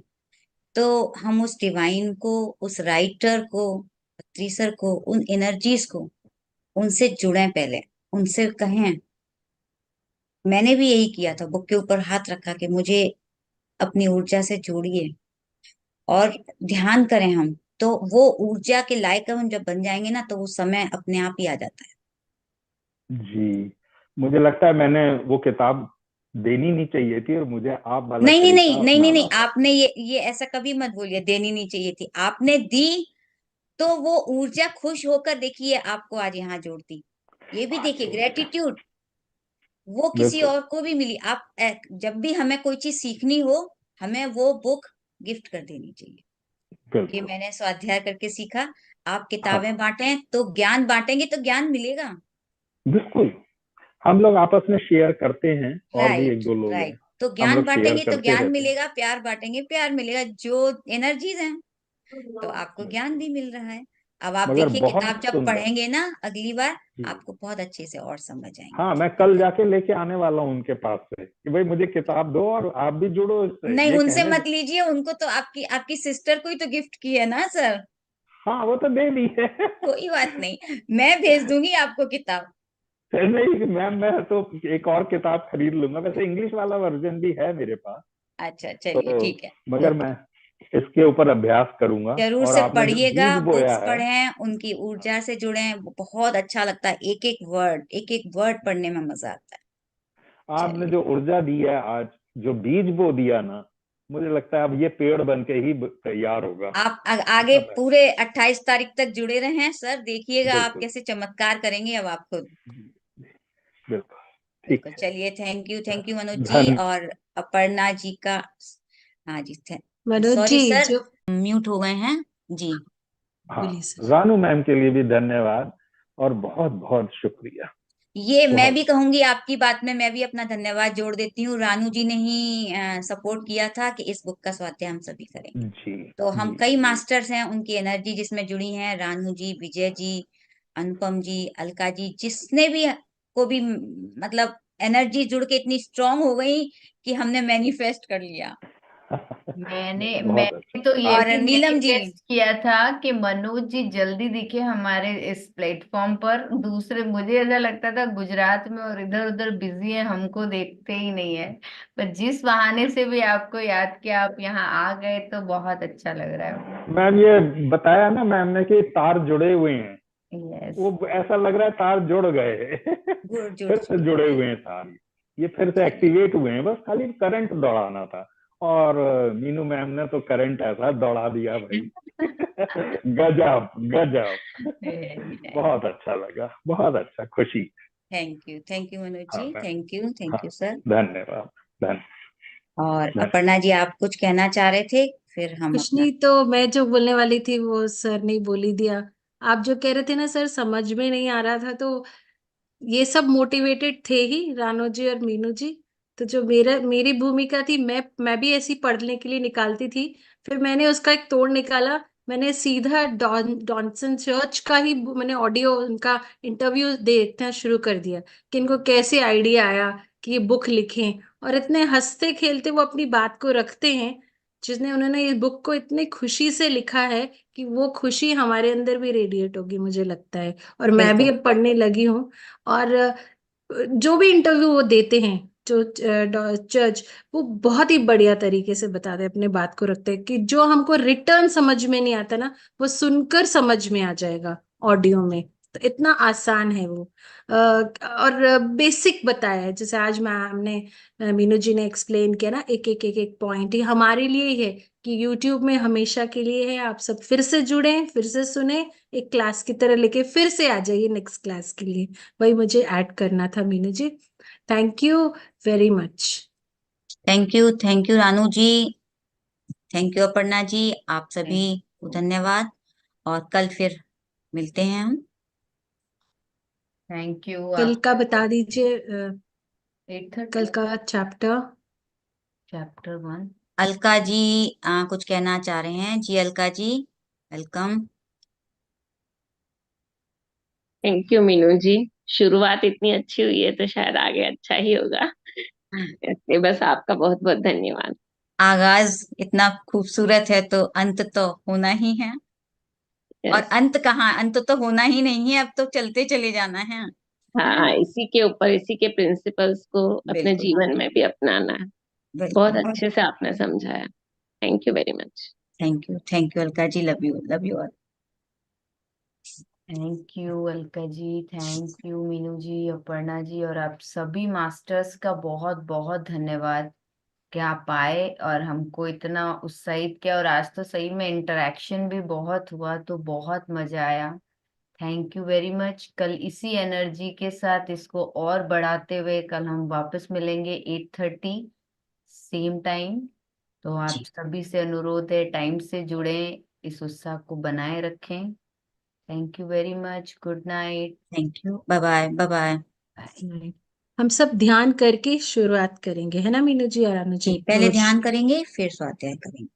तो हम उस डिवाइन को, उस राइटर को, टीचर को, उन एनर्जीज को, उनसे जुड़ें पहले, उनसे कहें। मैंने भी यही किया था, बुक के ऊपर हाथ रखा कि मुझे अपनी ऊर्जा से जोड़िए और ध्यान करें हम, तो वो ऊर्जा के लायक हम जब बन जाएंगे ना तो वो समय अपने आप ही आ जाता है। जी, मुझे लगता है मैंने वो किताब देनी नहीं चाहिए थी और मुझे आप वाला नहीं नहीं तरीका नहीं नहीं नहीं अपनाना नहीं, था। आपने ये ऐसा कभी मत बोलिए, देनी नहीं चाहिए थी, आपने दी तो वो ऊर्जा खुश होकर देखिए आपको आज यहाँ जोड़ती। ये भी देखिए ग्रेटिट्यूड वो किसी बिल्कुल और को भी मिली। आप जब भी हमें कोई चीज सीखनी हो हमें वो बुक गिफ्ट कर देनी चाहिए। ये बिल्कुल। मैंने स्वाध्याय करके सीखा। आप हाँ किताबें बांटें तो ज्ञान बांटेंगे तो ज्ञान मिलेगा। बिल्कुल, हम लोग आपस में शेयर करते हैं और भी राइट 1-2 लोग हैं, राइट, तो हम ज्ञान लोग शेयर बांटेंगे तो करते ज्ञान रहते हैं। मिलेगा, प्यार बांटेंगे प्यार मिलेगा, जो एनर्जीज हैं तो आपको ज्ञान बिल्कुल, भी मिल रहा है। अब आप मगर देखिए बहुत किताब जब सुंदर। पढ़ेंगे ना अगली बार जी आपको बहुत अच्छे से और समझ आएंगी हाँ, मैं कल चीजें। जाके लेके आने वाला हूँ उनके पास से कि भाई मुझे किताब दो और आप भी जुड़ो इससे, नहीं ये उनसे कहने। मत लीजिए, उनको तो आपकी आपकी सिस्टर को ही तो गिफ्ट की है ना सर। हाँ वो तो दे दी है। कोई बात नहीं, मैं भेज दूंगी आपको किताब। नहीं मैम, मैं तो एक और किताब खरीद लूंगा, वैसे इंग्लिश वाला वर्जन भी है मेरे पास। अच्छा चलिए तो ठीक है। मगर मैं इसके ऊपर अभ्यास करूंगा। जरूर और से आपने जो पढ़िएगा, बीज बोया बुक्स है, पढ़ें, उनकी ऊर्जा से जुड़ें, वो बहुत अच्छा लगता है। एक एक वर्ड पढ़ने में मजा आता है। आपने चलिए जो ऊर्जा दी है आज, जो बीज बो दिया ना, मुझे लगता है अब ये पेड़ बन के ही तैयार होगा। आप आगे ऐसा मैं पूरे 28 तारीख तक जुड़े रहें सर, देखिएगा आप बिल्कुल। कैसे चमत्कार करेंगे अब आप खुद। बिल्कुल ठीक बिल्कुल है। चलिए, थैंक यू मनोज जी। धन और अपर्णा जी का, हाँ जी, मनोज सॉरी जी सर, जो म्यूट हो गए हैं जी। हाँ, बोलिए सर। रानू मैम के लिए भी धन्यवाद और बहुत बहुत शुक्रिया। ये मैं भी बहुत कहूंगी, आपकी बात में मैं भी अपना धन्यवाद जोड़ देती हूँ। रानू जी ने ही सपोर्ट किया था कि इस बुक का स्वाध्याय हम सभी करेंगे। जी तो हम जी कई जी। मास्टर्स हैं, उनकी एनर्जी जिसमें जुड़ी हैं, रानू जी, विजय जी, अनुपम जी, अलका जी, जिसने भी को भी मतलब एनर्जी जुड़ के इतनी स्ट्रांग हो गई कि हमने मैनिफेस्ट कर लिया। बहुत मैंने अच्छा। तो ये और भी नीलम जी, मैनिफेस्ट किया था कि मनोज जी जल्दी दिखे हमारे इस प्लेटफॉर्म पर। दूसरे मुझे ऐसा लगता था गुजरात में और इधर उधर बिजी है, हमको देखते ही नहीं है। पर जिस बहाने से भी आपको याद किया, आप यहाँ आ गए तो बहुत अच्छा लग रहा है। मैम ये बताया ना मैम ने कि तार जुड़े हुए हैं, यस। वो ऐसा लग रहा है तार जुड़ गए। जुड़ जुड़ फिर से जुड़ जुड़े हुए हैं तार। ये फिर से एक्टिवेट हुए हैं, बस खाली करंट दौड़ाना था। और मीनू मैम ने तो करंट ऐसा दौड़ा दिया भाई। गजब गजब, बहुत अच्छा लगा, बहुत अच्छा, खुशी। थैंक यू मनोज जी, हाँ, थैंक यू सर। धन्यवाद धन्यवाद। और अपर्णा जी, आप कुछ कहना चाह रहे थे, फिर हम कुछ अपना। नहीं, तो मैं जो बोलने वाली थी वो सर ने बोल ही दिया। आप जो कह रहे थे ना सर, समझ में नहीं आ रहा था, तो ये सब मोटिवेटेड थे ही, रानो जी और मीनू जी। तो जो मेरी भूमिका थी, मैं भी ऐसी पढ़ने के लिए निकालती थी। फिर मैंने उसका एक तोड़ निकाला। मैंने सीधा डॉनसन चर्च का ही मैंने ऑडियो, उनका इंटरव्यू देखना शुरू कर दिया कि इनको कैसे आइडिया आया कि ये बुक लिखें। और इतने हंसते खेलते वो अपनी बात को रखते हैं, जिसने उन्होंने इस बुक को इतनी खुशी से लिखा है कि वो खुशी हमारे अंदर भी रेडिएट होगी, मुझे लगता है। और मैं भी बिल्कुल अब पढ़ने लगी हूँ। और जो भी इंटरव्यू वो देते हैं, जो जज, वो बहुत ही बढ़िया तरीके से बताते हैं, अपने बात को रखते हैं कि जो हमको रिटर्न समझ में नहीं आता ना, वो सुनकर समझ में आ जाएगा ऑडियो में। तो इतना आसान है वो। और बेसिक बताया है, जैसे आज मैम ने, मीनू जी ने एक्सप्लेन किया ना, एक एक पॉइंट ही हमारे लिए ही है कि यूट्यूब में हमेशा के लिए है। आप सब फिर से जुड़े, फिर से सुने, एक क्लास की तरह लेके फिर से आ जाइए नेक्स्ट क्लास के लिए। वही मुझे ऐड करना था Meenu ji. Thank you very much. Thank you Ranu ji, thank you Aparna ji, आप सभी को धन्यवाद। और कल फिर मिलते हैं हम। थैंक यू कल आप। का बता दीजिए, 8:30 कल का चैप्टर चैप्टर 1। अलका जी कुछ कहना चाह रहे हैं जी? Alka ji, welcome. Thank you Meenu जी। शुरुआत इतनी अच्छी हुई है तो शायद आगे अच्छा ही होगा, इसलिए बस आपका बहुत बहुत धन्यवाद। आगाज इतना खूबसूरत है तो अंत तो होना ही है। और यस, अंत कहाँ, अंत तो होना ही नहीं है, अब तो चलते चले जाना है। हाँ, इसी के ऊपर, इसी के प्रिंसिपल्स को अपने बिल्कुल जीवन में भी अपनाना है। बहुत बिल्कुल। अच्छे से आपने समझाया। Thank you very much. Thank you Alka ji, love you all. Thank you Alka ji, thank you Meenu ji, Aparna ji, और आप सभी मास्टर्स का बहुत बहुत धन्यवाद कि आप आए और हमको इतना उत्साहित किया। और आज तो सही में इंटरेक्शन भी बहुत हुआ, तो बहुत मजा आया। Thank you very much. कल इसी एनर्जी के साथ इसको और बढ़ाते हुए कल हम वापस मिलेंगे 8:30 सेम टाइम। तो आप सभी से अनुरोध है, टाइम से जुड़ें, इस उत्साह को बनाए रखें। Thank you very much. Good night. Thank you, bye bye bye bye. हम सब ध्यान करके शुरुआत करेंगे, है ना मीनू जी और अनु जी? पहले रोज ध्यान करेंगे फिर स्वाध्याय करेंगे।